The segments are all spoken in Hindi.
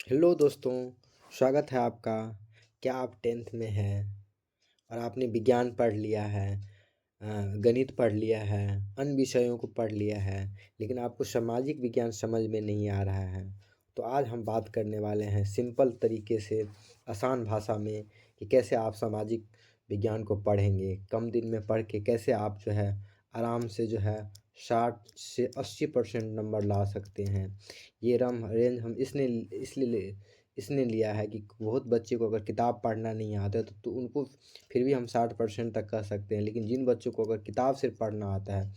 हेलो दोस्तों, स्वागत है आपका। क्या आप 10th में हैं और आपने विज्ञान पढ़ लिया है, गणित पढ़ लिया है, अन्य विषयों को पढ़ लिया है, लेकिन आपको सामाजिक विज्ञान समझ में नहीं आ रहा है। तो आज हम बात करने वाले हैं सिंपल तरीके से, आसान भाषा में, कि कैसे आप सामाजिक विज्ञान को पढ़ेंगे। कम दिन में पढ़ के कैसे आप जो है आराम से जो है 60 से 80% नंबर ला सकते हैं। ये रम रेंज हम इसने लिया है कि बहुत बच्चे को अगर किताब पढ़ना नहीं आता है तो उनको फिर भी हम 60% तक कह सकते हैं, लेकिन जिन बच्चों को अगर किताब सिर्फ पढ़ना आता है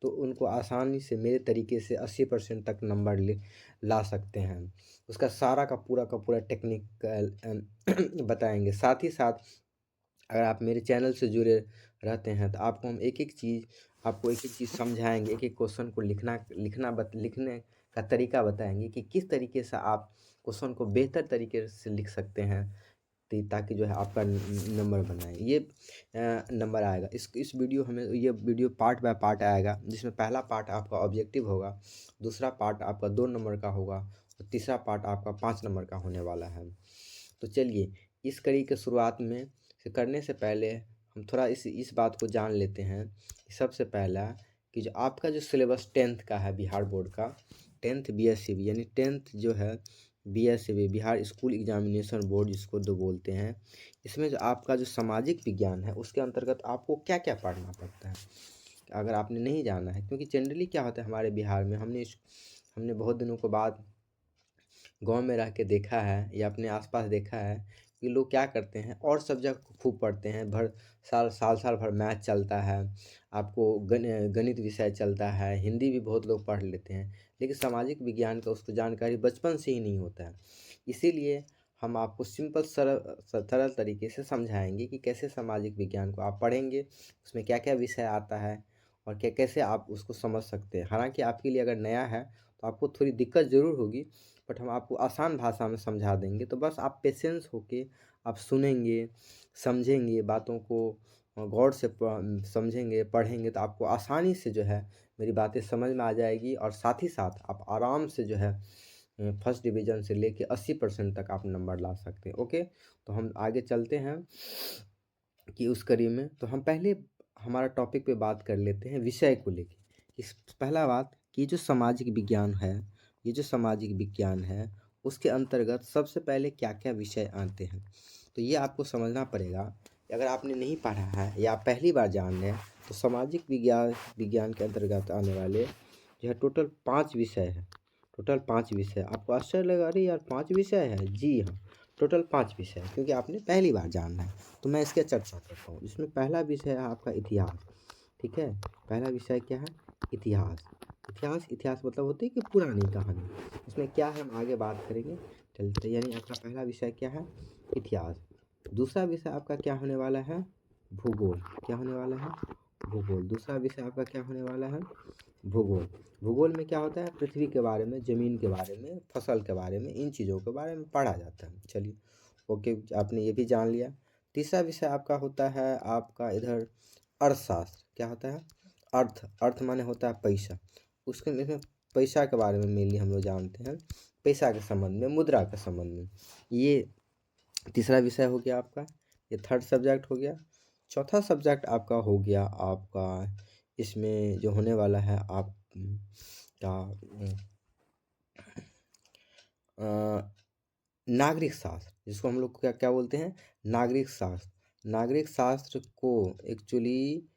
तो उनको आसानी से मेरे तरीके से 80% तक नंबर ला सकते हैं। उसका सारा का पूरा टेक्निक बताएंगे। साथ ही साथ अगर आप मेरे चैनल से जुड़े रहते हैं तो आपको एक एक चीज़ समझाएंगे, एक एक क्वेश्चन को लिखने का तरीका बताएंगे कि किस तरीके से आप क्वेश्चन को बेहतर तरीके से लिख सकते हैं, ताकि जो है आपका नंबर बनाए ये नंबर आएगा। इस वीडियो हमें ये वीडियो पार्ट बाय पार्ट आएगा, जिसमें पहला पार्ट आपका ऑब्जेक्टिव होगा, दूसरा पार्ट आपका 2 नंबर का होगा और तीसरा पार्ट आपका 5 नंबर का होने वाला है। तो चलिए, इस कड़ी के शुरुआत में से करने से पहले हम थोड़ा इस बात को जान लेते हैं कि सबसे पहला कि जो आपका जो सिलेबस 10th का है बिहार बोर्ड का, 10th BSCB यानी 10th जो है BSCB Bihar school examination board जिसको जो बोलते हैं, इसमें जो आपका जो सामाजिक विज्ञान है उसके अंतर्गत आपको क्या क्या पढ़ना पड़ता है अगर आपने नहीं जाना है। क्योंकि जनरली क्या होता है हमारे बिहार में, हमने बहुत दिनों के बाद गांव में रह के देखा है या अपने आसपास देखा है कि लोग क्या करते हैं और सब्जेक्ट को खूब पढ़ते हैं। साल भर मैथ चलता है, आपको गणित विषय चलता है, हिंदी भी बहुत लोग पढ़ लेते हैं, लेकिन सामाजिक विज्ञान का उसको जानकारी बचपन से ही नहीं होता है। इसीलिए हम आपको सिंपल सरल तरीके से समझाएंगे कि कैसे सामाजिक विज्ञान को आप पढ़ेंगे, उसमें क्या क्या विषय आता है और कैसे आप उसको समझ सकते हैं। हालांकि आपके लिए अगर नया है तो आपको थोड़ी दिक्कत ज़रूर होगी, बट हम आपको आसान भाषा में समझा देंगे। तो बस आप पेशेंस होके आप सुनेंगे, समझेंगे, बातों को गौर से समझेंगे, पढ़ेंगे तो आपको आसानी से जो है मेरी बातें समझ में आ जाएगी और साथ ही साथ आप आराम से जो है फर्स्ट डिवीज़न से लेके 80% तक आप नंबर ला सकते हैं। ओके, तो हम आगे चलते हैं कि उस कड़ी में। तो हम पहले हमारा टॉपिक पे बात कर लेते हैं विषय को लेके। इस पहला बात कि ये जो सामाजिक विज्ञान है उसके अंतर्गत सबसे पहले क्या क्या विषय आते हैं। तो ये आपको समझना पड़ेगा कि अगर आपने नहीं पढ़ा है या आप पहली बार जान रहे हैं तो सामाजिक विज्ञान के अंतर्गत आने वाले जो है टोटल 5 विषय है। टोटल 5 विषय। आपको आश्चर्य लगा, अरे यार 5 विषय है? जी हाँ, टोटल 5 विषय है, क्योंकि आपने पहली बार जानना है। तो मैं इसकी चर्चा करता हूँ। इसमें पहला विषय है आपका इतिहास। ठीक है, पहला विषय क्या है? इतिहास। इतिहास मतलब होती है कि पुरानी कहानी। इसमें क्या है हम आगे बात करेंगे। चलते, यानी आपका पहला विषय क्या है? इतिहास। दूसरा विषय आपका क्या होने वाला है? भूगोल। क्या होने वाला है? भूगोल। दूसरा विषय आपका क्या होने वाला है? भूगोल। भूगोल में क्या होता है? पृथ्वी के बारे में, जमीन के बारे में, फसल के बारे में, इन चीज़ों के बारे में पढ़ा जाता है। चलिए, ओके, आपने ये भी जान लिया। तीसरा विषय आपका होता है आपका इधर अर्थशास्त्र। क्या होता है? अर्थ माने होता है पैसा। उसके इसमें पैसा के बारे में मेनली हम लोग जानते हैं, पैसा के संबंध में, मुद्रा के संबंध में। ये तीसरा विषय हो गया आपका, ये थर्ड सब्जेक्ट हो गया। चौथा सब्जेक्ट आपका हो गया आपका, इसमें जो होने वाला है आप का नागरिक शास्त्र, जिसको हम लोग क्या क्या बोलते हैं? नागरिक शास्त्र। नागरिक शास्त्र को एक्चुअली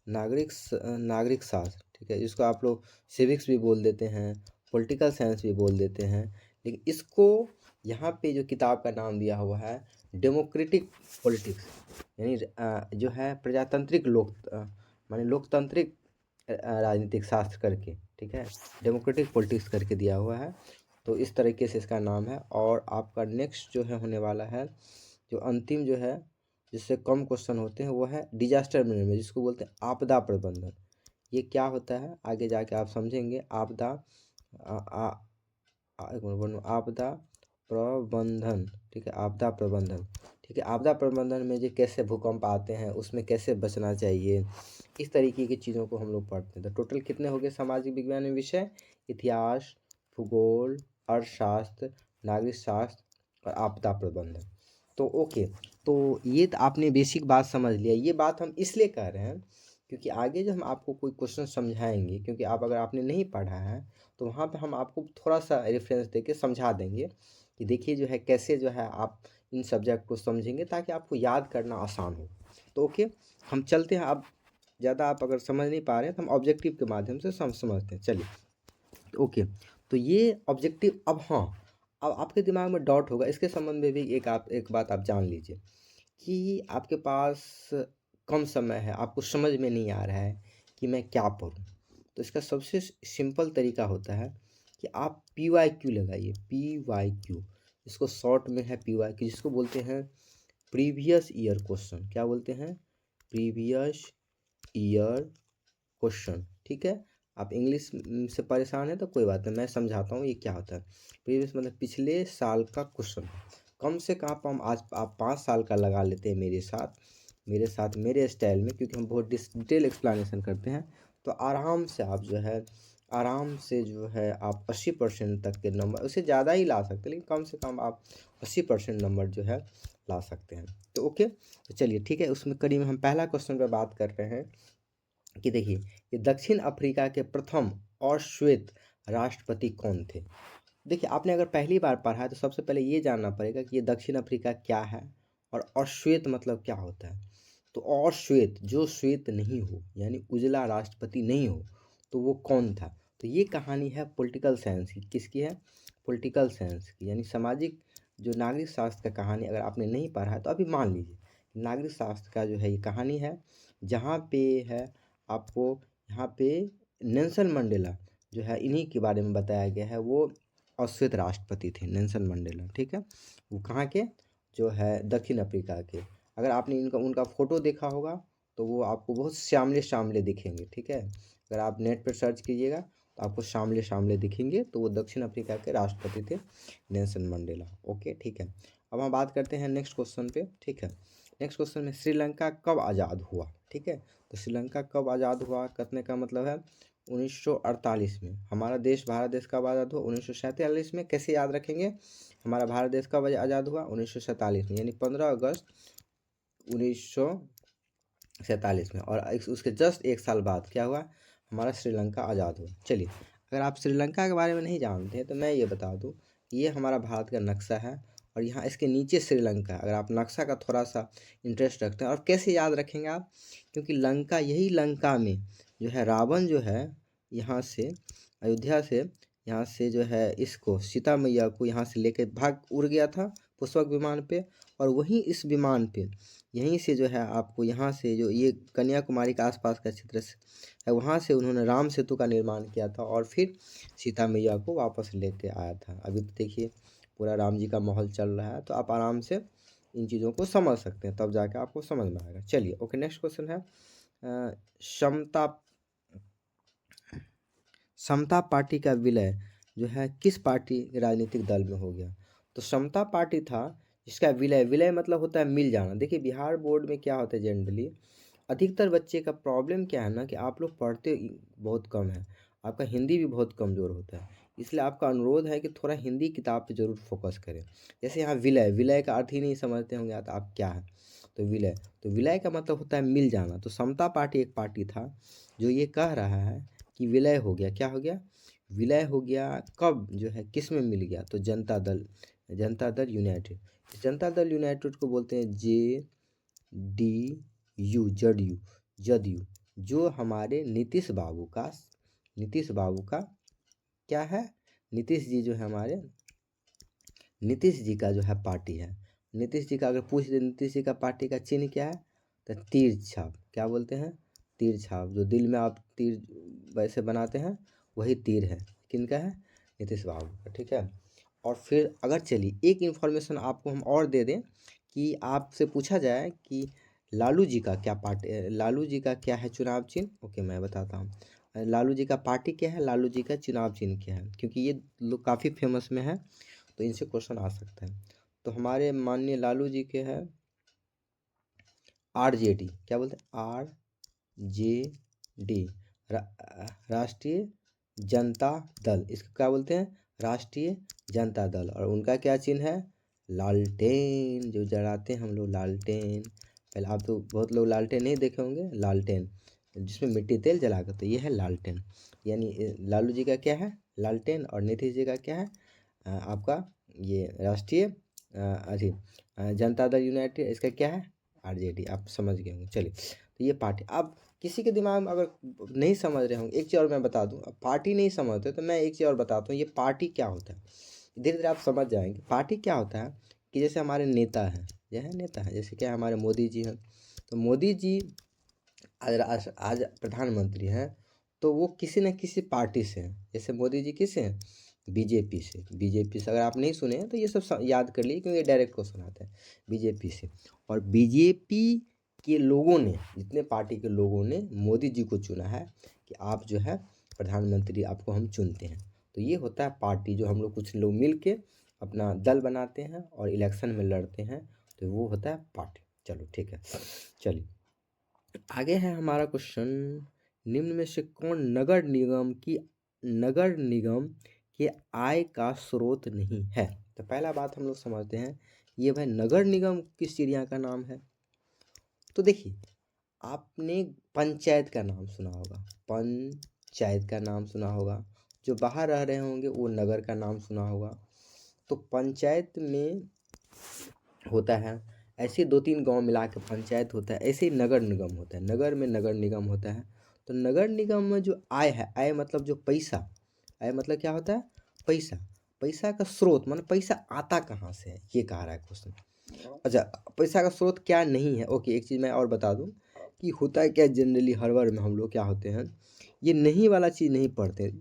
नागरिक शास्त्र, ठीक है, जिसको आप लोग सिविक्स भी बोल देते हैं, पॉलिटिकल साइंस भी बोल देते हैं, लेकिन इसको यहाँ पे जो किताब का नाम दिया हुआ है डेमोक्रेटिक पॉलिटिक्स, यानी जो है प्रजातांत्रिक माने लोकतांत्रिक राजनीतिक शास्त्र करके, ठीक है, डेमोक्रेटिक पॉलिटिक्स करके दिया हुआ है। तो इस तरीके से इसका नाम है। और आपका नेक्स्ट जो है होने वाला है, जो अंतिम जो है, जिससे कम क्वेश्चन होते हैं, वो है डिजास्टर मैनेजमेंट, जिसको बोलते हैं आपदा प्रबंधन। ये क्या होता है आगे जाके आप समझेंगे। आपदा एक मिनट बोलो, आपदा प्रबंधन, ठीक है, आपदा प्रबंधन, ठीक है। आपदा प्रबंधन में जो कैसे भूकंप आते हैं उसमें कैसे बचना चाहिए, इस तरीके की चीज़ों को हम लोग पढ़ते हैं। तो टोटल कितने हो गए सामाजिक विज्ञान में विषय? इतिहास, भूगोल, अर्थशास्त्र, नागरिक शास्त्र और आपदा प्रबंधन। तो ओके, तो ये तो आपने बेसिक बात समझ लिया। ये बात हम इसलिए कह रहे हैं क्योंकि आगे जब हम आपको कोई क्वेश्चन समझाएंगे, क्योंकि आप अगर आपने नहीं पढ़ा है तो वहाँ पे हम आपको थोड़ा सा रेफरेंस देके समझा देंगे कि देखिए जो है कैसे जो है आप इन सब्जेक्ट को समझेंगे ताकि आपको याद करना आसान हो। तो ओके, हम चलते हैं। अब ज़्यादा आप अगर समझ नहीं पा रहे हैं तो हम ऑब्जेक्टिव के माध्यम से समझते हैं। चलिए, ओके, तो ये ऑब्जेक्टिव। अब हाँ, अब आपके दिमाग में डाउट होगा इसके संबंध में भी। एक बात आप जान लीजिए कि आपके पास कम समय है, आपको समझ में नहीं आ रहा है कि मैं क्या पढूं। तो इसका सबसे सिंपल तरीका होता है कि आप PYQ लगाइए। PYQ, इसको शॉर्ट में है PYQ, जिसको बोलते हैं प्रीवियस ईयर क्वेश्चन। क्या बोलते हैं? Previous year question. ठीक है, आप इंग्लिश से परेशान हैं तो कोई बात नहीं, मैं समझाता हूँ ये क्या होता है। प्रीवियस मतलब पिछले साल का क्वेश्चन। कम से कम हम आज आप 5 साल का लगा लेते हैं मेरे स्टाइल में, क्योंकि हम बहुत डिटेल एक्सप्लेनेशन करते हैं। तो आराम से जो है आप 80% तक के नंबर, उससे ज़्यादा ही ला सकते हैं, लेकिन कम से कम आप 80% नंबर जो है ला सकते हैं। तो ओके, तो चलिए ठीक है, उसमें कड़ी में हम पहला क्वेश्चन पर बात कर रहे हैं कि देखिए, ये दक्षिण अफ्रीका के प्रथम और श्वेत राष्ट्रपति कौन थे? देखिए, आपने अगर पहली बार पढ़ा है तो सबसे पहले ये जानना पड़ेगा कि ये दक्षिण अफ्रीका क्या है और अश्वेत मतलब क्या होता है। तो अश्वेत, जो श्वेत नहीं हो यानी उजला राष्ट्रपति नहीं हो, तो वो कौन था? तो ये कहानी है पॉलिटिकल साइंस की। किसकी है? पॉलिटिकल साइंस की, यानी सामाजिक जो नागरिक शास्त्र का कहानी अगर आपने नहीं पढ़ा है तो अभी मान लीजिए नागरिक शास्त्र का जो है ये कहानी है, जहाँ पे है आपको यहाँ पे नेल्सन मंडेला जो है इन्हीं के बारे में बताया गया है। वो अश्वेत राष्ट्रपति थे नेल्सन मंडेला। ठीक है, वो कहाँ के? जो है दक्षिण अफ्रीका के। अगर आपने उनका फ़ोटो देखा होगा तो वो आपको बहुत श्यामले श्यामले दिखेंगे। ठीक है, अगर आप नेट पर सर्च कीजिएगा तो आपको श्यामले श्यामले दिखेंगे। तो वो दक्षिण अफ्रीका के राष्ट्रपति थे नेल्सन मंडेला। ओके, ठीक है, अब हम बात करते हैं नेक्स्ट क्वेश्चन पे। ठीक है, नेक्स्ट क्वेश्चन में श्रीलंका कब आज़ाद हुआ? ठीक है, तो श्रीलंका कब आज़ाद हुआ कहने का मतलब है 1948 में। हमारा देश, भारत देश कब आज़ाद हुआ? 1947 में। कैसे याद रखेंगे? हमारा भारत देश कब आज़ाद हुआ? 1947 में, यानी 15 अगस्त 1947 में। और उसके जस्ट एक साल बाद क्या हुआ? हमारा श्रीलंका आज़ाद हुआ। चलिए, अगर आप श्रीलंका के बारे में नहीं जानते हैं तो मैं ये बता दूं, ये हमारा भारत का नक्शा है और यहाँ इसके नीचे श्रीलंका है। अगर आप नक्शा का थोड़ा सा इंटरेस्ट रखते हैं, और कैसे याद रखेंगे आप? क्योंकि लंका, यही लंका में जो है रावण जो है यहाँ से अयोध्या से, यहाँ से जो है इसको सीता मैया को यहाँ से लेकर भाग उड़ गया था पुष्पक विमान पे। और वहीं इस विमान पे यहीं से जो है आपको यहाँ से जो ये कन्याकुमारी के आसपास का क्षेत्र है, वहाँ से उन्होंने राम सेतु का निर्माण किया था और फिर सीता मैया को वापस लेके आया था। अभी तो देखिए पूरा राम जी का माहौल चल रहा है, तो आप आराम से इन चीज़ों को समझ सकते हैं, तब जाके आपको समझ में आएगा। चलिए ओके, नेक्स्ट क्वेश्चन है समता समता पार्टी का विलय जो है किस पार्टी राजनीतिक दल में हो गया? तो समता पार्टी था जिसका विलय, विलय मतलब होता है मिल जाना। देखिए बिहार बोर्ड में क्या होता है जनरली, अधिकतर बच्चे का प्रॉब्लम क्या है ना कि आप लोग पढ़ते बहुत कम है, आपका हिंदी भी बहुत कमज़ोर होता है। इसलिए आपका अनुरोध है कि थोड़ा हिंदी किताब पे ज़रूर फोकस करें। जैसे यहाँ विलय, विलय का अर्थ ही नहीं समझते होंगे तो आप क्या है? तो विलय, तो विलय का मतलब होता है मिल जाना। तो समता पार्टी एक पार्टी था जो ये कह रहा है कि विलय हो गया। क्या हो गया? विलय हो गया। कब जो है किस में मिल गया? तो जनता दल यूनाइटेड। जनता दल यूनाइटेड को बोलते हैं JDU, जदयू, जो हमारे नीतीश बाबू का क्या है? नीतीश जी जो है हमारे नीतीश जी का जो है पार्टी है। नीतीश जी का अगर पूछ दे नीतीश जी का पार्टी का चिन्ह क्या है, तो तीर छाप। क्या बोलते हैं? तीर छाप। जो दिल में आप तीर वैसे बनाते हैं वही तीर है। किनका है? नीतीश बाबू का। ठीक है, और फिर अगर चलिए एक इन्फॉर्मेशन आपको हम और दे दें कि आपसे पूछा जाए कि लालू जी का क्या पार्टी, लालू जी का क्या है चुनाव चिन्ह? ओके, मैं बताता हूँ। लालू जी का पार्टी क्या है, लालू जी का चुनाव चिन्ह क्या है, क्योंकि ये लोग काफ़ी फेमस में है तो इनसे क्वेश्चन आ सकता है। तो हमारे माननीय लालू जी के है RJD। क्या बोलते हैं? RJD, राष्ट्रीय जनता दल। इसको क्या बोलते हैं? राष्ट्रीय जनता दल। और उनका क्या चिन्ह है? लालटेन, जो जलाते हैं हम लोग लालटेन। पहले आप तो बहुत लोग लालटेन नहीं देखे होंगे, लालटेन जिसमें मिट्टी तेल जला कर, तो ये है लालटेन। यानी लालू जी का क्या है? लालटेन। और नीतीश जी का क्या है? आपका ये राष्ट्रीय जनता दल यूनाइटेड, इसका क्या है? आरजेडी। आप समझ गए होंगे। चलिए, तो ये पार्टी। अब किसी के दिमाग में अगर नहीं समझ रहे होंगे, एक चीज़ और मैं बता दूं, अब पार्टी नहीं समझते तो मैं एक चीज़ और बताता हूँ, ये पार्टी क्या होता है। धीरे धीरे आप समझ जाएंगे। पार्टी क्या होता है कि जैसे हमारे नेता हैं, यह है नेता है, जैसे क्या हमारे मोदी जी हैं, तो मोदी जी आज प्रधानमंत्री हैं, तो वो किसी न किसी पार्टी से हैं। जैसे मोदी जी किससे हैं? बीजेपी से। बीजेपी से, अगर आप नहीं सुने हैं तो ये सब याद कर लिए, क्योंकि डायरेक्ट क्वेश्चन आता है। बीजेपी से। और बीजेपी के लोगों ने, जितने पार्टी के लोगों ने मोदी जी को चुना है कि आप जो है प्रधानमंत्री, आपको हम चुनते हैं। तो ये होता है पार्टी, जो हम लोग कुछ लोग मिल के अपना दल बनाते हैं और इलेक्शन में लड़ते हैं, तो वो होता है पार्टी। चलो ठीक है, चलिए आगे है हमारा क्वेश्चन। निम्न में से कौन नगर निगम के आय का स्रोत नहीं है? तो पहला बात हम लोग समझते हैं, ये भाई नगर निगम किस चिड़िया का नाम है? तो देखिए, आपने पंचायत का नाम सुना होगा, पंचायत का नाम सुना होगा। जो बाहर रह रहे होंगे वो नगर का नाम सुना होगा। तो पंचायत में होता है, ऐसे 2-3 गांव मिला के पंचायत होता है, ऐसे ही नगर निगम होता है, नगर में नगर निगम होता है। तो नगर निगम में जो आय है, आय मतलब जो पैसा, आय मतलब क्या होता है? पैसा। पैसा का स्रोत मतलब पैसा आता कहाँ से है, ये कह रहा है क्वेश्चन। अच्छा, पैसा का स्रोत क्या नहीं है? ओके, एक चीज़ मैं और बता दूं कि होता है क्या, जनरली हर वर्ग में हम लोग क्या होते हैं, ये नहीं वाला चीज़ नहीं पढ़ते।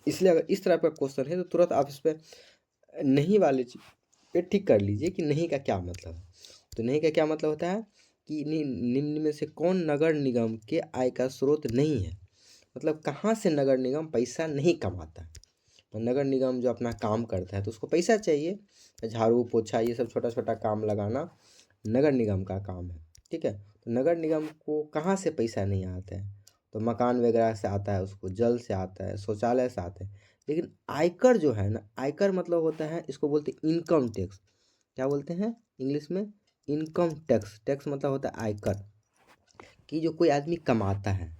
इसलिए अगर इस तरह का क्वेश्चन है तो तुरंत आप इस पर नहीं वाले चीज पे टिक कर लीजिए कि नहीं का क्या मतलब है। तो नहीं का क्या मतलब होता है कि निम्न में से कौन नगर निगम के आय का स्रोत नहीं है, मतलब कहाँ से नगर निगम पैसा नहीं कमाता है। तो नगर निगम जो अपना काम करता है तो उसको पैसा चाहिए, झाड़ू पोछा ये सब छोटा छोटा काम लगाना नगर निगम का काम है। ठीक है, तो नगर निगम को कहाँ से पैसा नहीं आता है? तो मकान वगैरह से आता है, उसको जल से आता है, शौचालय से आता है। लेकिन आयकर जो है ना, आयकर मतलब होता है, इसको बोलते हैं इनकम टैक्स। क्या बोलते हैं इंग्लिश में? Income tax. टैक्स मतलब होता है आयकर, कि जो कोई आदमी कमाता है।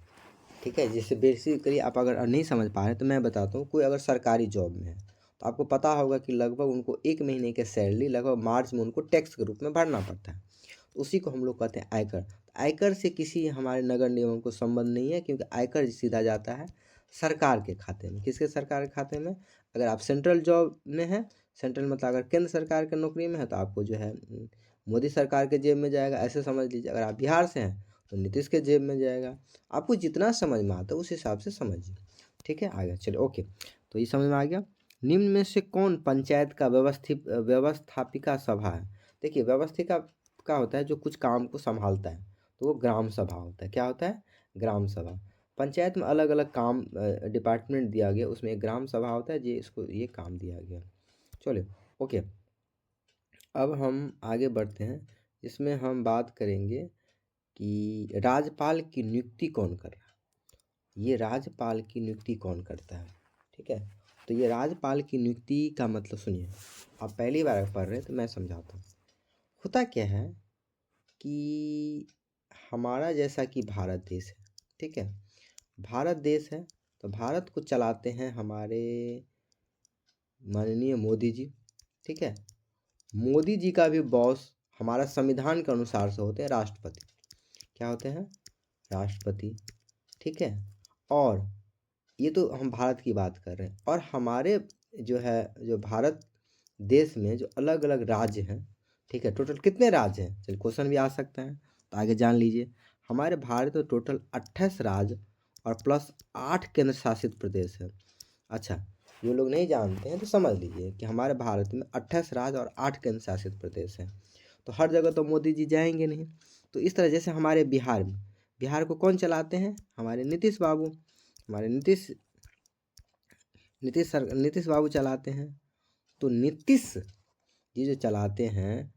ठीक है, जैसे बेसिकली आप अगर नहीं समझ पा रहे तो मैं बताता हूँ, कोई अगर सरकारी जॉब में है तो आपको पता होगा कि लगभग उनको 1 महीने के सैलरी लगभग मार्च में उनको टैक्स के रूप में भरना पड़ता है। तो उसी को हम लोग कहते हैं आयकर। आयकर से किसी हमारे नगर निगम को संबंध नहीं है, क्योंकि आयकर सीधा जाता है सरकार के खाते में। किसके? सरकार के खाते में। अगर आप सेंट्रल जॉब में हैं, सेंट्रल मतलब अगर केंद्र सरकार के नौकरी में है, तो आपको जो है मोदी सरकार के जेब में जाएगा, ऐसे समझ लीजिए। अगर आप बिहार से हैं तो नीतीश के जेब में जाएगा। आपको जितना समझ में आता है उस हिसाब से समझिए। ठीक है, आ गया, चलिए ओके। तो ये समझ में आ गया। निम्न में से कौन पंचायत का व्यवस्थापिका सभा है? देखिए, व्यवस्थिका का होता है जो कुछ काम को संभालता है, तो वो ग्राम सभा होता है। क्या होता है? ग्राम सभा। पंचायत में अलग अलग काम डिपार्टमेंट दिया गया, उसमें एक ग्राम सभा होता है, ये इसको ये काम दिया गया। चलिए ओके, अब हम आगे बढ़ते हैं। इसमें हम बात करेंगे कि राज्यपाल की नियुक्ति कौन कर रहा है। ये राज्यपाल की नियुक्ति कौन करता है? ठीक है, तो ये राज्यपाल की नियुक्ति का मतलब सुनिए। आप पहली बार पढ़ रहे हैं तो मैं समझाता हूँ। होता क्या है कि हमारा जैसा कि भारत देश है, ठीक है, भारत देश है, तो भारत को चलाते हैं हमारे माननीय मोदी जी। ठीक है, मोदी जी का भी बॉस हमारा संविधान के अनुसार से होते हैं राष्ट्रपति। क्या होते हैं? राष्ट्रपति। ठीक है, और ये तो हम भारत की बात कर रहे हैं, और हमारे जो है, जो भारत देश में जो अलग अलग राज्य हैं, ठीक है, टोटल कितने राज्य हैं? चलिए क्वेश्चन भी आ सकता है, तो आगे जान लीजिए। हमारे भारत में टोटल 28 राज्य और प्लस 8 केंद्र शासित प्रदेश है। अच्छा, जो लोग नहीं जानते हैं तो समझ लीजिए कि हमारे भारत में 28 राज्य और 8 केंद्र शासित प्रदेश हैं। तो हर जगह तो मोदी जी जाएंगे नहीं। तो इस तरह जैसे हमारे बिहार में, बिहार को कौन चलाते हैं? हमारे नीतीश बाबू। हमारे नीतीश बाबू चलाते हैं। तो नीतीश जी जो चलाते हैं,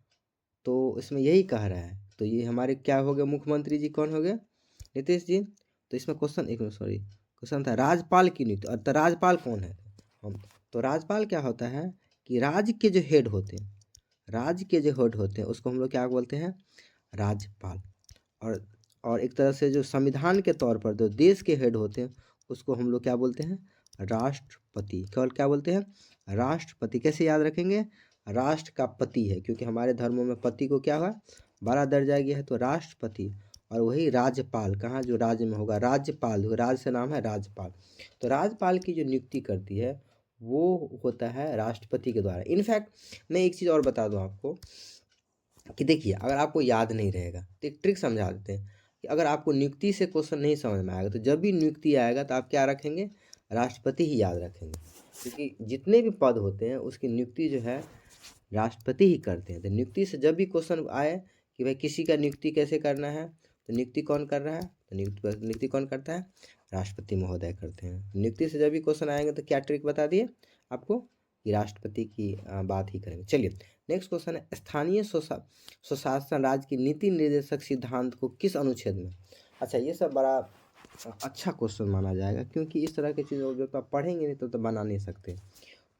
तो इसमें यही कह रहा है, तो ये हमारे क्या हो गए? मुख्यमंत्री जी कौन हो गए? नीतीश जी। तो इसमें क्वेश्चन, एक मिनट सॉरी, क्वेश्चन था राज्यपाल की नियुक्ति, और तो राज्यपाल कौन है? हम तो राज्यपाल क्या होता है कि राज्य के जो हेड होते हैं, राज्य के जो हेड होते हैं उसको हम लोग क्या बोलते हैं, राज्यपाल। और एक तरह से जो संविधान के तौर पर जो देश के हेड होते हैं उसको हम लोग क्या बोलते हैं, राष्ट्रपति। केवल क्या बोलते हैं, राष्ट्रपति। कैसे याद रखेंगे, राष्ट्र का पति है, क्योंकि हमारे धर्मों में पति को क्या हुआ, बड़ा दर्जा गया है, तो राष्ट्रपति। और वही राज्यपाल, कहाँ जो राज्य में होगा, राज्यपाल, राज्य से नाम है राज्यपाल। तो राज्यपाल की जो नियुक्ति करती है वो होता है राष्ट्रपति के द्वारा। इनफैक्ट मैं एक चीज़ और बता दूं आपको कि देखिए, अगर आपको याद नहीं रहेगा तो एक ट्रिक समझा देते हैं कि अगर आपको नियुक्ति से क्वेश्चन नहीं समझ में आएगा तो जब भी नियुक्ति आएगा तो आप क्या रखेंगे, राष्ट्रपति ही याद रखेंगे, क्योंकि जितने भी पद होते हैं उसकी नियुक्ति जो है राष्ट्रपति ही करते हैं। तो नियुक्ति से जब भी क्वेश्चन आए कि भाई किसी का नियुक्ति कैसे करना है, तो नियुक्ति कौन कर रहा है, तो नियुक्ति कौन करता है, राष्ट्रपति महोदय करते हैं। नियुक्ति से जब भी क्वेश्चन आएंगे तो क्या ट्रिक बता दिए आपको कि राष्ट्रपति की बात ही करेंगे। चलिए नेक्स्ट क्वेश्चन है, स्थानीय स्वशासन राज्य की नीति निर्देशक सिद्धांत को किस अनुच्छेद में। अच्छा, ये सब बड़ा अच्छा क्वेश्चन माना जाएगा, क्योंकि इस तरह की चीज़ों जो आप पढ़ेंगे नहीं तो बना नहीं सकते,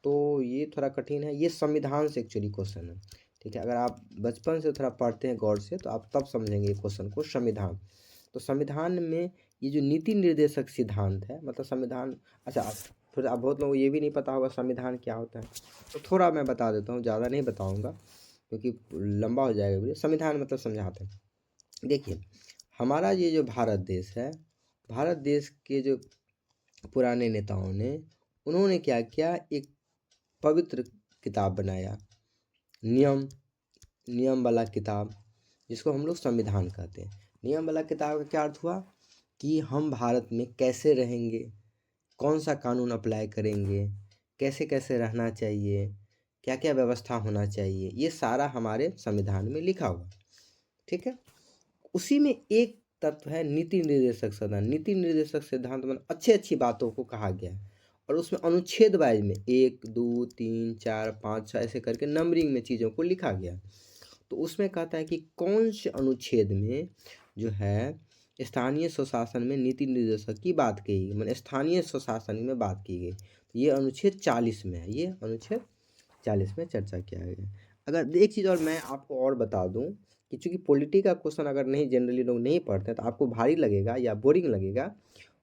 तो ये थोड़ा कठिन है। ये संविधान से एक्चुअली क्वेश्चन है, ठीक है। अगर आप बचपन से थोड़ा पढ़ते हैं गौर से तो आप तब समझेंगे क्वेश्चन को। संविधान, तो संविधान में ये जो नीति निर्देशक सिद्धांत है, मतलब संविधान, अच्छा फिर आप बहुत लोगों को ये भी नहीं पता होगा संविधान क्या होता है, तो थोड़ा मैं बता देता हूँ, ज़्यादा नहीं बताऊँगा क्योंकि लंबा हो जाएगा वीडियो। संविधान मतलब समझाते हैं। देखिए, हमारा ये जो भारत देश है, भारत देश के जो पुराने नेताओं ने, उन्होंने क्या किया, एक पवित्र किताब बनाया, नियम वाला किताब, जिसको हम लोग संविधान कहते हैं। नियम वाला किताब का क्या अर्थ हुआ कि हम भारत में कैसे रहेंगे, कौन सा कानून अप्लाई करेंगे, कैसे कैसे रहना चाहिए, क्या क्या व्यवस्था होना चाहिए, ये सारा हमारे संविधान में लिखा हुआ, ठीक है। उसी में एक तत्व है नीति निर्देशक सिद्धांत। नीति निर्देशक सिद्धांत में अच्छी अच्छी बातों को कहा गया है, और उसमें अनुच्छेद वाइज में 1 2 3 4 5 6 ऐसे करके नंबरिंग में चीज़ों को लिखा गया। तो उसमें कहता है कि कौन से अनुच्छेद में जो है स्थानीय स्वशासन में नीति निर्देशक की बात की गई, मतलब स्थानीय स्वशासन में बात की गई। तो ये अनुच्छेद 40 में है, ये अनुच्छेद 40 में चर्चा किया गया। अगर एक चीज़ और मैं आपको और बता दूं कि चूँकि पॉलिटी का क्वेश्चन अगर नहीं जनरली लोग नहीं पढ़ते तो आपको भारी लगेगा या बोरिंग लगेगा,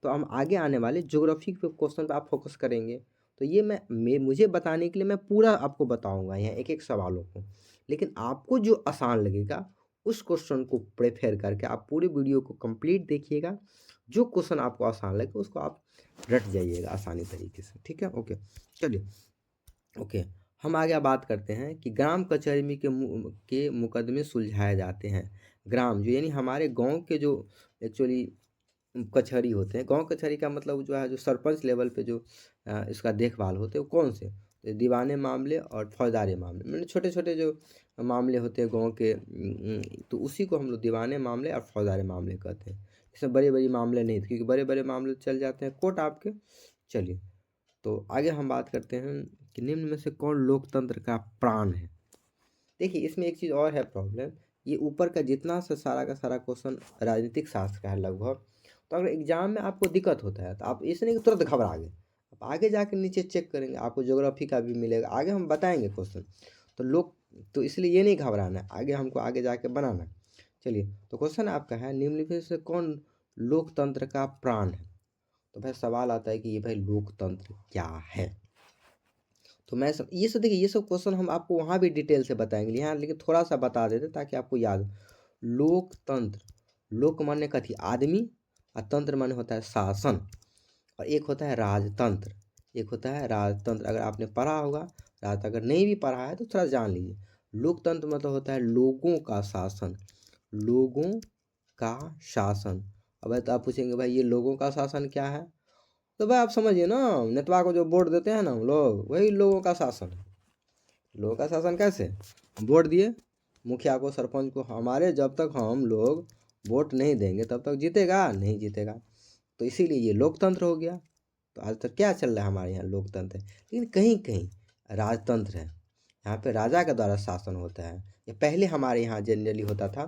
तो हम आगे आने वाले ज्योग्राफी के क्वेश्चन पर आप फोकस करेंगे। तो ये मुझे बताने के लिए मैं पूरा आपको बताऊंगा यहाँ एक एक सवालों को, लेकिन आपको जो आसान लगेगा उस क्वेश्चन को प्रेफर करके आप पूरी वीडियो को कंप्लीट देखिएगा। जो क्वेश्चन आपको आसान लगे उसको आप रट जाइएगा आसानी तरीके से, ठीक है। ओके, चलिए ओके, हम आगे बात करते हैं कि ग्राम कचहरी में के मुकदमे सुलझाए जाते हैं। ग्राम जो यानी हमारे गांव के जो एक्चुअली कचहरी होते हैं, गांव कचहरी का मतलब जो है जो सरपंच लेवल पे जो इसका देखभाल होते हैं वो कौन से, तो दीवाने मामले और फौजदारी मामले, मतलब छोटे छोटे जो मामले होते हैं गांव के, तो उसी को हम लोग दीवाने मामले और फौजदारी मामले कहते हैं। इसमें बड़े बड़े मामले नहीं थे, क्योंकि बड़े बड़े मामले चल जाते हैं कोर्ट आपके। चलिए, तो आगे हम बात करते हैं कि निम्न में से कौन लोकतंत्र का प्राण है। देखिए, इसमें एक चीज़ और है प्रॉब्लम, ये ऊपर का जितना सा सारा का सारा क्वेश्चन राजनीतिक शास्त्र का है लगभग। तो अगर एग्जाम में आपको दिक्कत होता है तो आप इसे नहीं कि तुरंत घबरा गए, आप आगे जाकर नीचे चेक करेंगे, आपको ज्योग्राफी का भी मिलेगा, आगे हम बताएंगे क्वेश्चन। तो इसलिए ये नहीं घबराना है, आगे हमको आगे जाके बनाना है। चलिए, तो क्वेश्चन आपका है, निम्नलिखित से कौन लोकतंत्र का प्राण है। तो भाई सवाल आता है कि ये भाई लोकतंत्र क्या है। तो मैं ये सब देखिए, ये सब क्वेश्चन हम आपको वहाँ भी डिटेल से बताएंगे यहाँ, लेकिन थोड़ा सा बता देते ताकि आपको याद हो। लोकतंत्र, लोक माने कथी, आदमी, और तंत्र माने होता है शासन, और एक होता है राजतंत्र, एक होता है राजतंत्र। अगर आपने पढ़ा होगा राज, अगर नहीं भी पढ़ा है तो थोड़ा जान लीजिए। लोकतंत्र मतलब होता है लोगों का शासन, लोगों का शासन। अब तो आप पूछेंगे भाई ये लोगों का शासन क्या है, तो भाई आप समझिए ना, नेतवा को जो वोट देते हैं ना हम लोग, वही लोगों का शासन है। लोगों का शासन कैसे, वोट दिए मुखिया को, सरपंच को, हमारे जब तक हम लोग वोट नहीं देंगे तब तक जीतेगा नहीं जीतेगा, तो इसीलिए ये लोकतंत्र हो गया। तो आज तक क्या चल रहा है हमारे यहाँ, लोकतंत्र है। लेकिन कहीं कहीं राजतंत्र है, यहाँ पे राजा के द्वारा शासन होता है। ये पहले हमारे यहाँ जनरली होता था,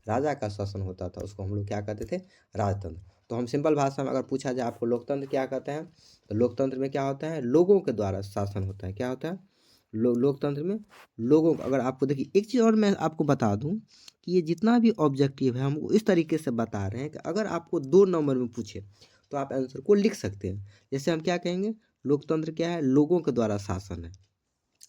राजा का शासन होता था, उसको हम लोग क्या कहते थे, राजतंत्र। तो हम सिंपल भाषा में अगर पूछा जाए आपको लोकतंत्र क्या कहते हैं, तो लोकतंत्र में क्या होता है, लोगों के द्वारा शासन होता है। क्या होता है, लोकतंत्र में लोगों का। अगर आपको देखिए एक चीज़ और मैं आपको बता दूं कि ये जितना भी ऑब्जेक्टिव है हम इस तरीके से बता रहे हैं कि अगर आपको 2 नंबर में पूछे तो आप आंसर को लिख सकते हैं। जैसे हम क्या कहेंगे, लोकतंत्र क्या है, लोगों के द्वारा शासन है।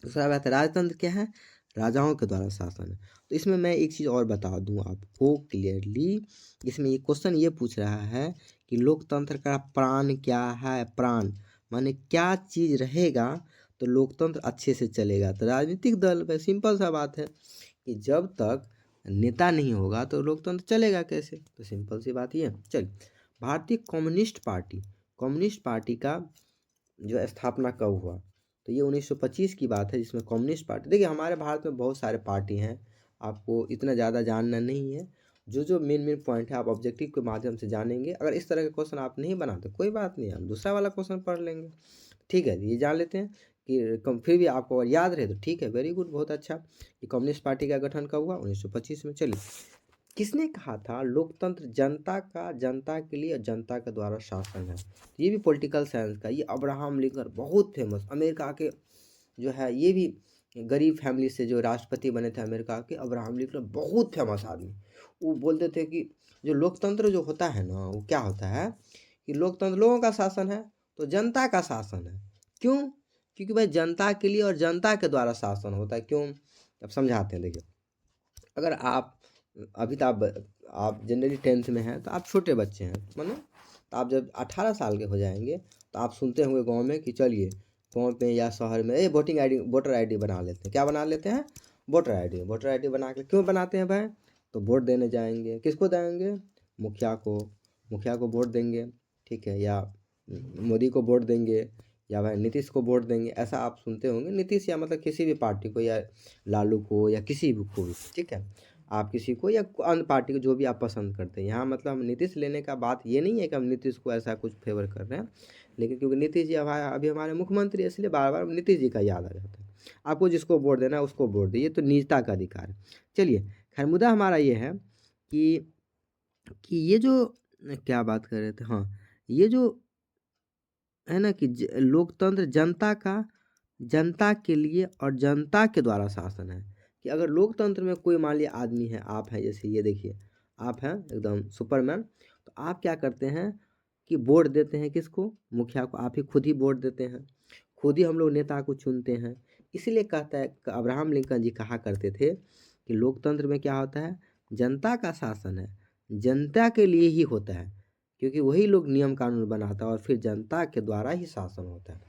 दूसरा बात है राजतंत्र क्या है, राजाओं के द्वारा शासन है। तो इसमें मैं एक चीज़ और बता दूं आपको क्लियरली, इसमें ये क्वेश्चन ये पूछ रहा है कि लोकतंत्र का प्राण क्या है। प्राण माने क्या चीज़ रहेगा तो लोकतंत्र अच्छे से चलेगा। तो राजनीतिक दल में सिंपल सा बात है कि जब तक नेता नहीं होगा तो लोकतंत्र चलेगा कैसे। तो सिंपल सी बात ये है। चलिए, भारतीय कम्युनिस्ट पार्टी का जो स्थापना कब हुआ, तो ये 1925 की बात है, जिसमें कम्युनिस्ट पार्टी। देखिए हमारे भारत में बहुत सारे पार्टी हैं, आपको इतना ज़्यादा जानना नहीं है। जो मेन पॉइंट है आप ऑब्जेक्टिव के माध्यम से जानेंगे। अगर इस तरह के क्वेश्चन आप नहीं बनाते कोई बात नहीं, हम दूसरा वाला क्वेश्चन पढ़ लेंगे। ठीक है, ये जान लेते हैं कि फिर भी आपको अगर याद रहे तो ठीक है, वेरी गुड, बहुत अच्छा। कि कम्युनिस्ट पार्टी का गठन कब हुआ, 1925 में। चलिए, किसने कहा था लोकतंत्र जनता का, जनता के लिए, जनता के द्वारा शासन है। ये भी पॉलिटिकल साइंस का, ये अब्राहम लिंकन, बहुत फेमस अमेरिका के जो है, ये भी गरीब फैमिली से जो राष्ट्रपति बने थे अमेरिका के, अब्राहम लिंकन, बहुत फेमस आदमी। वो बोलते थे कि जो लोकतंत्र जो होता है ना, वो क्या होता है कि लोकतंत्र लोगों का शासन है तो जनता का शासन है। क्यों, क्योंकि भाई जनता के लिए और जनता के द्वारा शासन होता है। क्यों, अब समझाते हैं। देखिए, अगर आप अभी तो आप जनरली 10th में हैं तो आप छोटे बच्चे हैं, मानो तो आप जब 18 साल के हो जाएंगे तो आप सुनते होंगे गांव में कि चलिए गांव पे या शहर में वोटर आईडी बना लेते हैं। क्या बना लेते हैं, वोटर आईडी बना के क्यों बनाते हैं भाई, तो वोट देने जाएंगे। किसको देंगे, मुखिया को वोट देंगे, ठीक है, या मोदी को वोट देंगे, या भाई नीतीश को वोट देंगे। ऐसा आप सुनते होंगे, नीतीश या मतलब किसी भी पार्टी को, या लालू को, या किसी भी को भी, ठीक है, आप किसी को या अन्य पार्टी को जो भी आप पसंद करते हैं। यहाँ मतलब हम नीतीश लेने का बात ये नहीं है कि हम नीतीश को ऐसा कुछ फेवर कर रहे हैं, लेकिन क्योंकि नीतीश जी अभी हमारे मुख्यमंत्री है, इसलिए बार बार नीतीश जी का याद आ जाता है। आपको जिसको वोट देना है उसको वोट दीजिए, तो निजता का अधिकार है। चलिए, खैर मुद्दा हमारा ये है कि ये जो क्या बात कर रहे थे, हाँ, ये जो है ना कि लोकतंत्र जनता के लिए और जनता के द्वारा शासन है। कि अगर लोकतंत्र में कोई मान लिया आदमी है, आप हैं, जैसे ये देखिए आप हैं एकदम सुपरमैन, तो आप क्या करते हैं कि वोट देते हैं किसको, मुखिया को। आप ही खुद ही वोट देते हैं, खुद ही हम लोग नेता को चुनते हैं। इसीलिए कहता है, अब्राहम लिंकन जी कहा करते थे कि लोकतंत्र में क्या होता है, जनता का शासन है, जनता के लिए ही होता है, क्योंकि वही लोग नियम कानून बनाता है और फिर जनता के द्वारा ही शासन होता है।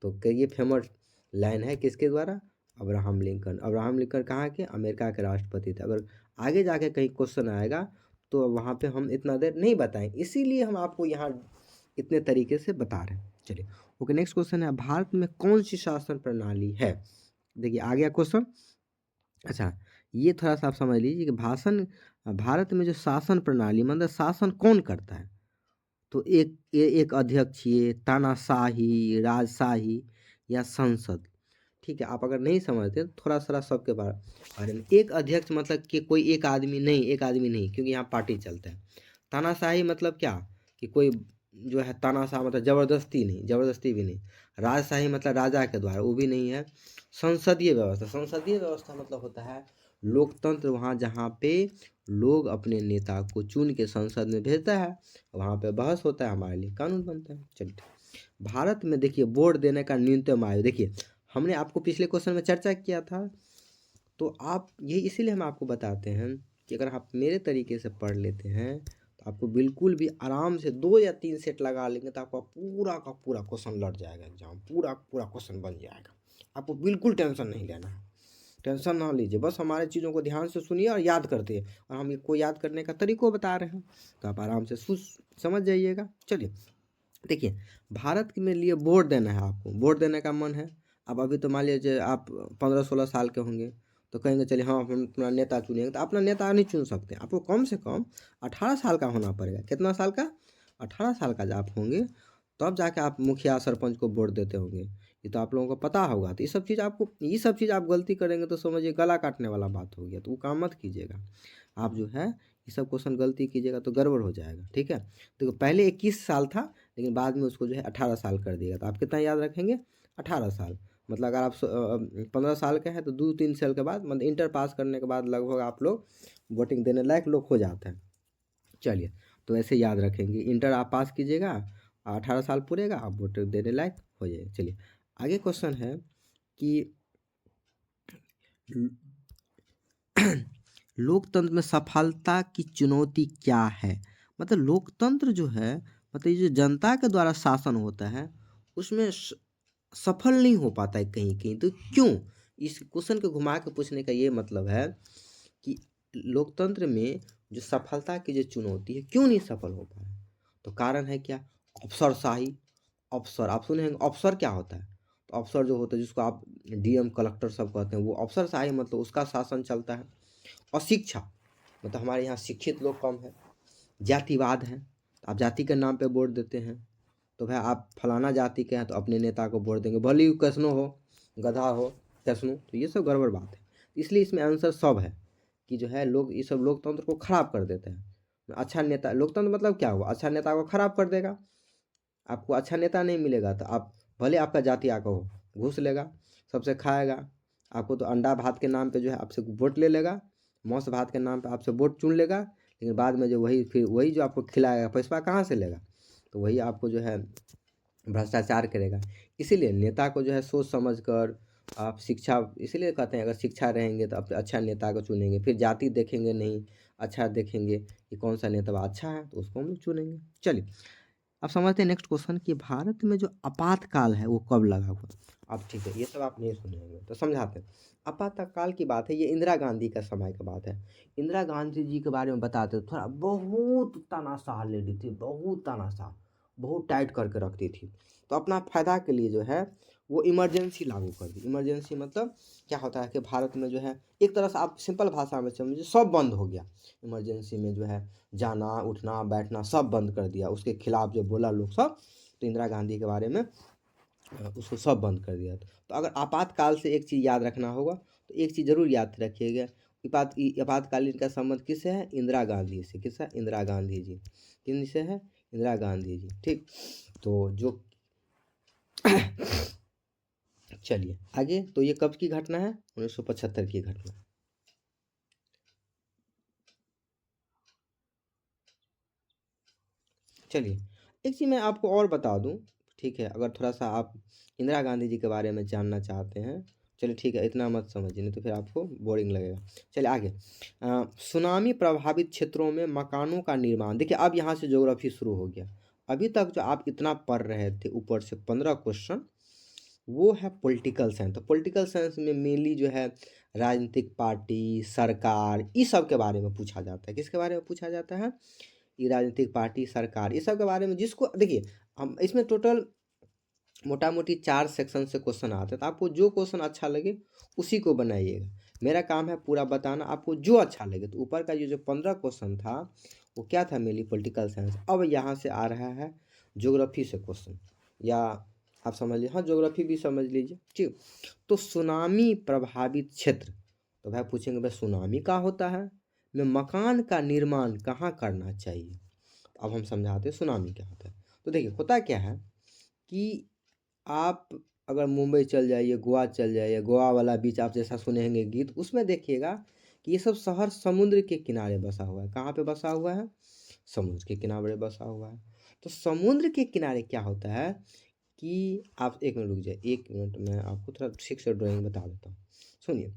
तो ये फेमस लाइन है किसके द्वारा, अब्राहम लिंकन कहाँ के, अमेरिका के राष्ट्रपति थे। अगर आगे जाके कहीं क्वेश्चन आएगा तो वहाँ पे हम इतना देर नहीं बताएं, इसीलिए हम आपको यहाँ इतने तरीके से बता रहे हैं। चलिए, ओके, नेक्स्ट क्वेश्चन है, भारत में कौन सी शासन प्रणाली है। देखिए आ गया क्वेश्चन। अच्छा, ये थोड़ा सा आप समझ लीजिए कि भारत में जो शासन प्रणाली मतलब शासन कौन करता है, तो एक अध्यक्षीय, तानाशाही, राजशाही या संसद। ठीक है, आप अगर नहीं समझते तो थोड़ा सा सबके बारे में। एक अध्यक्ष मतलब कि कोई एक आदमी नहीं, क्योंकि यहाँ पार्टी चलता है। तानाशाही मतलब क्या, कि कोई जो है तानाशाह मतलब जबरदस्ती भी नहीं। राजशाही मतलब राजा के द्वारा, वो भी नहीं है। संसदीय व्यवस्था मतलब होता है लोकतंत्र, वहाँ जहाँ पे लोग अपने नेता को चुन के संसद में भेजता है, वहाँ पे बहस होता है, हमारे लिए कानून बनता है। चलिए, भारत में देखिए वोट देने का न्यूनतम आयु, देखिए हमने आपको पिछले क्वेश्चन में चर्चा किया था, तो आप ये इसीलिए हम आपको बताते हैं कि अगर आप मेरे तरीके से पढ़ लेते हैं तो आपको बिल्कुल भी आराम से 2 या 3 सेट लगा लेंगे तो आपका पूरा का पूरा क्वेश्चन लट जाएगा, एग्जाम पूरा क्वेश्चन बन जाएगा। आपको बिल्कुल टेंशन नहीं लेना है, टेंशन ना लीजिए, बस हमारे चीज़ों को ध्यान से सुनिए और याद करते हैं, और हम इसको याद करने का तरीक़ा बता रहे हैं, तो आप आराम से समझ जाइएगा। चलिए, देखिए भारत में लिए वोट देना है, आपको वोट देने का मन है। अब अभी तो मान लीजिए आप 15-16 साल के होंगे तो कहेंगे चलिए हाँ हम अपना नेता चुनेंगे, तो अपना नेता नहीं चुन सकते, आपको कम से कम 18 साल का होना पड़ेगा। कितना साल का, 18 साल का जब आप होंगे तब जाके आप मुखिया सरपंच को वोट देते होंगे, ये तो आप लोगों को पता होगा। तो ये सब चीज़ आप गलती करेंगे तो समझिए गला काटने वाला बात हो गया, तो वो काम मत कीजिएगा। आप जो है ये सब क्वेश्चन गलती कीजिएगा तो गड़बड़ हो जाएगा, ठीक है। देखो पहले 21 साल था, लेकिन बाद में उसको जो है 18 साल कर दिया। तो आप कितना याद रखेंगे? 18 साल। मतलब अगर आप 15 साल के हैं तो 2-3 साल के बाद, मतलब इंटर पास करने के बाद लगभग आप लोग वोटिंग देने लायक लोग हो जाते हैं। चलिए, तो ऐसे याद रखेंगे, इंटर आप पास कीजिएगा, 18 साल पूरेगा, आप वोट देने लायक हो जाएगा। चलिए आगे क्वेश्चन है कि लोकतंत्र में सफलता की चुनौती क्या है? मतलब लोकतंत्र जो है, मतलब ये जो जनता के द्वारा शासन होता है, उसमें सफल नहीं हो पाता है कहीं कहीं। तो क्यों? इस क्वेश्चन को घुमा के पूछने का ये मतलब है कि लोकतंत्र में जो सफलता की जो चुनौती है, क्यों नहीं सफल हो पा रहा है? तो कारण है क्या? अफसरशाही। अफसर, आप सुने होंगे अफसर क्या होता है? तो अफसर जो होता है, जिसको आप डीएम कलेक्टर सब कहते हैं, वो अफसरशाही, मतलब उसका शासन चलता है। अशिक्षा, मतलब हमारे यहाँ शिक्षित लोग कम है। जातिवाद है, आप जाति के नाम पे वोट देते हैं, तो भाई आप फलाना जाति के हैं तो अपने नेता को वोट देंगे, भले ही कैसनो हो, गधा हो, कैसनो। तो ये सब गड़बड़ बात है। इसलिए इसमें आंसर सब है कि जो है लोग ये सब लोकतंत्र को खराब कर देते हैं। अच्छा नेता, लोकतंत्र मतलब क्या हुआ? अच्छा नेता को खराब कर देगा। आपको अच्छा नेता नहीं मिलेगा तो आप, भले आपका जाति आका हो, घूस लेगा, सबसे खाएगा, आपको तो अंडा भात के नाम पे जो है आपसे वोट ले लेगा, मौस भात के नाम पे आपसे वोट चुन लेगा, लेकिन बाद में जो वही, फिर वही जो आपको खिलाएगा, पैसा कहाँ से लेगा? तो वही आपको जो है भ्रष्टाचार करेगा। इसीलिए नेता को जो है सोच समझ कर आप शिक्षा, इसीलिए कहते हैं अगर शिक्षा रहेंगे तो आप अच्छा नेता को चुनेंगे। फिर जाति देखेंगे नहीं, अच्छा देखेंगे कि कौन सा नेता अच्छा है तो उसको हम लोग चुनेंगे। चलिए अब समझते हैं नेक्स्ट क्वेश्चन कि भारत में जो आपातकाल है वो कब लगा हुआ? अब ठीक है, ये सब आप नहीं सुने होंगे तो समझाते हैं। आपातकाल की बात है, ये इंदिरा गांधी का समय की बात है। इंदिरा गांधी जी के बारे में बताते थोड़ा, बहुत तानाशाह लेडी थी, बहुत तानाशाह, बहुत टाइट करके रखती थी। तो अपना फायदा के लिए जो है वो इमरजेंसी लागू कर दी। इमरजेंसी मतलब क्या होता है कि भारत में जो है, एक तरह से आप सिंपल भाषा में समझिए, सब बंद हो गया। इमरजेंसी में जो है जाना उठना बैठना सब बंद कर दिया। उसके खिलाफ जो बोला लोग सब, तो इंदिरा गांधी के बारे में उसको सब बंद कर दिया। तो अगर आपातकाल से एक चीज़ याद रखना होगा तो एक चीज़ ज़रूर याद रखिएगा, आपातकालीन का संबंध किससे है? इंदिरा गांधी से। किससे? इंदिरा गांधी जी। किन से है? इंदिरा गांधी जी, ठीक। तो जो चलिए आगे, तो ये कब की घटना है? 1975 की घटना। चलिए एक चीज़ मैं आपको और बता दूं, ठीक है, अगर थोड़ा सा आप इंदिरा गांधी जी के बारे में जानना चाहते हैं। चलिए ठीक है, इतना मत समझिए नहीं तो फिर आपको बोरिंग लगेगा। चलिए आगे, सुनामी प्रभावित क्षेत्रों में मकानों का निर्माण। देखिए अब यहाँ से ज्योग्राफी शुरू हो गया। अभी तक जो आप इतना पढ़ रहे थे ऊपर से 15 क्वेश्चन, वो है पॉलिटिकल साइंस। तो पॉलिटिकल साइंस में मेनली जो है राजनीतिक पार्टी, सरकार, इस सब के बारे में पूछा जाता है। किसके बारे में पूछा जाता है? ये राजनीतिक पार्टी, सरकार, इस सब के बारे में। जिसको देखिए, हम इसमें टोटल मोटा मोटी 4 सेक्शन से क्वेश्चन आते हैं, तो आपको जो क्वेश्चन अच्छा लगे उसी को बनाइएगा। मेरा काम है पूरा बताना, आपको जो अच्छा लगे। तो ऊपर का ये जो 15 क्वेश्चन था वो क्या था? Mainly political science. अब यहाँ से आ रहा है ज्योग्राफी से क्वेश्चन, या आप समझ लीजिए, हाँ ज्योग्राफी भी समझ लीजिए, ठीक। तो सुनामी प्रभावित क्षेत्र, तो भाई पूछेंगे भाई सुनामी क्या होता है, में मकान का निर्माण कहाँ करना चाहिए? अब हम समझाते हैं सुनामी क्या होता है। तो देखिए होता क्या है कि आप अगर मुंबई चल जाइए, गोवा चल जाइए, गोवा वाला बीच आप जैसा सुने होंगे गीत, उसमें देखिएगा कि ये सब शहर समुद्र के किनारे बसा हुआ है। कहाँ पे बसा हुआ है? समुद्र के किनारे बसा हुआ है। तो समुद्र के किनारे क्या होता है कि आप एक मिनट रुक जाइए, एक मिनट मैं आपको थोड़ा ठीक से ड्राइंग बता देता हूँ। सुनिए,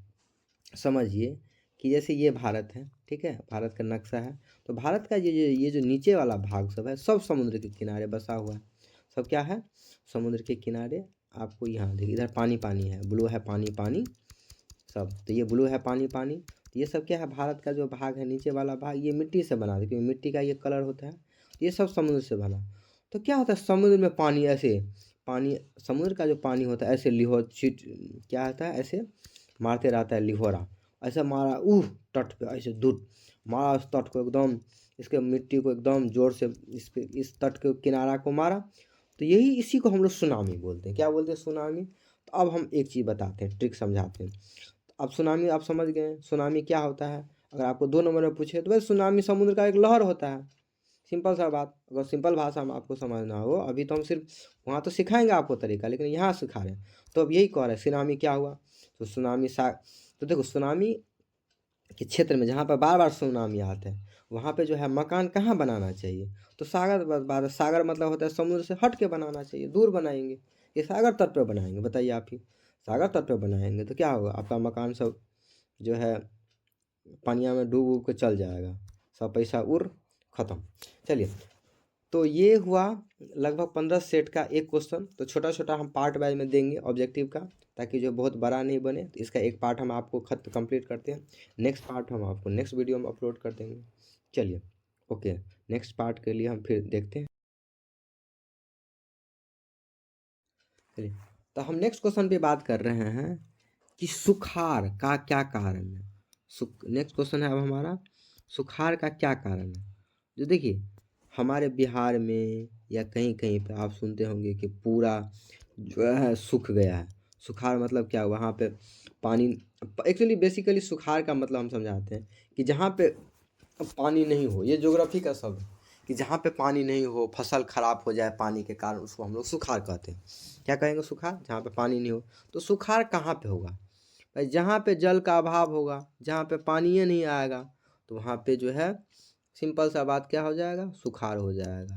समझिए कि जैसे ये भारत है, ठीक है, भारत का नक्शा है। तो भारत का ये जो नीचे वाला भाग सब है, सब समुद्र के किनारे बसा हुआ है। सब क्या है? समुद्र के किनारे। आपको यहाँ देखिए, इधर पानी पानी है, ब्लू है पानी पानी सब। तो ये ब्लू है पानी पानी। तो ये सब क्या है? भारत का जो भाग है नीचे वाला भाग, ये मिट्टी से बना है, क्योंकि मिट्टी का ये कलर होता है। तो ये सब समुद्र से बना। तो क्या होता है समुद्र में पानी ऐसे, पानी, समुद्र का जो पानी होता है ऐसे लिहो छिट, क्या होता है ऐसे मारते रहता है लिहोरा। ऐसे मारा तट पे ऐसे दूर मारा, उस तट को एकदम, इसके मिट्टी को एकदम जोर से इस पे, इस तट के किनारा को मारा। तो यही, इसी को हम लोग सुनामी बोलते हैं। क्या बोलते हैं? सुनामी। तो अब हम एक चीज़ बताते हैं, ट्रिक समझाते हैं। अब सुनामी आप समझ गए, सुनामी क्या होता है? अगर आपको 2 नंबर में पूछे तो भाई सुनामी समुद्र का एक लहर होता है, सिंपल सा बात। अगर सिंपल भाषा में आपको समझना हो, अभी तो हम सिर्फ वहाँ तो सिखाएंगे आपको तरीका, लेकिन यहाँ सिखा रहे हैं। तो अब यही कह रहे हैं सुनामी क्या हुआ, तो सुनामी तो देखो सुनामी के क्षेत्र में जहाँ पर बार बार सुनामी आते हैं वहाँ पे जो है मकान कहाँ बनाना चाहिए, तो सागर बात, सागर मतलब होता है समुद्र से हट के बनाना चाहिए, दूर बनाएंगे। ये सागर तट पर बनाएंगे, बताइए आप ही। सागर तट पर बनाएंगे तो क्या होगा, आपका मकान सब जो है पानिया में डूब उब के चल जाएगा, सब पैसा उड़ खत्म। चलिए, तो ये हुआ लगभग 15 सेट का एक क्वेश्चन। तो छोटा छोटा हम पार्ट वाइज में देंगे ऑब्जेक्टिव का, ताकि जो बहुत बड़ा नहीं बने। तो इसका एक पार्ट हम आपको खत कंप्लीट करते हैं, नेक्स्ट पार्ट हम आपको नेक्स्ट वीडियो में अपलोड कर देंगे। चलिए ओके, नेक्स्ट पार्ट के लिए हम फिर देखते हैं। चलिए, तो हम नेक्स्ट क्वेश्चन पे बात कर रहे हैं कि सुखाड़ का क्या कारण है। नेक्स्ट क्वेश्चन है अब हमारा, सुखाड़ का क्या कारण है। जो देखिए हमारे बिहार में या कहीं कहीं पे आप सुनते होंगे कि पूरा जो है सूख गया है। सुखाड़ मतलब क्या, वहाँ पे पानी, एक्चुअली बेसिकली सुखाड़ का मतलब हम समझाते हैं कि जहाँ पे पानी नहीं हो, ये ज्योग्राफी का शब्द है कि जहाँ पे पानी नहीं हो, फसल खराब हो जाए पानी के कारण, उसको हम लोग सुखाड़ कहते हैं। क्या कहेंगे, सुखाड़, जहाँ पे पानी नहीं हो। तो सुखाड़ कहाँ पे होगा भाई, जहाँ पे जल का अभाव होगा, जहाँ पे पानी ही नहीं आएगा, तो वहाँ पे जो है सिंपल सा बात क्या हो जाएगा, सुखाड़ हो जाएगा।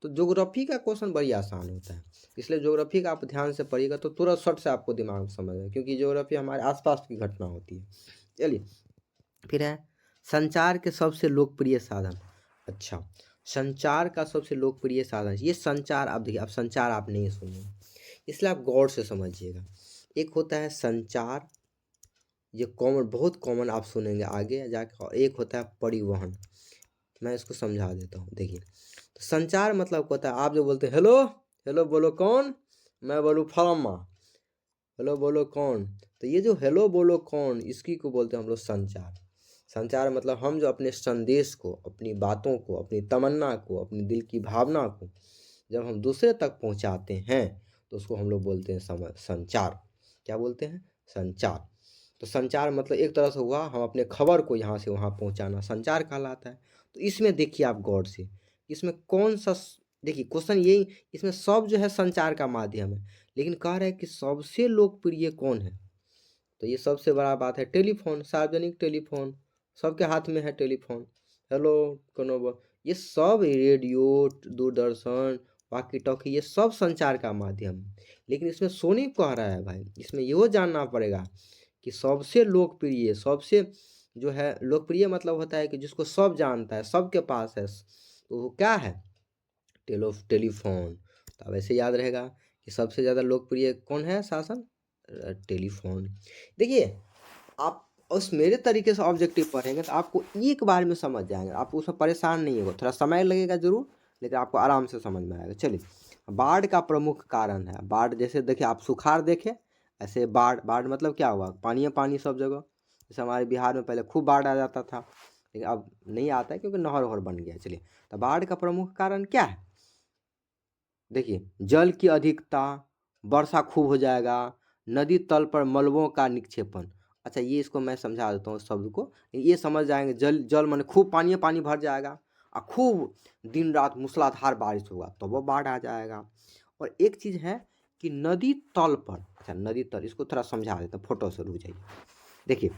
तो ज्योग्राफी का क्वेश्चन बड़ी आसान होता है, इसलिए ज्योग्राफी का आप ध्यान से पढ़िएगा तो तुरंत शॉर्ट से आपको दिमाग में समझ आए, क्योंकि ज्योग्राफी हमारे आसपास की घटना होती है। चलिए, फिर है संचार के सबसे लोकप्रिय साधन। अच्छा, संचार का सबसे लोकप्रिय साधन, ये संचार आप देखिए, अब संचार आप नहीं सुने, इसलिए आप गौर से समझिएगा। एक होता है संचार, ये कॉमन, बहुत कॉमन आप सुनेंगे आगे जाकर, और एक होता है परिवहन। मैं इसको समझा देता हूँ, देखिए। तो संचार मतलब होता है आप जो बोलते हैं हेलो, हेलो बोलो कौन, मैं बोलूँ फलामा, हेलो बोलो कौन। तो ये जो हेलो बोलो कौन, इसकी को बोलते हैं हम लोग संचार। संचार मतलब हम जो अपने संदेश को, अपनी बातों को, अपनी तमन्ना को, अपनी दिल की भावना को जब हम दूसरे तक पहुंचाते हैं तो उसको हम लोग बोलते हैं संचार। क्या बोलते हैं, संचार। तो संचार मतलब एक तरह से हुआ हम अपने खबर को यहाँ से वहाँ पहुँचाना, संचार कहलाता है। तो इसमें देखिए आप गौर से, इसमें कौन सा, देखिए क्वेश्चन यही, इसमें सब जो है संचार का माध्यम है, लेकिन कह रहे हैं कि सबसे लोकप्रिय कौन है। तो ये सबसे बड़ा बात है टेलीफोन, सार्वजनिक टेलीफोन, सबके हाथ में है टेलीफोन। हेलो कोनो, ये सब रेडियो, दूरदर्शन, वाकी टॉकी, ये सब संचार का माध्यम है। लेकिन इसमें सोनी कह रहा है भाई, इसमें यह जानना पड़ेगा कि सबसे लोकप्रिय, सबसे जो है लोकप्रिय मतलब होता है कि जिसको सब जानता है, सबके पास है, तो वो क्या है, टेलीफोन। तो अब ऐसे याद रहेगा कि सबसे ज़्यादा लोकप्रिय कौन है शासन, टेलीफोन। देखिए आप उस मेरे तरीके से ऑब्जेक्टिव पढ़ेंगे तो आपको एक बार में समझ जाएंगे, आप उसमें परेशान नहीं होगा, थोड़ा समय लगेगा जरूर, लेकिन आपको आराम से समझ में आएगा। चलिए, बाढ़ का प्रमुख कारण है, बाढ़ जैसे देखिए आप सुखाड़ देखे, ऐसे बाढ़, बाढ़ मतलब क्या हुआ, पानी है पानी सब जगह। जैसे हमारे बिहार में पहले खूब बाढ़ आ जाता था, लेकिन अब नहीं आता है क्योंकि नहर वहर बन गया। चलिए, तो बाढ़ का प्रमुख कारण क्या है, देखिए जल की अधिकता, वर्षा खूब हो जाएगा, नदी तल पर मलबों का निक्षेपण। अच्छा, ये इसको मैं समझा देता हूँ शब्द को, ये समझ जाएंगे, जल जल माने खूब पानी पानी भर जाएगा और खूब दिन रात मूसलाधार बारिश होगा तो वो बाढ़ आ जाएगा। और एक चीज़ है कि नदी तल पर, अच्छा नदी तल, इसको थोड़ा समझा देता हूँ, फोटो से रुक जाइए। देखिए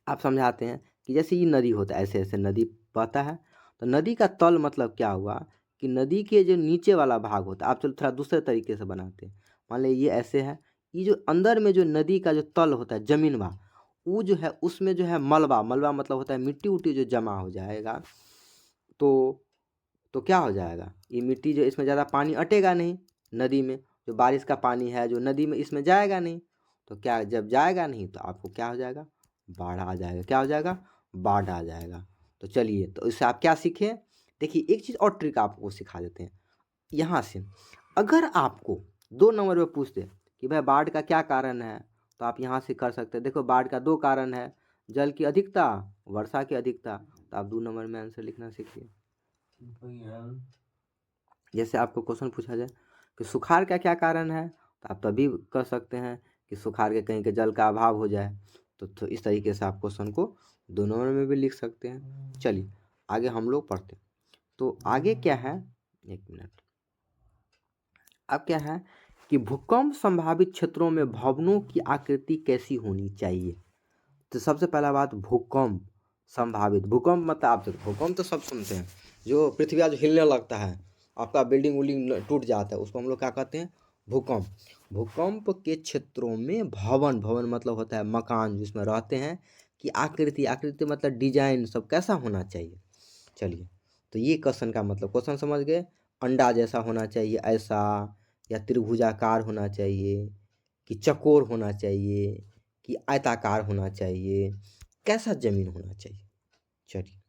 आप समझाते हैं कि जैसे ये नदी होता है, ऐसे ऐसे नदी बहता है, तो नदी का तल मतलब क्या हुआ कि नदी के जो नीचे वाला भाग होता है, आप चलो थोड़ा दूसरे तरीके से बनाते हैं। मान लीजिए ये ऐसे है, ये जो अंदर में जो नदी का जो तल होता है, जमीन भाग, वो जो है उसमें जो है मलबा, मलबा मतलब होता है मिट्टी उट्टी जो जमा हो जाएगा, तो क्या हो जाएगा, ये मिट्टी जो, इसमें ज़्यादा पानी अटेगा नहीं, नदी में जो बारिश का पानी है जो नदी में इसमें जाएगा नहीं, तो क्या, जब जाएगा नहीं तो आपको क्या हो जाएगा, बाढ़ आ जाएगा। क्या हो जाएगा, बाढ़ आ जाएगा। तो चलिए, तो इससे आप क्या सीखे, देखिए एक चीज़ और ट्रिक आपको सिखा देते हैं यहाँ से। अगर आपको 2 नंबर में पूछ दे कि भाई बाढ़ का क्या कारण है, तो आप यहाँ से कर सकते हैं। देखो बाढ़ का 2 कारण है, जल की अधिकता, वर्षा की अधिकता। तो आप 2 नंबर में आंसर लिखना सीखिए। जैसे आपको क्वेश्चन पूछा जाए कि सुखाड़ का क्या कारण है, तो आप तभी कह सकते हैं कि सुखाड़ के कहीं के जल का अभाव हो जाए, तो इस तरीके से आप क्वेश्चन को 2 नंबर में भी लिख सकते हैं। चलिए आगे हम लोग पढ़ते हैं। तो आगे क्या है, एक मिनट। अब क्या है कि भूकंप संभावित क्षेत्रों में भवनों की आकृति कैसी होनी चाहिए। तो सबसे पहला बात, भूकंप संभावित, भूकंप मतलब आप देखो, भूकंप तो सब सुनते हैं, जो पृथ्वी आज हिलने लगता है, आपका बिल्डिंग उल्डिंग टूट जाता है, उसको हम लोग क्या कहते हैं, भूकंप। भूकंप के क्षेत्रों में भवन, भवन मतलब होता है मकान जिसमें रहते हैं, कि आकृति, आकृति मतलब डिजाइन सब कैसा होना चाहिए। चलिए, तो ये क्वेश्चन का मतलब, क्वेश्चन समझ गए, अंडा जैसा होना चाहिए ऐसा, या त्रिभुजाकार होना चाहिए, कि चकोर होना चाहिए, कि आयताकार होना चाहिए, कैसा ज़मीन होना चाहिए। चलिए,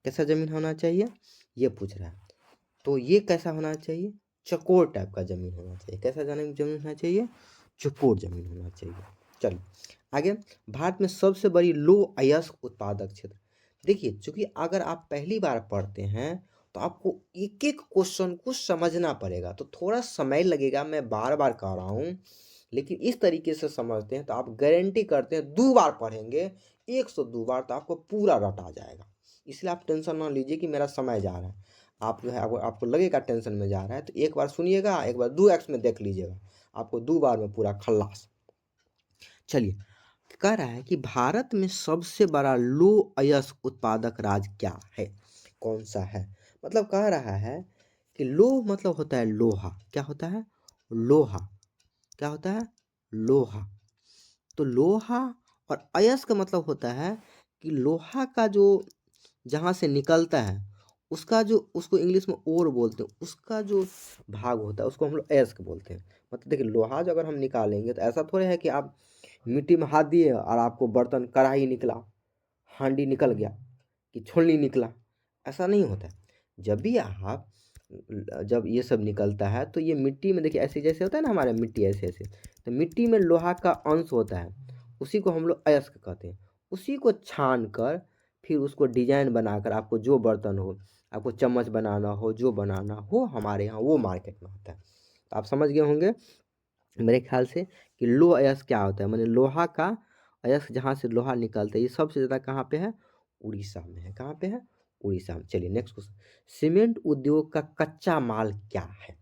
कैसा ज़मीन होना चाहिए ये पूछ रहा है। तो ये कैसा होना चाहिए, चकोर टाइप का ज़मीन होना चाहिए। कैसा ज़मीन होना चाहिए, चकोर ज़मीन होना चाहिए। चलिए आगे, भारत में सबसे बड़ी लौह अयस्क उत्पादक क्षेत्र। देखिए, चूंकि अगर आप पहली बार पढ़ते हैं तो आपको एक एक क्वेश्चन को समझना पड़ेगा, तो थोड़ा समय लगेगा, मैं बार बार कह रहा हूँ, लेकिन इस तरीके से समझते हैं तो आप गारंटी करते हैं 2 बार पढ़ेंगे, 102 बार तो आपको पूरा रट आ जाएगा। इसलिए आप टेंशन ना लीजिए कि मेरा समय जा रहा है। आप जो है, आपको लगेगा टेंशन में जा रहा है तो एक बार सुनिएगा, एक बार 2x में देख लीजिएगा, आपको 2 बार में पूरा खल्लास। चलिए, कह रहा है कि भारत में सबसे बड़ा लौह अयस्क उत्पादक राज्य क्या है, कौन सा है। मतलब कह रहा है कि लौह मतलब होता है लोहा, क्या होता है, लोहा, क्या होता है, लोहा। तो लोहा और अयस्क का मतलब होता है कि लोहा का जो जहाँ से निकलता है उसका जो, उसको इंग्लिश में ओर बोलते हैं, उसका जो भाग होता है उसको हम लोग अयस्क बोलते हैं। मतलब देखिए, लोहा जो अगर हम निकालेंगे तो ऐसा थोड़ा है कि आप मिट्टी में हाथ दिए और आपको बर्तन, कढ़ाई निकला, हांडी निकल गया, कि छोलनी निकला, ऐसा नहीं होता है। जब भी आप, जब ये सब निकलता है तो ये मिट्टी में, देखिए ऐसे जैसे होता है ना हमारे मिट्टी ऐसे ऐसे, तो मिट्टी में लोहा का अंश होता है, उसी को हम लोग अयस्क कहते हैं। उसी को छान कर फिर उसको डिजाइन बनाकर आपको जो बर्तन हो, आपको चम्मच बनाना हो, जो बनाना हो, हमारे यहाँ वो मार्केट में होता है। तो आप समझ गए होंगे मेरे ख्याल से कि लोह अयस्क क्या होता है, माने लोहा का अयस्क, जहाँ से लोहा निकलता है, ये सबसे ज़्यादा कहाँ पे है, उड़ीसा में है। कहाँ पे है, उड़ीसा में। चलिए नेक्स्ट क्वेश्चन, सीमेंट उद्योग का कच्चा माल क्या है।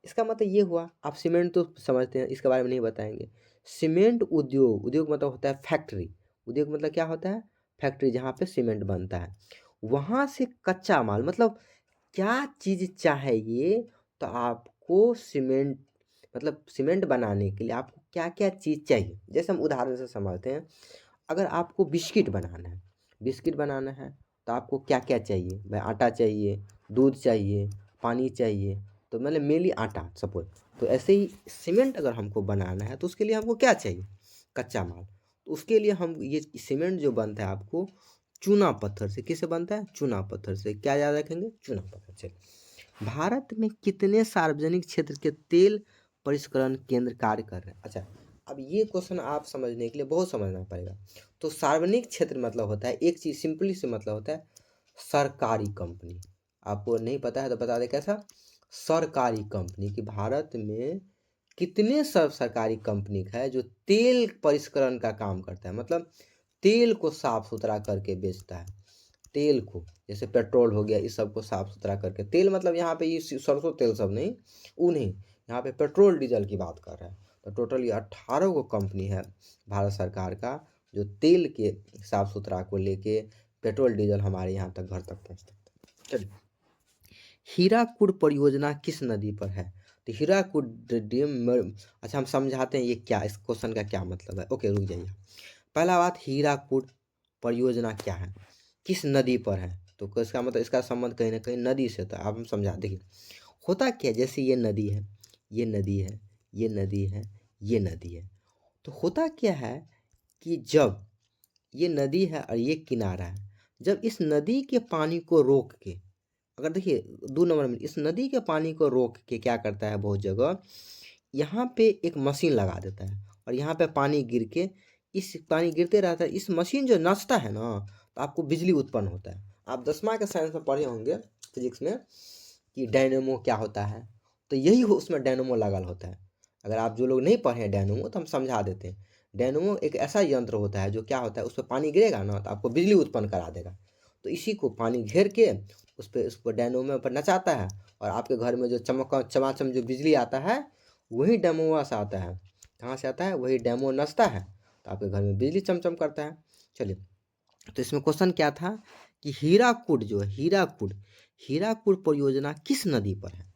इसका मतलब ये हुआ, आप सीमेंट तो समझते हैं, इसके बारे में नहीं बताएंगे। सीमेंट उद्योग, उद्योग मतलब होता है फैक्ट्री, उद्योग मतलब क्या होता है, फैक्ट्री जहाँ पे सीमेंट बनता है, वहाँ से कच्चा माल मतलब क्या चीज़ चाहिए। तो आपको सीमेंट, मतलब सीमेंट बनाने के लिए आपको क्या क्या चीज़ चाहिए, जैसे हम उदाहरण से समझते हैं। अगर आपको बिस्किट बनाना है, बिस्किट बनाना है तो आपको क्या क्या चाहिए भाई, आटा चाहिए, दूध चाहिए, पानी चाहिए, तो मतलब मेनली आटा सपोज। तो ऐसे ही सीमेंट अगर हमको बनाना है तो उसके लिए हमको क्या चाहिए, कच्चा माल। तो उसके लिए हम, ये सीमेंट जो बनता है आपको चूना पत्थर से, किससे बनता है, चूना पत्थर से। क्या याद रखेंगे, चूना पत्थर से। भारत में कितने सार्वजनिक क्षेत्र के तेल परिष्करण केंद्र कार्य कर रहे हैं। अच्छा, अब ये क्वेश्चन आप समझने के लिए बहुत समझना पड़ेगा। तो सार्वजनिक क्षेत्र मतलब होता है, एक चीज़ सिंपली से मतलब होता है सरकारी कंपनी। आपको नहीं पता है तो बता दें कैसा, सरकारी कंपनी। कि भारत में कितने सब सरकारी कंपनी है जो तेल परिष्करण का काम करता है, मतलब तेल को साफ सुथरा करके बेचता है। तेल को, जैसे पेट्रोल हो गया, इस सब को साफ सुथरा करके, तेल मतलब यहाँ पे ये सरसों तेल सब नहीं, वो नहीं, यहाँ पे पेट्रोल डीजल की बात कर रहा है। तो टोटल ये 18 को कंपनी है भारत सरकार का, जो तेल के साफ सुथरा को लेके पेट्रोल डीजल हमारे यहाँ तक, घर तक पहुँचता है। चलिए, हीराकुड परियोजना किस नदी पर है। तो हीराकुड डैम, अच्छा हम समझाते हैं ये क्या, इस क्वेश्चन का क्या मतलब है। ओके रुक जाइए। पहला बात, हीराकुड परियोजना क्या है, किस नदी पर है। तो इसका मतलब, इसका संबंध कहीं ना कहीं नदी से। तो आप हम समझा, देखिए होता क्या, जैसे ये नदी है, ये नदी है, ये नदी है, ये नदी है। तो होता क्या है कि जब ये नदी है और ये किनारा है, जब इस नदी के पानी को रोक के, अगर देखिए 2 नंबर में, इस नदी के पानी को रोक के क्या करता है, बहुत जगह यहाँ पे एक मशीन लगा देता है, और यहाँ पे पानी गिर के, इस पानी गिरते रहता है, इस मशीन जो नाचता है ना, तो आपको बिजली उत्पन्न होता है। आप 10वीं के साइंस में पढ़े होंगे, फिजिक्स में, कि डायनेमो क्या होता है। तो यही उसमें डायनेमो लगल होता है। अगर आप जो लोग नहीं पढ़े हैं डायनेमो, तो हम समझा देते हैं। डायनेमो एक ऐसा यंत्र होता है जो क्या होता है, उस पर पानी गिरेगा ना तो आपको बिजली उत्पन्न करा देगा। तो इसी को पानी घेर के उसको डायनेमो पर नचाता है, और आपके घर में जो चमाचम जो बिजली आता है वही डैमोवा से आता है। कहाँ से आता है? वही डैमो नचता है तो आपके घर में बिजली चमचम करता है। चलिए, तो इसमें क्वेश्चन क्या था कि हीराकुड जो है, हीराकुड परियोजना किस नदी पर है?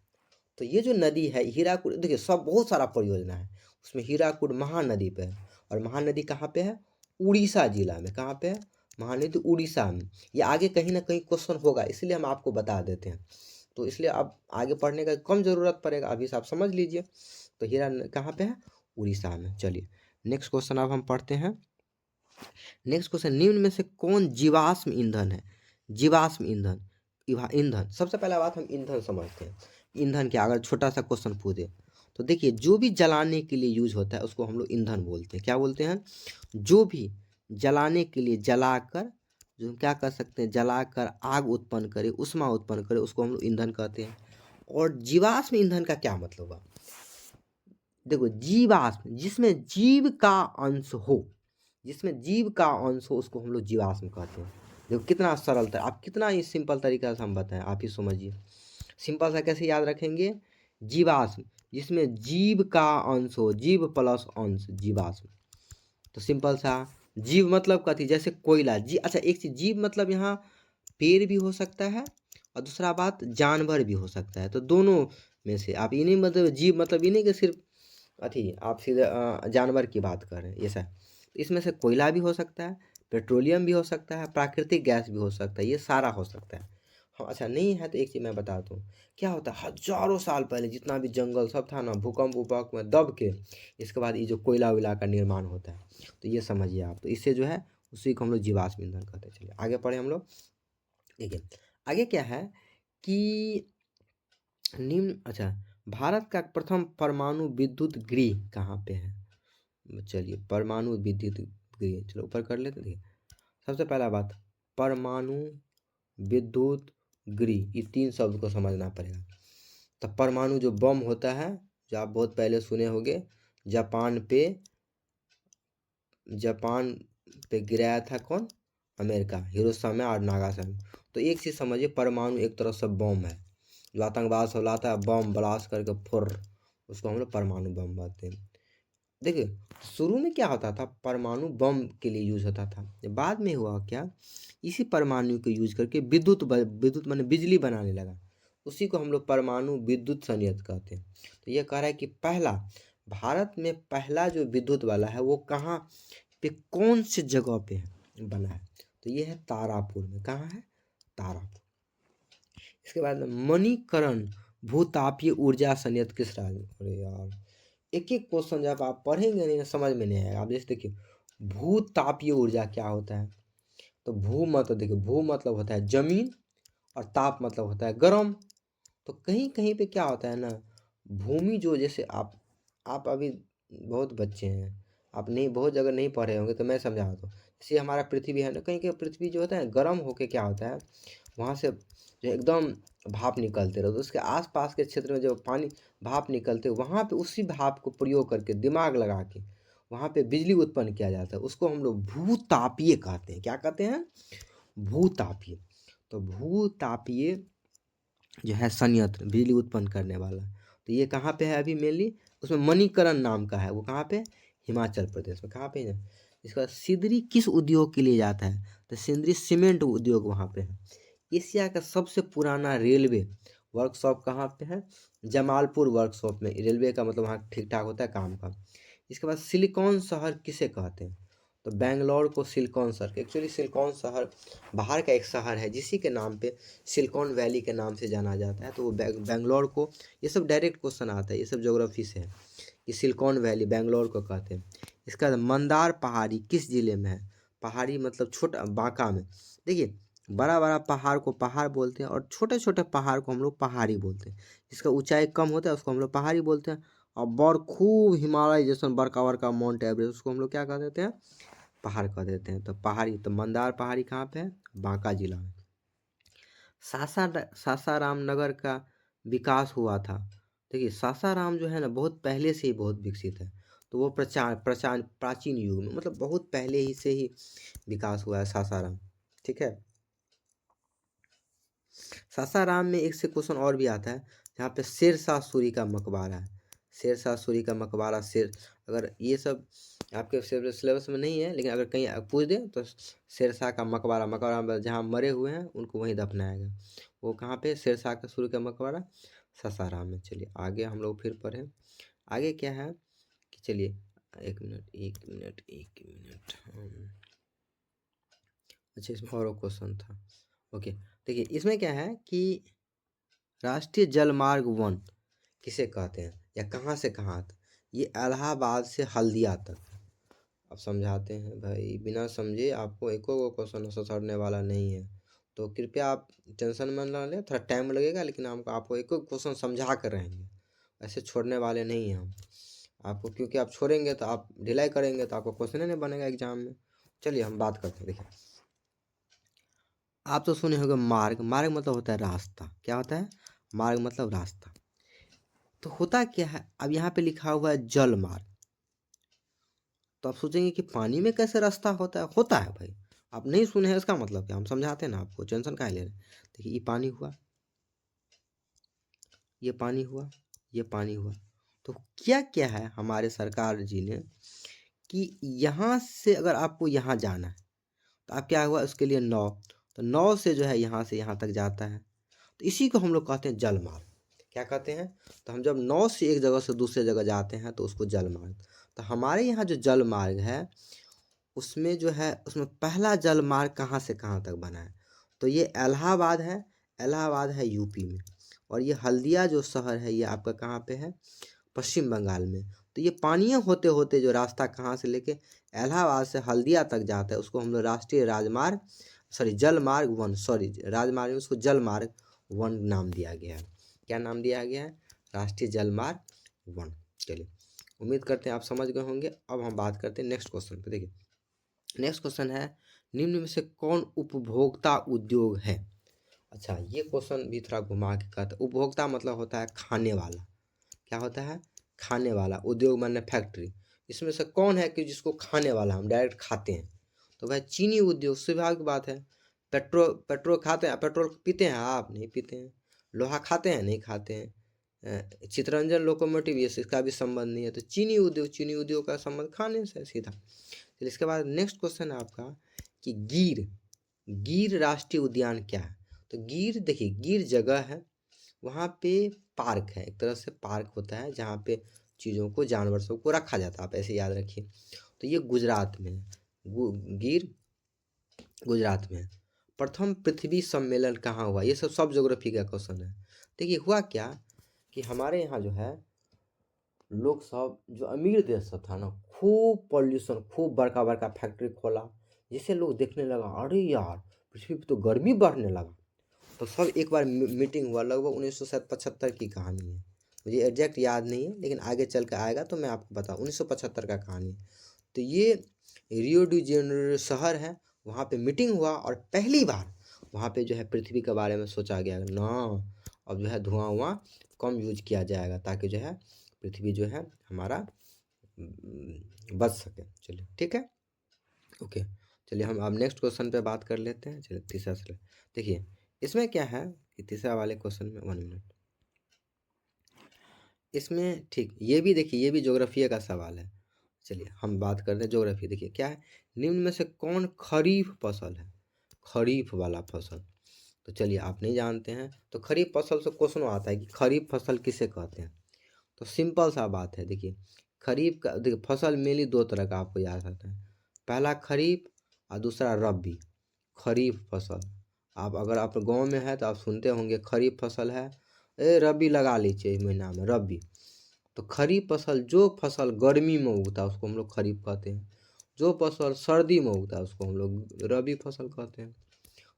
तो ये जो नदी है हीराकुड, देखिए सब बहुत सारा परियोजना है, उसमें हीराकुड महानदी पे है। और महानदी कहाँ पे है? उड़ीसा जिला में। कहाँ पे है? महानदी उड़ीसा में। ये आगे कहीं ना कहीं क्वेश्चन होगा, इसलिए हम आपको बता देते हैं। तो इसलिए अब आगे पढ़ने का कम ज़रूरत पड़ेगा, अभी से आप समझ लीजिए। तो कहाँ पे है? उड़ीसा में। चलिए नेक्स्ट क्वेश्चन अब हम पढ़ते हैं। नेक्स्ट क्वेश्चन, निम्न में से कौन जीवाश्म ईंधन है? जीवाश्म ईंधन, ईंधन, सबसे पहला बात हम ईंधन समझते हैं। ईंधन क्या, अगर छोटा सा क्वेश्चन पूछे तो देखिए, जो भी जलाने के लिए यूज होता है उसको हम लोग ईंधन बोलते हैं। क्या बोलते हैं? जो भी जलाने के लिए जलाकर, जो हम क्या कर सकते हैं, जलाकर आग उत्पन्न करे, उष्मा उत्पन्न करे, उसको हम लोग ईंधन कहते हैं। और जीवाश्म ईंधन का क्या मतलब हुआ? देखो, जीवाश्म जिसमें जीव का अंश हो, जिसमें जीव का अंश हो उसको हम लोग जीवाश्म कहते हैं। देखो कितना सरल था, आप कितना ही सिंपल तरीका से हम बताएं, आप ही समझिए। सिंपल सा कैसे याद रखेंगे? जीवाश्म जिसमें जीव का अंश हो, जीव प्लस अंश, जीवाश्म। तो सिंपल सा, जीव मतलब कथी, जैसे कोयला जी। अच्छा एक चीज, जीव मतलब यहाँ पेड़ भी हो सकता है और दूसरा बात जानवर भी हो सकता है। तो दोनों में से आप ये नहीं, मतलब जीव मतलब ये नहीं कि सिर्फ अथी आप सीधे जानवर की बात कर रहे हैं, ये सब। इसमें से कोयला भी हो सकता है, पेट्रोलियम भी हो सकता है, प्राकृतिक गैस भी हो सकता है, ये सारा हो सकता है। हाँ अच्छा, नहीं है तो एक चीज़ मैं बताता हूँ। क्या होता है, हजारों साल पहले जितना भी जंगल सब था ना, भूकंप वूकंप में दब के इसके बाद ये जो कोयला वोयला का निर्माण होता है, तो ये समझिए आप। तो इससे जो है उसी को हम लोग जीवाश्म ईंधन कहते हैं। चलिए आगे पढ़े हम लोग। देखिए आगे क्या है कि निम्न, अच्छा, भारत का प्रथम परमाणु विद्युत गृह कहाँ पे है? चलिए परमाणु विद्युत गृह, चलो ऊपर कर लेते हैं। सबसे पहला बात, परमाणु विद्युत गृह, ये तीन शब्द को समझना पड़ेगा। तो परमाणु जो बम होता है, जो आप बहुत पहले सुने होंगे, जापान पे जापान पे गिराया था कौन? अमेरिका, हिरोशिमा और नागासाकी। तो एक चीज़ समझिए, परमाणु एक तरह से बम है, जो आतंकवाद से लाता है, बम ब्लास्ट करके फुर, उसको हम लोग परमाणु बम बोलते हैं। देखिए शुरू में क्या होता था, परमाणु बम के लिए यूज होता था। बाद में हुआ क्या, इसी परमाणु को यूज करके विद्युत माने बिजली बनाने लगा, उसी को हम लोग परमाणु विद्युत संयंत्र कहते हैं। तो ये कह रहा है कि पहला, भारत में पहला जो विद्युत वाला है वो कहाँ पे, कौन से जगह पे है बना है? तो ये है तारापुर में। कहाँ है? तारापुर। इसके बाद मणिकरण भूतापीय ऊर्जा संयंत्र किस राज्य में? अरे यार, एक एक क्वेश्चन जब आप पढ़ेंगे नहीं समझ में नहीं आएगा। आप जैसे देखिए, भूतापीय ऊर्जा क्या होता है? तो भू मतलब देखिए, भू मतलब होता है जमीन, और ताप मतलब होता है गर्म। तो कहीं कहीं पे क्या होता है ना, भूमि जो, जैसे आप अभी बहुत बच्चे हैं, आप नहीं, बहुत जगह नहीं पढ़े होंगे, तो मैं समझाता हूँ। जैसे हमारा पृथ्वी है ना, कहीं कहीं पृथ्वी जो होता है गर्म होके क्या होता है, वहाँ से जो एकदम भाप निकलते रहो, तो उसके आसपास के क्षेत्र में जो पानी भाप निकलते, वहाँ पे उसी भाप को प्रयोग करके दिमाग लगा के वहाँ पे बिजली उत्पन्न किया जाता है। उसको हम लोग भूतापीय कहते हैं। क्या कहते हैं? भूतापीय। तो भूतापीय जो है संयंत्र, बिजली उत्पन्न करने वाला, तो ये कहाँ पे है अभी मेनली? उसमें मणिकरण नाम का है, वो कहाँ पे? हिमाचल प्रदेश में। कहाँ पे है? इसका सिंदरी किस उद्योग के लिए जाता है? तो सिंदरी सीमेंट उद्योग वहाँ पे है। एशिया का सबसे पुराना रेलवे वर्कशॉप कहाँ पे है? जमालपुर वर्कशॉप में। रेलवे का मतलब वहाँ ठीक ठाक होता है काम का। इसके बाद सिलिकॉन शहर किसे कहते हैं? तो बेंगलोर को सिलिकॉन शहर, एक्चुअली सिलिकॉन शहर बाहर का एक शहर है जिसी के नाम पे सिलिकॉन वैली के नाम से जाना जाता है। तो वो बेंगलोर को, ये सब डायरेक्ट क्वेश्चन आता है, ये सब ज्योग्राफी से है कि सिलिकॉन वैली बेंगलोर को कहते हैं। इसका बाद मंदार पहाड़ी किस जिले में है? पहाड़ी मतलब छोटा, बांका में। देखिए बड़ा बड़ा पहाड़ को पहाड़ बोलते हैं, और छोटे छोटे पहाड़ को हम लोग पहाड़ी बोलते हैं। जिसका ऊंचाई कम होता है उसको हम लोग पहाड़ी बोलते हैं, और बड़ खूब हिमालय जैसा बड़का बड़का माउंट एवरेस्ट, उसको हम लोग क्या कह देते हैं? पहाड़ कह देते हैं। तो पहाड़ी, तो मंदार पहाड़ी कहाँ पे है? बांका जिला में। सासाराम नगर का विकास हुआ था। देखिए सासाराम जो है ना, बहुत पहले से ही बहुत विकसित है। तो वो प्राचीन युग में, मतलब बहुत पहले ही से ही विकास हुआ है सासाराम। ठीक है, सासाराम में एक से क्वेश्चन और भी आता है, जहाँ पे शेरशाह सूरी का मकबरा है। शेरशाह सूरी का मकबरा, अगर ये सब आपके सिलेबस में नहीं है, लेकिन अगर कहीं पूछ दे तो शेरशाह का मकबरा, मकबरा जहाँ मरे हुए हैं उनको वहीं दफनाया गया, वो कहाँ पे? शेरशाह का सूरी का मकबरा सासाराम में। चलिए आगे हम लोग फिर पढ़ें। आगे क्या है कि चलिए, एक मिनट अच्छा, इसमें और क्वेश्चन था। ओके, देखिए इसमें क्या है कि राष्ट्रीय जलमार्ग 1 किसे कहते हैं या कहाँ से कहाँ तक? ये इलाहाबाद से हल्दिया तक। अब समझाते हैं भाई, बिना समझे आपको एको क्वेश्चन सड़ने वाला नहीं है, तो कृपया आप टेंशन में ना लें, थोड़ा टाइम लगेगा, लेकिन आपको एको क्वेश्चन समझा कर रहेंगे, ऐसे छोड़ने वाले नहीं हैं हम आपको, क्योंकि आप छोड़ेंगे तो आप ढिलाई करेंगे तो आपको क्वेश्चन नहीं बनेगा एग्जाम में। चलिए हम बात करते हैं। देखिए, आप तो सुने होंगे मार्ग, मार्ग मतलब होता है रास्ता। क्या होता है? मार्ग मतलब रास्ता। तो होता क्या है, अब यहाँ पे लिखा हुआ है जल मार्ग, तो आप सोचेंगे कि पानी में कैसे रास्ता होता है? होता है भाई, आप नहीं सुने हैं इसका मतलब क्या, हम समझाते हैं ना आपको, टेंशन काहे ले रहे हैं। देखिए, ये पानी हुआ, ये पानी हुआ, ये पानी हुआ, तो क्या क्या है हमारे सरकार जी ने कि यहाँ से अगर आपको यहाँ जाना है तो आप क्या हुआ, उसके लिए नाव, तो नाव से जो है यहाँ से यहाँ तक जाता है, तो इसी को हम लोग कहते हैं जल मार्ग। क्या कहते हैं? तो हम जब नाव से एक जगह से दूसरे जगह जाते हैं तो उसको जल मार्ग। तो हमारे यहाँ जो जल मार्ग है उसमें जो है, उसमें पहला जल मार्ग कहाँ से कहाँ तक बना है? तो ये इलाहाबाद है, इलाहाबाद है यूपी में, और ये हल्दिया जो शहर है ये आपका कहाँ पे है? पश्चिम बंगाल में। तो ये पानियों होते होते जो रास्ता कहाँ से लेके इलाहाबाद से हल्दिया तक जाता है, उसको हम लोग राष्ट्रीय राजमार्ग, सॉरी जल मार्ग 1, सॉरी राजमार्ग में उसको जल मार्ग 1 नाम दिया गया है। क्या नाम दिया गया है? राष्ट्रीय जल मार्ग 1। चलिए, उम्मीद करते हैं आप समझ गए होंगे। अब हम बात करते हैं नेक्स्ट क्वेश्चन पे। देखिए, नेक्स्ट क्वेश्चन है, निम्न में से कौन उपभोक्ता उद्योग है? अच्छा, ये क्वेश्चन भी थोड़ा घुमा के कहता है। उपभोक्ता मतलब होता है खाने वाला। क्या होता है? खाने वाला। उद्योग माने फैक्ट्री। इसमें से कौन है कि जिसको खाने वाला, हम डायरेक्ट खाते हैं? तो भाई चीनी उद्योग, स्वाभाविक बात है। पेट्रोल खाते हैं, पेट्रोल पीते हैं आप? नहीं पीते हैं। लोहा खाते हैं? नहीं खाते हैं। चितरंजन लोकोमोटिव, ये इसका भी संबंध नहीं है। तो चीनी उद्योग का संबंध खाने से सीधा। फिर इसके बाद नेक्स्ट क्वेश्चन है आपका कि गिर राष्ट्रीय उद्यान क्या है? तो गिर, देखिए गिर जगह है, वहाँ पे पार्क है, एक तरह से पार्क होता है जहाँ पे चीज़ों को, जानवर सबको रखा जाता है, आप ऐसे याद रखिए। तो ये गुजरात में है, गिर गुजरात में है। प्रथम पृथ्वी सम्मेलन कहाँ हुआ? ये सब ज्योग्राफी का क्वेश्चन है। देखिए, हुआ क्या कि हमारे यहाँ जो है लोग सब, जो अमीर देश सब था ना, खूब पॉल्यूशन, खूब बड़का बड़का फैक्ट्री खोला, जिससे लोग देखने लगा अरे यार पृथ्वी पे तो गर्मी बढ़ने लगा। तो सब एक बार मीटिंग हुआ, लगभग 1975 की कहानी है, मुझे एग्जैक्ट याद नहीं है, लेकिन आगे चल कर आएगा तो मैं आपको बताऊँ। 1975 का कहानी है। तो ये रियो डी जेनेरो शहर है, वहाँ पे मीटिंग हुआ और पहली बार वहाँ पे जो है पृथ्वी के बारे में सोचा गया ना, अब जो है धुआं वुआं कम यूज किया जाएगा, ताकि जो है पृथ्वी जो है हमारा बच सके। चलिए ठीक है, ओके। चलिए हम अब नेक्स्ट क्वेश्चन पे बात कर लेते हैं। चलिए तीसरा से, देखिए इसमें क्या है कि तीसरा वाले क्वेश्चन में, 1 मिनट, इसमें ठीक ये भी देखिए, ये भी ज्योग्राफी का सवाल है। चलिए हम बात करते हैं ज्योग्राफी। देखिए क्या है, निम्न में से कौन खरीफ फसल है? खरीफ वाला फसल। तो चलिए आप नहीं जानते हैं तो खरीफ फसल से क्वेश्चन आता है कि खरीफ फसल किसे कहते हैं? तो सिंपल सा बात है। देखिए खरीफ का, देखिए फसल मेनली 2 तरह का आपको याद रहता है, पहला खरीफ और दूसरा रबी। खरीफ फसल, आप अगर आप गांव में है तो आप सुनते होंगे खरीफ फसल है, रबी लगा लीजिए इस महीना में, रबी। तो खरीफ फसल, जो फसल गर्मी में उगता है उसको हम लोग खरीफ कहते हैं, जो फसल सर्दी में उगता है उसको हम लोग रबी फसल कहते हैं।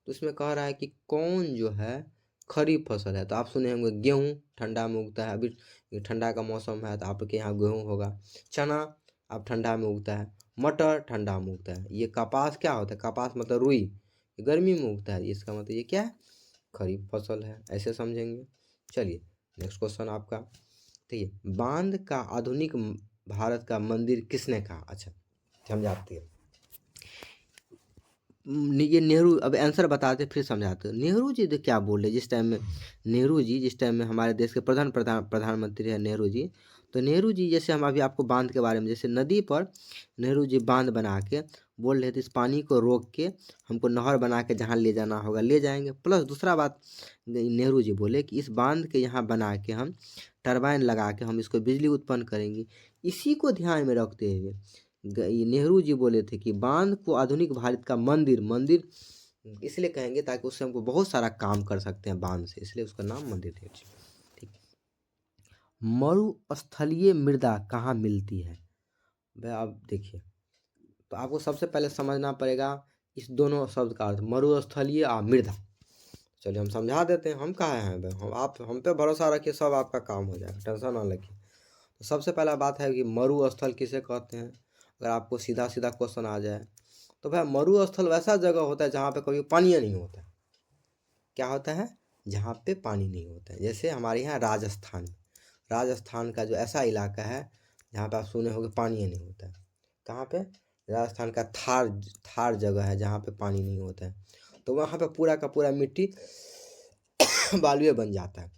तो इसमें कह रहा है कि कौन जो है खरीफ फसल है? तो आप सुने होंगे गेहूँ ठंडा में उगता है, अभी ये ठंडा का मौसम है तो आपके यहाँ गेहूँ होगा। चना अब ठंडा में उगता है, मटर ठंडा में उगता है। ये कपास क्या होता है? कपास मतलब रुई, ये गर्मी में उगता है, इसका मतलब ये क्या है? खरीफ फसल है, ऐसे समझेंगे। चलिए नेक्स्ट क्वेश्चन आपका, ठीक है, बांध का आधुनिक भारत का मंदिर किसने कहा? अच्छा समझाते हैं। ये नेहरू, अब आंसर बताते फिर समझाते हैं। नेहरू जी तो क्या बोल रहे जिस टाइम में, नेहरू जी जिस टाइम में हमारे देश के प्रधानमंत्री है नेहरू जी, तो नेहरू जी जैसे हम अभी आपको बांध के बारे में, जैसे नदी पर नेहरू जी बांध बना के बोल रहे थे इस पानी को रोक के हमको नहर बना के जहाँ ले जाना होगा ले जाएंगे। प्लस दूसरा बात नेहरू जी बोले कि इस बांध के यहाँ बना के हम टरबाइन लगा के हम इसको बिजली उत्पन्न करेंगे। इसी को ध्यान में रखते हुए ये नेहरू जी बोले थे कि बांध को आधुनिक भारत का मंदिर, मंदिर इसलिए कहेंगे ताकि उससे हमको बहुत सारा काम कर सकते हैं बांध से, इसलिए उसका नाम मंदिर थे। ठीक। मरुस्थलीय मृदा कहाँ मिलती है? भाई आप देखिए, तो आपको सबसे पहले समझना पड़ेगा इस दोनों शब्द का अर्थ, मरुस्थलीय और मृदा। चलिए हम समझा देते हैं, हम कहाँ हैं भाई, आप हम पे भरोसा रखिए, सब आपका काम हो जाएगा, टेंशन ना लगे। तो सबसे पहला बात है कि मरुस्थल किसे कहते हैं। अगर आपको सीधा सीधा क्वेश्चन आ जाए तो भाई मरुस्थल वैसा जगह होता है जहाँ पे कभी पानी नहीं होता है। क्या होता है? जहाँ पे पानी नहीं होता है। जैसे हमारे यहाँ राजस्थान, राजस्थान का जो ऐसा इलाका है जहाँ पे आप सुने होंगे पानी नहीं होता है। कहाँ पे? राजस्थान का थार, थार जगह है जहाँ पे पानी नहीं होता है। तो वहाँ पे पूरा का पूरा मिट्टी बालुए बन जाता है।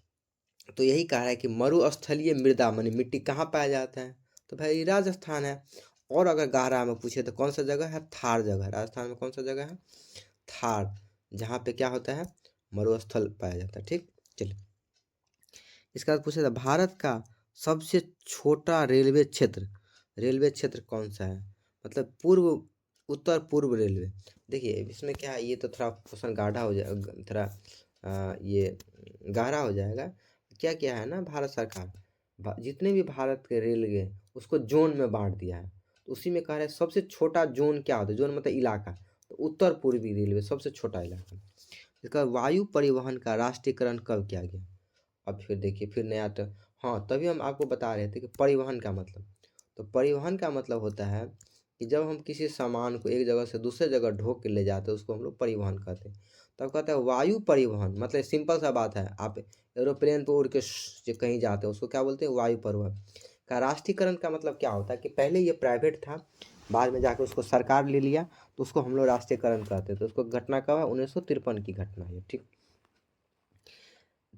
तो यही कहा है कि मरुस्थलीय मृदा मानी मिट्टी कहाँ पाया जाता है, तो भाई राजस्थान है। और अगर गहरा में पूछे तो कौन सा जगह है? थार जगह। राजस्थान में कौन सा जगह है? थार, जहाँ पे क्या होता है? मरुस्थल पाया जाता है। ठीक, चलिए इसके बाद पूछे था भारत का सबसे छोटा रेलवे क्षेत्र, रेलवे क्षेत्र कौन सा है? मतलब पूर्व, उत्तर पूर्व रेलवे। देखिए इसमें क्या है, ये तो थोड़ा क्वेश्चन गाढ़ा हो जाएगा, थोड़ा ये गहरा हो जाएगा। क्या क्या है ना, भारत सरकार जितने भी भारत के रेलवे उसको जोन में बांट दिया है। तो उसी में कह रहे हैं सबसे छोटा जोन क्या होता है? जोन मतलब इलाका, तो उत्तर पूर्वी रेलवे सबसे छोटा इलाका। इसका वायु परिवहन का राष्ट्रीयकरण कब किया गया? अब फिर देखिए फिर नया हाँ, तभी हम आपको बता रहे थे कि परिवहन का मतलब, तो परिवहन का मतलब होता है कि जब हम किसी सामान को एक जगह से दूसरे जगह ढोक के ले जाते हैं उसको हम लोग परिवहन कहते हैं। तब कहते हैं वायु परिवहन, मतलब सिंपल सा बात है, आप एरोप्लेन पर उड़ के कहीं जाते हो उसको क्या बोलते हैं? वायु परिवहन। का राष्ट्रीयकरण का मतलब क्या होता है कि पहले ये प्राइवेट था, बाद में जाकर उसको सरकार ले लिया, तो उसको हम लोग राष्ट्रीयकरण कहते हैं। तो उसको घटना कब है? 1953 की घटना है। ठीक,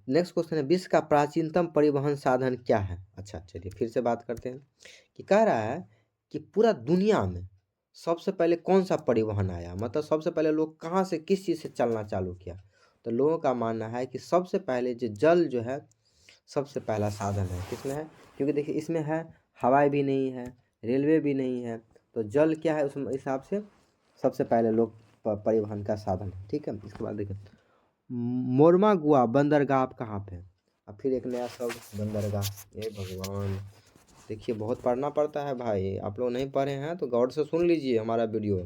नेक्स्ट क्वेश्चन है विश्व का प्राचीनतम परिवहन साधन क्या है? अच्छा चलिए फिर से बात करते हैं कि कह रहा है कि पूरा दुनिया में सबसे पहले कौन सा परिवहन आया, मतलब सबसे पहले लोग कहाँ से किस चीज़ से चलना चालू किया। तो लोगों का मानना है कि सबसे पहले जो जल जो है सबसे पहला साधन है। किसमें है? क्योंकि देखिए इसमें है हवाई भी नहीं है, रेलवे भी नहीं है, तो जल क्या है उस हिसाब से सबसे पहले लोग परिवहन का साधन है। ठीक है, इसके बाद देखिए मोरमागुआ बंदरगाह आप कहाँ पे है? अब फिर एक नया शब्द बंदरगाह, ये भगवान, देखिए बहुत पढ़ना पड़ता है भाई, आप लोग नहीं पढ़े हैं तो गौर से सुन लीजिए हमारा वीडियो,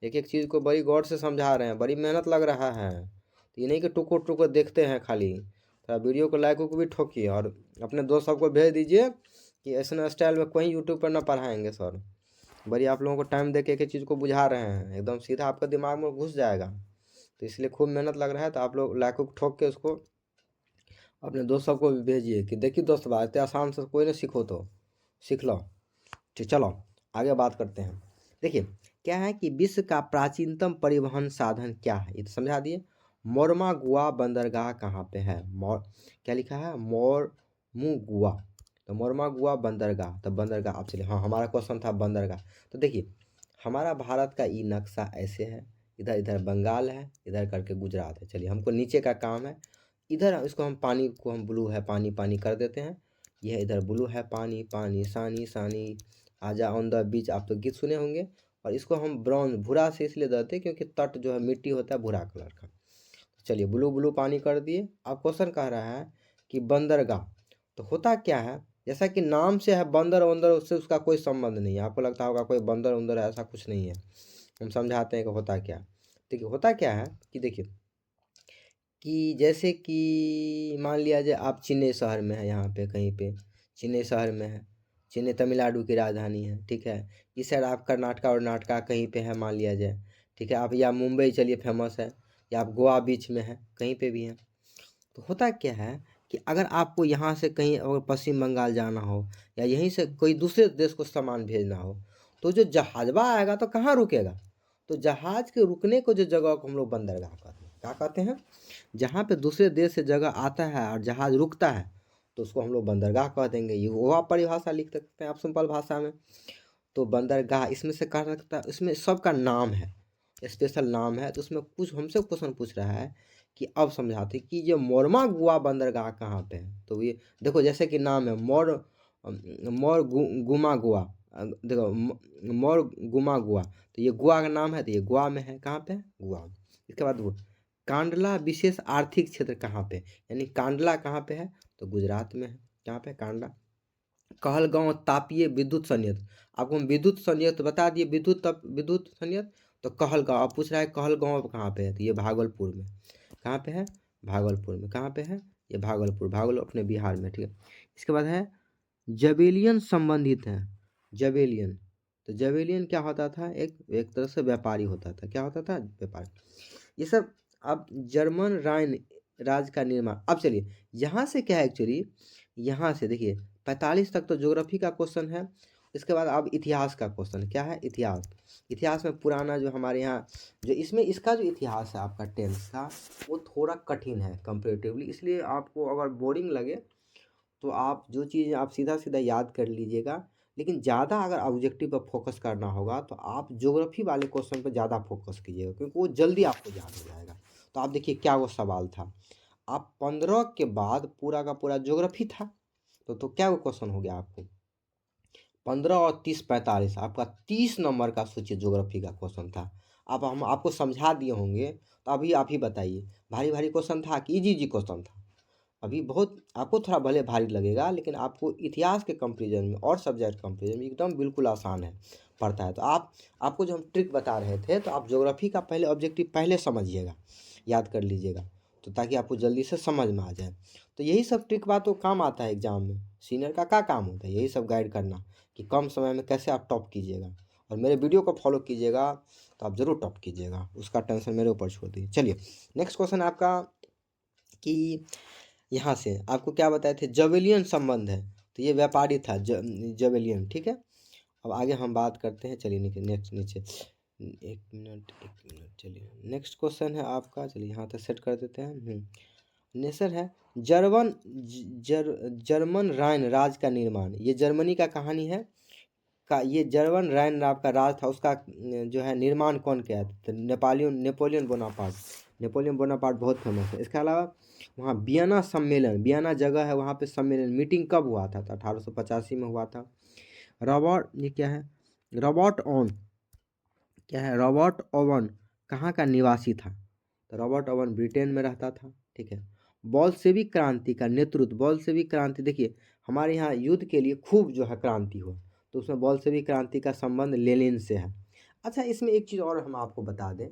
एक एक चीज़ को बड़ी गौर से समझा रहे हैं, बड़ी मेहनत लग रहा है। तो ये नहीं कि टुको टुको देखते हैं खाली, थोड़ा वीडियो को लाइक को भी ठोकिए और अपने दोस्त सबको भेज दीजिए कि ऐसे स्टाइल में कोई यूट्यूब पर ना पढ़ाएंगे सर। बड़ी आप लोगों को टाइम दे के एक एक चीज़ को बुझा रहे हैं, एकदम सीधा आपका दिमाग में घुस जाएगा। तो इसलिए खूब मेहनत लग रहा है, तो आप लोग लाइक को ठोक के उसको अपने दोस्त सबको भी भेजिए कि देखिए दोस्त बात इतने आसान से कोई ना सीखो तो सीख लो। ठीक, चलो आगे बात करते हैं। देखिए क्या है कि विश्व का प्राचीनतम परिवहन साधन क्या है, ये तो समझा दिए। मोरमागुआ बंदरगाह कहाँ पे है? क्या लिखा है? मोरमुगुआ, तो मोरमागुआ बंदरगाह, तो बंदरगाह आप चलिए, हाँ हमारा क्वेश्चन था बंदरगाह। तो देखिए हमारा भारत का ई नक्शा ऐसे है, इधर इधर बंगाल है, इधर करके गुजरात है। चलिए हमको नीचे का काम है, इधर इसको हम पानी को हम ब्लू है पानी पानी कर देते हैं, यह इधर ब्लू है पानी पानी सानी सानी आजा ऑन द बीच, आप तो गीत सुने होंगे। और इसको हम ब्राउन भूरा से इसलिए देते हैं क्योंकि तट जो है मिट्टी होता है भूरा कलर का। चलिए ब्लू ब्लू पानी कर दिए। अब क्वेश्चन कह रहा है कि बंदरगाह, तो होता क्या है, जैसा कि नाम से है बंदर वंदर, उससे उसका कोई संबंध नहीं है। आपको लगता होगा कोई बंदर वंदर है, ऐसा कुछ नहीं है। हम समझाते हैं कि होता क्या। देखिए होता क्या है कि देखिए कि जैसे कि मान लिया जाए आप चेन्नई शहर में है, यहाँ पे कहीं पे चेन्नई शहर में है, चेन्नई तमिलनाडु की राजधानी है। ठीक है, इस साइड आप कर्नाटका और नाटका कहीं पे है मान लिया जाए। ठीक है, आप या मुंबई चलिए फेमस है, या आप गोवा बीच में है, कहीं पे भी हैं। तो होता क्या है कि अगर आपको यहाँ से कहीं अगर पश्चिम बंगाल जाना हो या यहीं से कोई दूसरे देश को सामान भेजना हो, तो जो जहाज़बा आएगा तो कहाँ रुकेगा? तो जहाज़ के रुकने को जो जगह को हम लोग बंदरगाह कहते हैं। क्या कहते हैं? जहाँ पे दूसरे देश से जगह आता है और जहाज़ रुकता है, तो उसको हम लोग बंदरगाह कह देंगे। ये वो आप परिभाषा लिख सकते हैं आप सिंपल भाषा में। तो बंदरगाह इसमें से कह सकता है, इसमें सबका नाम है, स्पेशल नाम है। तो उसमें कुछ हमसे क्वेश्चन पूछ रहा है कि अब समझाते कि ये मोरमागुआ बंदरगाह कहाँ पे है। तो ये देखो जैसे कि नाम है मोर गुमा गुआ। देखो मोर गुमा गुआ, तो ये गोवा का नाम है, तो ये गोवा में है। कहाँ पे है? गोवा में। इसके बाद वो कांडला विशेष आर्थिक क्षेत्र कहाँ पे, यानी कांडला कहाँ पे है? तो गुजरात में है। कहाँ पे? कांडला। कहलगांव तापीय विद्युत संयंत्र, आपको हम विद्युत संयंत्र बता दिए, विद्युत संयंत्र। तो कहलगांव, अब पूछ रहा है कहलगांव कहाँ पे है, तो ये भागलपुर में। कहाँ पे है? भागलपुर में। कहाँ पे है? ये भागलपुर, अपने बिहार में, ठीक है। इसके बाद है जबेलियन संबंधित है। जबेलियन, तो जबेलियन क्या होता था? एक तरह से व्यापारी होता था। क्या होता था? व्यापारी। ये सब अब जर्मन राइन राज्य का निर्माण। अब चलिए यहाँ से क्या है एक्चुअली, यहाँ से देखिए 45 तक तो ज्योग्राफी का क्वेश्चन है। इसके बाद अब इतिहास का क्वेश्चन। क्या है? इतिहास। इतिहास में पुराना जो हमारे यहाँ जो इसमें इसका जो इतिहास है आपका 10th का, वो थोड़ा कठिन है कंपेरेटिवली। इसलिए आपको अगर बोरिंग लगे तो आप जो चीज़ आप सीधा सीधा याद कर लीजिएगा। लेकिन ज़्यादा अगर ऑब्जेक्टिव पर फोकस करना होगा तो आप ज्योग्राफी वाले क्वेश्चन पर ज़्यादा फोकस कीजिएगा, क्योंकि वो जल्दी आपको याद हो जाएगा। तो आप देखिए क्या वो सवाल था। आप 15 के बाद पूरा का पूरा ज्योग्राफी था, तो क्या वो क्वेश्चन हो गया आपको? 15 और 30 45, आपका 30 नंबर का सोचिए ज्योग्राफी का क्वेश्चन था। अब हम आपको समझा दिए होंगे, तो अभी आप ही बताइए भारी भारी क्वेश्चन था कि इजी क्वेश्चन था? अभी बहुत आपको थोड़ा भले भारी लगेगा, लेकिन आपको इतिहास के कंपेरिजन में और सब्जेक्ट कंपेरिजन में एकदम बिल्कुल आसान है, पड़ता है। तो आपको जो हम ट्रिक बता रहे थे, तो आप ज्योग्राफी का पहले ऑब्जेक्टिव पहले समझिएगा, याद कर लीजिएगा, तो ताकि आपको जल्दी से समझ में आ जाए। तो यही सब ट्रिक बातों काम आता है एग्जाम में। सीनियर का क्या काम होता है? यही सब गाइड करना कि कम समय में कैसे आप टॉप कीजिएगा। और मेरे वीडियो को फॉलो कीजिएगा तो आप ज़रूर टॉप कीजिएगा, उसका टेंशन मेरे ऊपर छोड़ दीजिए। चलिए नेक्स्ट क्वेश्चन आपका कि यहाँ से आपको क्या बताए थे? जबेलियन संबंध है, तो ये व्यापारी था जबेलियन, ठीक है। अब आगे हम बात करते हैं। चलिए नेक्स्ट नीचे एक मिनट चलिए नेक्स्ट क्वेश्चन है आपका। चलिए यहाँ तक सेट कर देते हैं। नेसर है जर्मन राइन राज का निर्माण। ये जर्मनी का कहानी है का, ये जर्मन राइन नाम का राज था, उसका जो है निर्माण कौन किया था? तो नेपोलियन बोनापार्ट। नेपोलियन बोनापार्ट बहुत फेमस है। इसके अलावा वहाँ वियना सम्मेलन, वियना जगह है, वहाँ पे सम्मेलन मीटिंग कब हुआ था? तो 1885 में हुआ था। रॉबर्ट, ये क्या है? रॉबर्ट ओवन, क्या है? रॉबर्ट ओवन कहाँ का निवासी था? तो रॉबर्ट ओवन ब्रिटेन में रहता था, ठीक है। बोल्शेविक क्रांति का नेतृत्व, बोल्शेविक क्रांति देखिए हमारे यहाँ युद्ध के लिए खूब जो है क्रांति हुआ, तो उसमें बोल्शेविक क्रांति का संबंध लेनिन से है। अच्छा, इसमें एक चीज़ और हम आपको बता दें,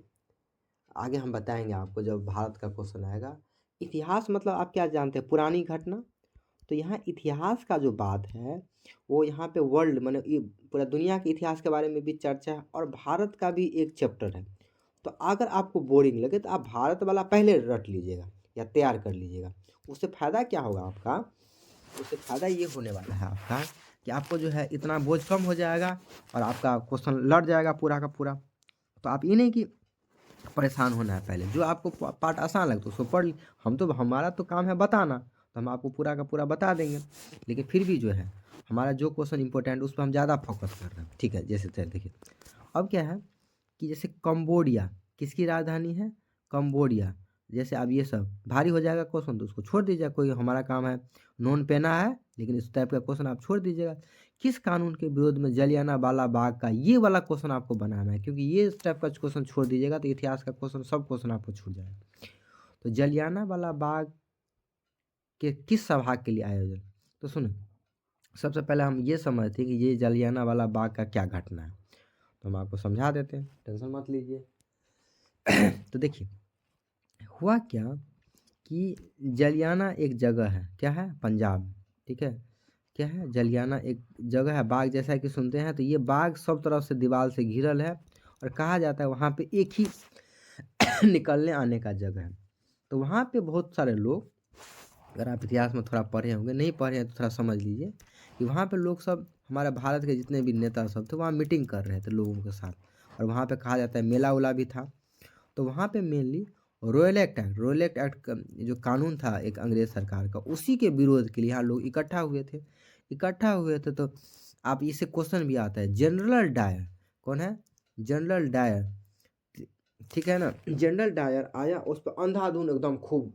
आगे हम बताएंगे आपको जब भारत का क्वेश्चन आएगा। इतिहास मतलब आप क्या जानते हैं? पुरानी घटना। तो यहाँ इतिहास का जो बात है वो यहाँ पे वर्ल्ड मतलब ये पूरा दुनिया के इतिहास के बारे में भी चर्चा है, और भारत का भी एक चैप्टर है। तो अगर आपको बोरिंग लगे तो आप भारत वाला पहले रट लीजिएगा या तैयार कर लीजिएगा। उससे फ़ायदा क्या होगा आपका? उससे फ़ायदा ये होने वाला है आपका कि आपको जो है इतना बोझ कम हो जाएगा और आपका क्वेश्चन लड़ जाएगा पूरा का पूरा। तो आप ये नहीं कि परेशान होना है, पहले जो आपको पार्ट आसान लगता है उसको पढ़ हम तो हमारा तो काम है बताना, तो हम आपको पूरा का पूरा बता देंगे। लेकिन फिर भी जो है हमारा जो क्वेश्चन इंपॉर्टेंट उस पर हम ज़्यादा फोकस कर रहे हैं, ठीक है। जैसे देखिए अब क्या है कि जैसे कंबोडिया किसकी राजधानी है? कंबोडिया। जैसे अब ये सब भारी हो जाएगा क्वेश्चन तो उसको छोड़ दीजिएगा, कोई हमारा काम है नॉन पेना है, लेकिन इस टाइप का क्वेश्चन आप छोड़ दीजिएगा। किस कानून के विरोध में जलियाना वाला बाग का, ये वाला क्वेश्चन आपको बनाना है, क्योंकि ये इस टाइप का क्वेश्चन छोड़ दीजिएगा तो इतिहास का क्वेश्चन सब क्वेश्चन आपको छूट जाएगा। तो जलियाना वाला बाग के किस सभा के लिए आयोजन? तो सुनो, सबसे पहले हम ये समझते हैं कि ये जलियाना वाला बाग का क्या घटना है, तो हम आपको समझा देते हैं, टेंशन मत लीजिए। तो देखिए हुआ क्या कि जलियाना एक जगह है, क्या है? पंजाब, ठीक है। क्या है? जलियाना एक जगह है, बाग जैसा कि सुनते हैं, तो ये बाग सब तरफ से दीवार से घिरल है और कहा जाता है वहाँ पे एक ही निकलने आने का जगह है। तो वहाँ पे बहुत सारे लोग अगर आप इतिहास में थोड़ा पढ़े होंगे, नहीं पढ़े हैं तो थोड़ा समझ लीजिए कि वहाँ पे लोग सब, हमारे भारत के जितने भी नेता सब थे वहाँ मीटिंग कर रहे थे लोगों के साथ, और वहाँ पे कहा जाता है मेला उला भी था। तो वहाँ पे मेनली रॉयल एक्ट का जो कानून था एक अंग्रेज सरकार का, उसी के विरोध के लिए यहाँ लोग इकट्ठा हुए थे। तो आप इससे क्वेश्चन भी आता है, जनरल डायर कौन है? जनरल डायर, ठीक है ना। जनरल डायर आया, उस पर अंधाधुंध एकदम खूब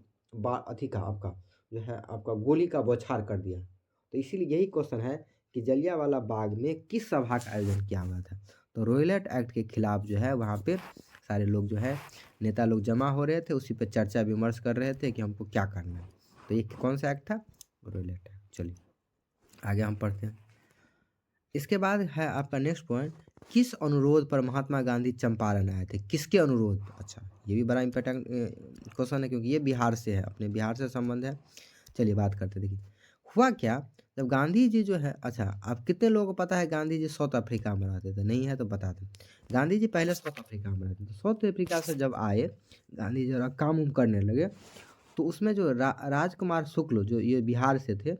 अथी का आपका जो है आपका गोली का बौछार कर दिया। तो इसीलिए यही क्वेश्चन है कि जलियांवाला बाग में किस सभा का आयोजन किया हुआ था? तो रॉयलेट एक्ट के खिलाफ जो है वहाँ पे सारे लोग जो है नेता लोग जमा हो रहे थे, उसी पे चर्चा विमर्श कर रहे थे कि हमको क्या करना है। तो ये कौन सा एक्ट था? रॉयलेट एक्ट। चलिए आगे हम पढ़ते हैं। इसके बाद है आपका नेक्स्ट पॉइंट, किस अनुरोध पर महात्मा गांधी चंपारण आए थे? किसके अनुरोध पर? अच्छा, ये भी बड़ा इंपॉर्टेंट क्वेश्चन है क्योंकि ये बिहार से है, अपने बिहार से संबंध है। चलिए बात करते हैं। देखिए हुआ क्या, जब गांधी जी जो है, अच्छा आप कितने लोगों को पता है गांधी जी साउथ अफ्रीका में रहते थे? नहीं है तो बता दें। गांधी जी पहले साउथ अफ्रीका में रहते थे। साउथ अफ्रीका से जब आए गांधी जी जरा काम उम करने लगे, तो उसमें जो राजकुमार शुक्ल जो ये बिहार से थे,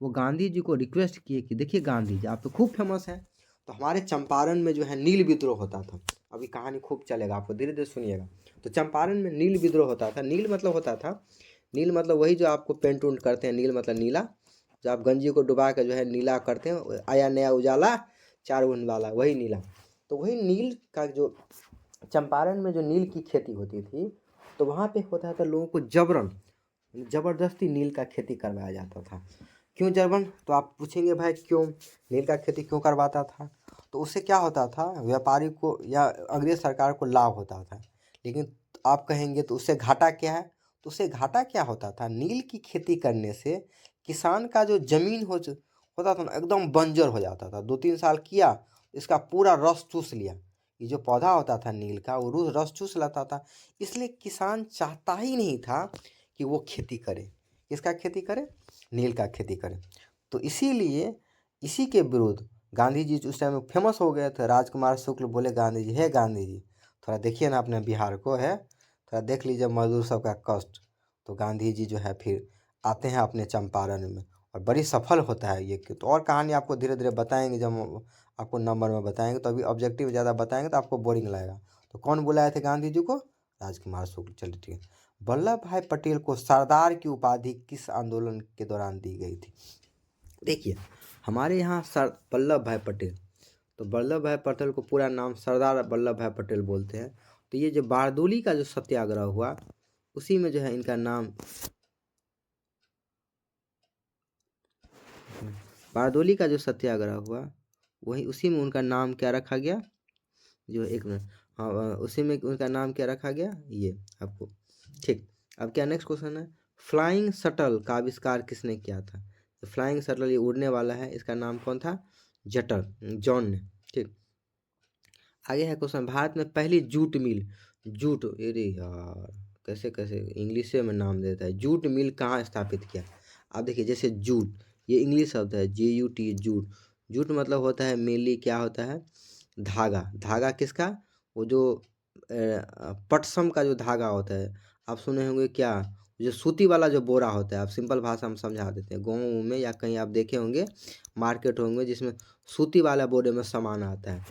वो गांधी जी को रिक्वेस्ट किए कि देखिए गांधी जी आप तो खूब फेमस हैं, तो हमारे चंपारण में जो है नील विद्रोह होता था। अभी कहानी खूब चलेगा, आपको धीरे धीरे सुनिएगा। तो चंपारण में नील विद्रोह होता था। नील मतलब होता था, नील मतलब वही जो आपको पेंट उंट करते हैं, नील मतलब नीला, जो आप गंजी को डुबा के जो है नीला करते हैं, आया नया उजाला चार बूंद वाला, वही नीला। तो वही नील का जो चंपारण में जो नील की खेती होती थी, तो वहाँ पे होता था लोगों को जबरन ज़बरदस्ती नील का खेती करवाया जाता था। क्यों जबरन? तो आप पूछेंगे भाई क्यों नील का खेती क्यों करवाता था? तो उससे क्या होता था, व्यापारी को या अंग्रेज सरकार को लाभ होता था। लेकिन आप कहेंगे तो उससे घाटा क्या है? तो उससे घाटा क्या होता था, नील की खेती करने से किसान का जो ज़मीन होता था ना, एकदम बंजर हो जाता था। 2-3 साल किया, इसका पूरा रस चूस लिया। ये जो पौधा होता था नील का, वो रस चूस लेता था। इसलिए किसान चाहता ही नहीं था कि वो खेती करे। किसका खेती करे? नील का खेती करे। तो इसीलिए इसी के विरुद्ध गांधी जी उस टाइम फेमस हो गए थे। राजकुमार शुक्ल बोले गांधी जी, हे गांधी जी थोड़ा देखिए ना अपने बिहार को, है थोड़ा देख लीजिए मजदूर सबका कष्ट। तो गांधी जी जो है फिर आते हैं अपने चंपारण में, और बड़ी सफल होता है ये। तो और कहानी आपको धीरे धीरे बताएंगे, जब हम आपको नंबर में बताएंगे। तो अभी ऑब्जेक्टिव ज़्यादा बताएंगे तो आपको बोरिंग लगेगा। तो कौन बुलाए थे गांधी जी को? राजकुमार शुक्ल। चलिए ठीक है। वल्लभ भाई पटेल को सरदार की उपाधि किस आंदोलन के दौरान दी गई थी? देखिए हमारे यहाँ सर वल्लभ भाई पटेल, तो वल्लभ भाई पटेल को पूरा नाम सरदार वल्लभ भाई पटेल बोलते हैं। तो ये जो बारदोली का जो सत्याग्रह हुआ, उसी में जो है इनका नाम, बारदोली का जो सत्याग्रह हुआ वही, उसी में उनका नाम क्या रखा गया, जो एक मिनट, हाँ उसी में उनका नाम क्या रखा गया ये आपको, ठीक। अब क्या नेक्स्ट क्वेश्चन है, फ्लाइंग शटल का आविष्कार किसने किया था? तो फ्लाइंग शटल ये उड़ने वाला है, इसका नाम कौन था? जॉन ने, ठीक। आगे है क्वेश्चन, भारत में पहली जूट मिल, जूट, अरे यार कैसे कैसे इंग्लिश में नाम देता है, जूट मिल कहाँ स्थापित किया? आप देखिए जैसे जूट, ये इंग्लिश शब्द है, JUT, जूट। जूट मतलब होता है मेनली क्या होता है, धागा। धागा किसका? वो जो पटसम का जो धागा होता है, आप सुने होंगे क्या, जो सूती वाला जो बोरा होता है, आप सिंपल भाषा में समझा देते हैं, गाँव में या कहीं आप देखे होंगे, मार्केट होंगे जिसमें सूती वाला बोरे में सामान आता है,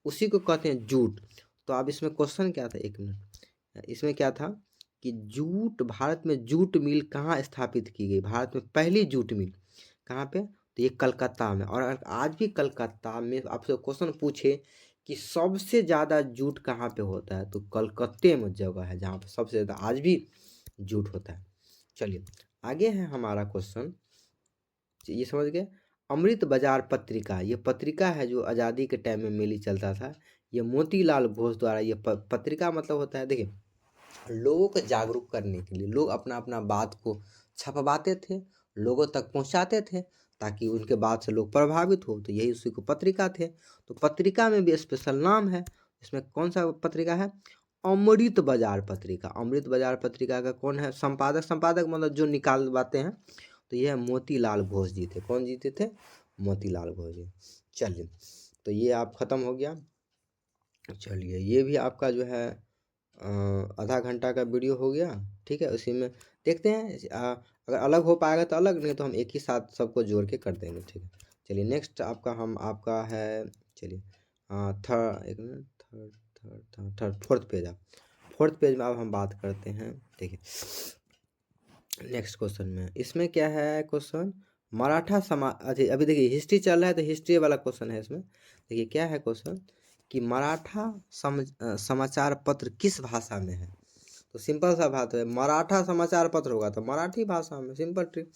उसी को कहते हैं जूट। तो अब इसमें क्वेश्चन क्या था, एक मिनट, इसमें क्या था कि जूट, भारत में जूट मिल कहाँ स्थापित की गई? भारत में पहली जूट मिल कहाँ पे? तो ये कलकत्ता में। और अगर आज भी कलकत्ता में आपसे क्वेश्चन पूछे कि सबसे ज़्यादा जूट कहाँ पे होता है, तो कलकत्ते में जगह है जहाँ पे सबसे ज़्यादा आज भी जूट होता है। चलिए आगे है हमारा क्वेश्चन, ये समझ गए। अमृत बाजार पत्रिका, ये पत्रिका है जो आज़ादी के टाइम में मेनली चलता था। ये मोतीलाल घोष द्वारा ये पत्रिका मतलब होता है, देखिए लोगों को जागरूक करने के लिए लोग अपना अपना बात को छपवाते थे, लोगों तक पहुंचाते थे, ताकि उनके बात से लोग प्रभावित हो, तो यही उसी को पत्रिका थे। तो पत्रिका में भी स्पेशल नाम है, इसमें कौन सा पत्रिका है? अमृत बाजार पत्रिका। अमृत बाजार पत्रिका का कौन है संपादक? संपादक मतलब जो निकालवाते हैं, तो यह मोतीलाल घोष जी थे। कौन जीते थे? मोतीलाल घोष जी। चलिए तो ये आप ख़त्म हो गया। चलिए ये भी आपका जो है आधा घंटा का वीडियो हो गया, ठीक है। उसी में देखते हैं अगर अलग हो पाएगा तो अलग, नहीं तो हम एक ही साथ सबको जोड़ के कर देंगे। ठीक है, चलिए नेक्स्ट आपका है, चलिए थर्ड, एक minute, third third third third fourth page. आप फोर्थ पेज में अब हम बात करते हैं। देखिए नेक्स्ट क्वेश्चन में, इसमें क्या है क्वेश्चन, मराठा समाज, अभी देखिए हिस्ट्री चल रहा है तो हिस्ट्री वाला क्वेश्चन है इसमें। देखिए क्या है क्वेश्चन कि मराठा समाचार पत्र किस भाषा में है। तो सिंपल सा बात है, मराठा समाचार पत्र होगा तो मराठी भाषा में, सिंपल ट्रिक।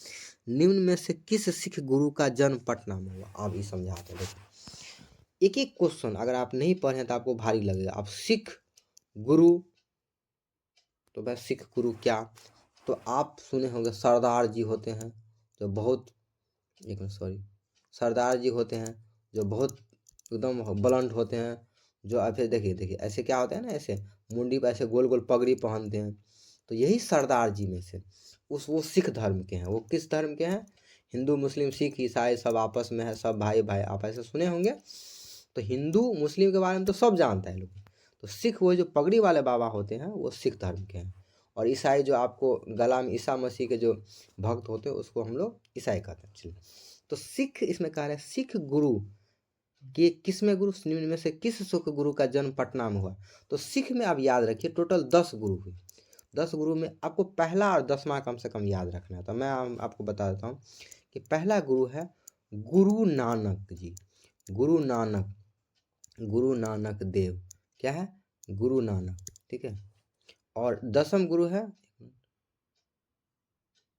निम्न में से किस सिख गुरु का जन्म पटना में हुआ, आप ये समझाते हैं। देखिए एक एक क्वेश्चन अगर आप नहीं पढ़े तो आपको भारी लगेगा। आप सिख गुरु, तो भाई सिख गुरु क्या, तो आप सुने होंगे सरदार जी होते हैं जो बहुत, एक मिनट सॉरी, सरदार जी होते हैं जो बहुत एकदम ब्लंट होते हैं, जो फिर देखिए ऐसे क्या होता है ना, ऐसे मुंडी पर ऐसे गोल गोल पगड़ी पहनते हैं, तो यही सरदार जी में से वो सिख धर्म के हैं। वो किस धर्म के हैं, हिंदू मुस्लिम सिख ईसाई सब आपस में है, सब भाई भाई, आप ऐसे सुने होंगे। तो हिंदू मुस्लिम के बारे में तो सब जानता है लोग, तो सिख वो जो पगड़ी वाले बाबा होते हैं वो सिख धर्म के हैं। और ईसाई जो आपको गला में ईसा मसीह के जो भक्त होते हैं उसको हम लोग ईसाई कहते हैं। चलिए, तो सिख इसमें कह रहे हैं सिख गुरु कि किस में गुरु, निम्न में से किस सिख गुरु का जन्म पटना में हुआ। तो सिख में आप याद रखिए टोटल 10 गुरु हुए। 10 गुरु में आपको पहला और 10वां कम से कम याद रखना है। तो मैं आपको बता देता हूँ कि पहला गुरु है गुरु नानक जी, गुरु नानक, गुरु नानक देव, क्या है, गुरु नानक। ठीक है, और 10वां गुरु है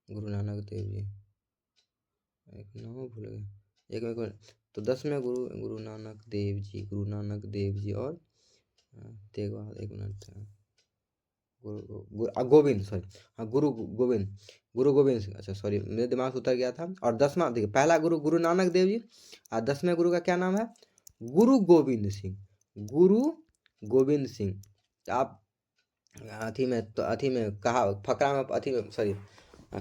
गुरु नानक देव जी, एक नाम भूल गए, एक मिनट। तो 10वें गुरु गुरु नानक देव जी, गुरु नानक देव जी, और तेग बहादुर, एक मिनट, गोविंद, सॉरी, हाँ गोविंद, गुरु गोविंद सिंह, अच्छा सॉरी मेरे दिमाग से उतर गया था। और 10वां देखिए, पहला गुरु गुरु नानक देव जी, और 10वें गुरु का क्या नाम है, गुरु गोविंद सिंह, गुरु गोविंद सिंह। तो आप अथी में, तो अथी में कहा फकरा में, अथी में सॉरी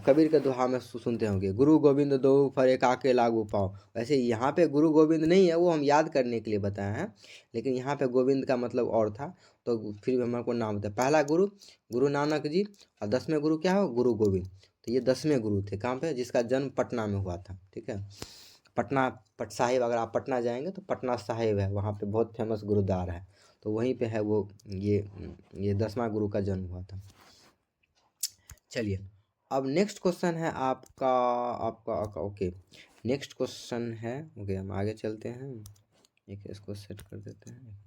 कबीर के दोहा में सुनते होंगे, गुरु गोविंद दो फरे काके लागू पाओ। वैसे यहाँ पे गुरु गोविंद नहीं है, वो हम याद करने के लिए बताए हैं, लेकिन यहाँ पे गोविंद का मतलब और था, तो फिर भी हमारे को नाम होता है। पहला गुरु गुरु नानक जी, और 10वें गुरु क्या हो, गुरु गोविंद। तो ये 10वें गुरु थे, कहाँ पे, जिसका जन्म पटना में हुआ था। ठीक है, पटना पट साहिब, अगर आप पटना जाएंगे तो पटना साहिब है, वहाँ पे बहुत फेमस गुरुद्वारा है, तो वहीं पे है वो, ये 10वां गुरु का जन्म हुआ था। चलिए अब नेक्स्ट क्वेश्चन है आपका आपका ओके, नेक्स्ट क्वेश्चन है, ओके हम आगे चलते हैं। एक इसको सेट कर देते हैं,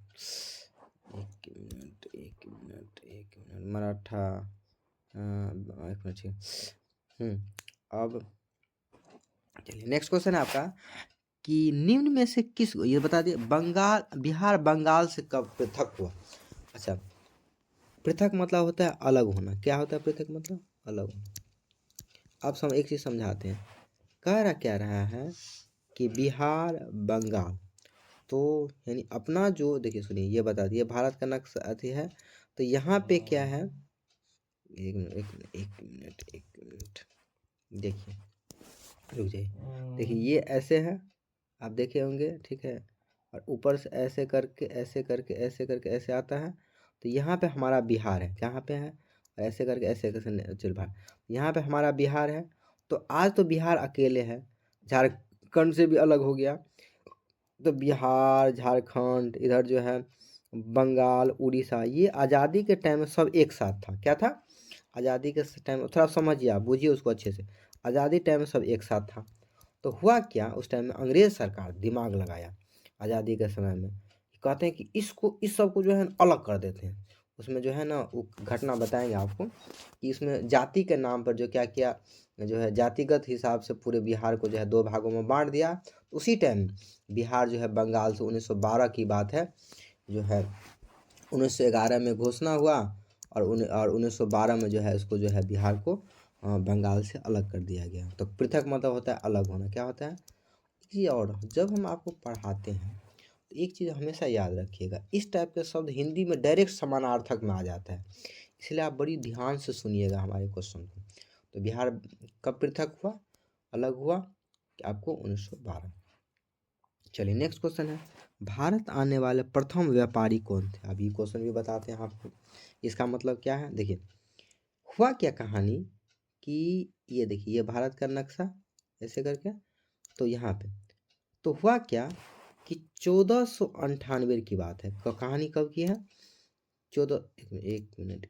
एक मिनट एक मिनट एक मिनट, मराठा, एक मिनट। अब चलिए नेक्स्ट क्वेश्चन है आपका कि निम्न में से किस, ये बता दिए, बंगाल बिहार बंगाल से कब पृथक हुआ। अच्छा, पृथक मतलब होता है अलग होना, क्या होता है पृथक मतलब, अलग होना। अब हम एक चीज़ समझाते हैं, क्या रहा है कि बिहार बंगाल, तो यानी अपना जो, देखिए सुनिए ये बता दिए भारत का नक्शा अथी है, तो यहाँ पे क्या है, एक मिनट एक मिनट एक मिनट एक मिनट, देखिए रुक जाइए, देखिए ये ऐसे है, आप देखे होंगे, ठीक है, और ऊपर से ऐसे करके ऐसे करके ऐसे करके ऐसे आता है, तो यहाँ पे हमारा बिहार है, कहाँ पे है, ऐसे करके ऐसे करके चल भाई, यहाँ पे हमारा बिहार है। तो आज तो बिहार अकेले है, झारखंड से भी अलग हो गया, तो बिहार झारखंड इधर जो है बंगाल उड़ीसा, ये आज़ादी के टाइम में सब एक साथ था। क्या था, आज़ादी के टाइम, थोड़ा समझिए आप, बुझिए उसको अच्छे से, आज़ादी टाइम में सब एक साथ था। तो हुआ क्या, उस टाइम में अंग्रेज़ सरकार दिमाग लगाया आज़ादी के समय में, कहते हैं कि इसको इस सब को जो है अलग कर देते हैं। उसमें जो है ना वो घटना बताएंगे आपको कि इसमें जाति के नाम पर जो क्या किया, जो है जातिगत हिसाब से पूरे बिहार को जो है 2 भागों में बांट दिया। उसी टाइम बिहार जो है बंगाल से 1912 की बात है, जो है 1911 में घोषणा हुआ, और 1912 में जो है इसको जो है बिहार को बंगाल से अलग कर दिया गया। तो पृथक मतलब होता है अलग होना, क्या होता है जी। और जब हम आपको पढ़ाते हैं तो एक चीज़ हमेशा याद रखिएगा, इस टाइप के शब्द हिंदी में डायरेक्ट समानार्थक में आ जाता है, इसलिए आप बड़ी ध्यान से सुनिएगा हमारे क्वेश्चन को। तो बिहार कब पृथक हुआ, अलग हुआ, कि आपको 1912। चलिए नेक्स्ट क्वेश्चन है, भारत आने वाले प्रथम व्यापारी कौन थे। अभी क्वेश्चन भी बताते हैं आपको, इसका मतलब क्या है। देखिए हुआ क्या कहानी कि ये देखिए ये भारत का नक्शा ऐसे करके। तो यहाँ पे तो हुआ क्या कि 1498 की बात है। कहानी कब की है? 14 एक मिनट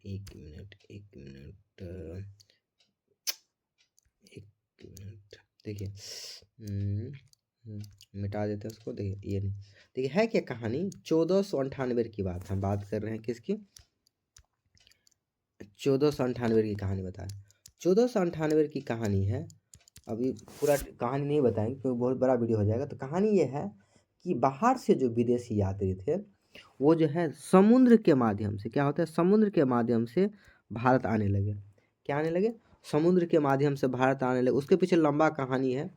देखिए। मिटा देते हैं उसको। देखिए ये नहीं, देखिए है क्या कहानी, 1498 की बात हम बात कर रहे हैं किसकी? 1498 की कहानी बताएं। 1498 की कहानी है। अभी पूरा कहानी नहीं बताएंगे क्योंकि बहुत बड़ा वीडियो हो जाएगा। तो कहानी ये है कि बाहर से जो विदेशी यात्री थे वो जो है समुद्र के माध्यम से, क्या होता है, समुद्र के माध्यम से भारत आने लगे। क्या आने लगे? समुद्र के माध्यम से भारत आने लगे। उसके पीछे लंबा कहानी है,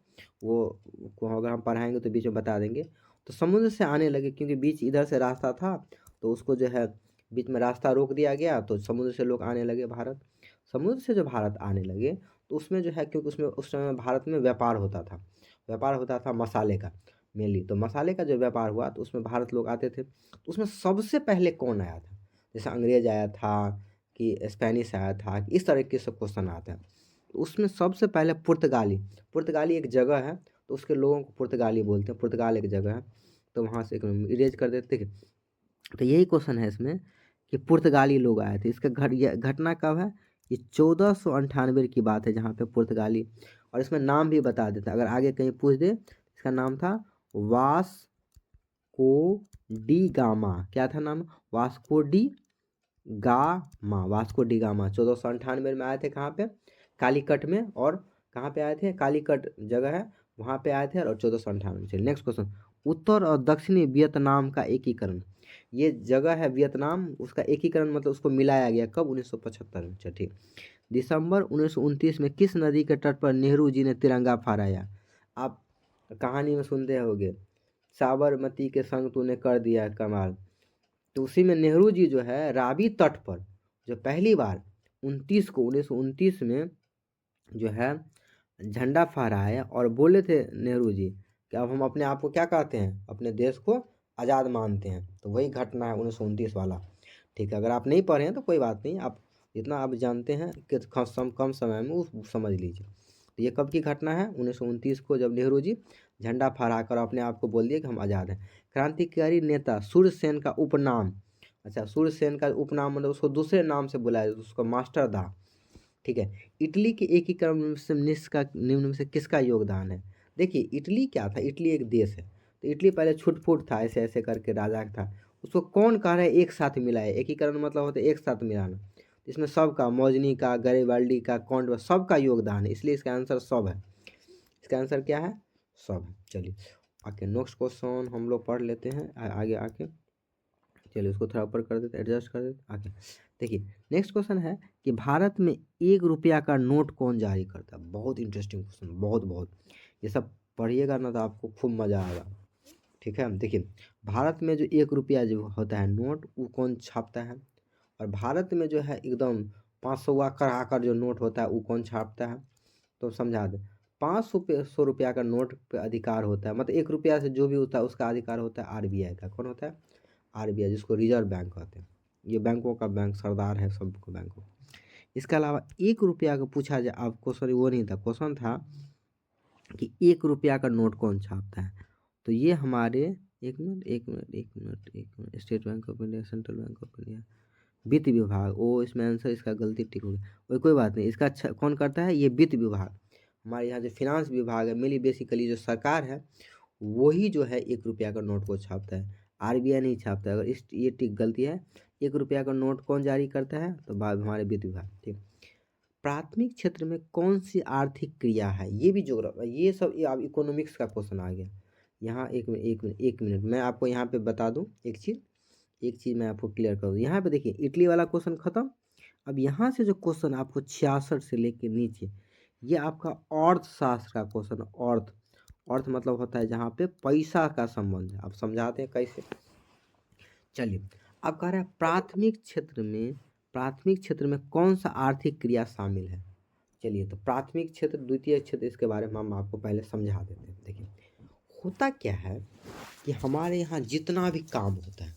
वो को अगर हम पढ़ाएंगे तो बीच में बता देंगे। तो समुद्र से आने लगे क्योंकि बीच इधर से रास्ता था, तो उसको जो है बीच में रास्ता रोक दिया गया, तो समुद्र से लोग आने लगे भारत। समुद्र से जो भारत आने लगे तो उसमें जो है, क्योंकि उसमें उस समय भारत में व्यापार होता था, व्यापार होता था मसाले का मेनली। तो मसाले का जो व्यापार हुआ तो उसमें भारत लोग आते थे। तो उसमें सबसे पहले कौन आया था? जैसे अंग्रेज आया था कि स्पेनिश आया था, कि इस तरह के सब क्वेश्चन आते हैं। तो उसमें सबसे पहले पुर्तगाली, पुर्तगाली एक जगह है तो उसके लोगों को पुर्तगाली बोलते हैं। पुर्तगाल एक जगह है, तो वहाँ से एक इरेज कर देते हैं। तो यही क्वेश्चन है इसमें कि पुर्तगाली लोग आए थे। इसका घटना कब है? ये 1498 की बात है जहाँ पे पुर्तगाली, और इसमें नाम भी बता देता अगर आगे कहीं पूछ दे। इसका नाम था वास्को डी गामा। क्या था नाम? Vasco D gamma. Vasco D gamma 1498 में आए थे। कहाँ पे? कालीकट में। और कहाँ पे आए थे? कालीकट जगह है, वहाँ पे आए थे। और 1498। चलिए नेक्स्ट क्वेश्चन। उत्तर और दक्षिणी वियतनाम का एकीकरण। ये जगह है वियतनाम, उसका एकीकरण मतलब उसको मिलाया गया कब? 1975 में। चलिए ठीक। दिसंबर 1929 में किस नदी के तट पर नेहरू जी ने तिरंगा फहराया? आप कहानी में सुनते होंगे, साबरमती के संग तूने कर दिया कमाल। तो उसी में नेहरू जी जो है रावी तट पर जो पहली बार 1929 में जो है झंडा फहराया और बोले थे नेहरू जी कि अब हम अपने आप को क्या कहते हैं? अपने देश को आज़ाद मानते हैं। तो वही घटना है 1929 वाला। ठीक है, अगर आप नहीं पढ़े हैं तो कोई बात नहीं, आप जितना आप जानते हैं कि कम समय में वो समझ लीजिए। तो ये कब की घटना है? 1929 को, जब नेहरू जी झंडा फहरा कर अपने आप को बोल दिए कि हम आज़ाद हैं। क्रांतिकारी नेता सूर्यसेन का उपनाम। अच्छा, सूर्यसेन का उपनाम मतलब उसको दूसरे नाम से बुलाया जाता, उसको मास्टर दा। ठीक है। इटली के एकीकरण से निम्न में से किसका योगदान है? देखिए इटली क्या था, इटली एक देश है। तो इटली पहले छुटपुट था, ऐसे ऐसे करके राजा था। उसको कौन कह रहा है एक साथ मिलाए? एकीकरण मतलब होता है एक साथ मिलाना। इसमें सबका, मौजनी का, गैरिबाल्डी का, कॉन्ट, सबका योगदान है, इसलिए इसका आंसर सब है। इसका आंसर क्या है? सब है। चलिए आके नेक्स्ट क्वेश्चन हम लोग पढ़ लेते हैं आगे आके। चलिए उसको थोड़ा ऊपर कर देते, एडजस्ट कर देते आगे। देखिए नेक्स्ट क्वेश्चन है कि भारत में 1 रुपया का नोट कौन जारी करता है? बहुत इंटरेस्टिंग क्वेश्चन, बहुत बहुत। ये सब पढ़िएगा ना तो आपको खूब मज़ा आएगा। ठीक है, देखिए भारत में जो 1 रुपया जो होता है नोट, वो कौन छापता है? और भारत में जो है एकदम 500 करा कर जो नोट होता है वो कौन छापता है? तो समझा दे। 500 रुपया का नोट पे अधिकार होता है, मतलब 1 रुपया से जो भी होता है उसका अधिकार होता है आरबीआई का। कौन होता है? आरबीआई, जिसको रिजर्व बैंक कहते हैं। ये बैंकों का बैंक सरदार है सबको बैंकों। इसके अलावा 1 रुपया का पूछा जाए आपको, सॉरी वो नहीं था क्वेश्चन, था कि 1 रुपया का नोट कौन छापता है? तो ये हमारे, एक minute, state bank of India, central bank of India, वित्त विभाग। ओ इसमें आंसर इसका गलती टिक हो गया, कोई बात नहीं। इसका कौन करता है? ये वित्त विभाग। हमारे यहाँ जो फिनांस विभाग है, मेनली बेसिकली जो सरकार है वही जो है 1 रुपया का नोट को छापता है, आरबीआई नहीं छापता है। अगर इस ये टिक गलती है, 1 रुपया का नोट कौन जारी करता है? तो हमारे वित्त विभाग। ठीक। प्राथमिक क्षेत्र में कौन सी आर्थिक क्रिया है? ये भी जोग्राफी, ये सब ये अब इकोनॉमिक्स का क्वेश्चन आ गया। यहाँ एक मिनट मैं आपको यहाँ पे बता दूँ एक चीज़ मैं आपको क्लियर कर दूँ। यहाँ पे देखिए इटली वाला क्वेश्चन खत्म। अब यहाँ से जो क्वेश्चन आपको 66 से लेके नीचे, ये आपका अर्थशास्त्र का क्वेश्चन। अर्थ मतलब होता है जहाँ पे पैसा का संबंध है। आप समझाते हैं कैसे? चलिए अब कह रहा है प्राथमिक क्षेत्र में कौन सा आर्थिक क्रिया शामिल है? चलिए तो प्राथमिक क्षेत्र, द्वितीय क्षेत्र, इसके बारे में हम आपको पहले समझा देते हैं। देखिए होता क्या है कि हमारे यहाँ जितना भी काम होता है,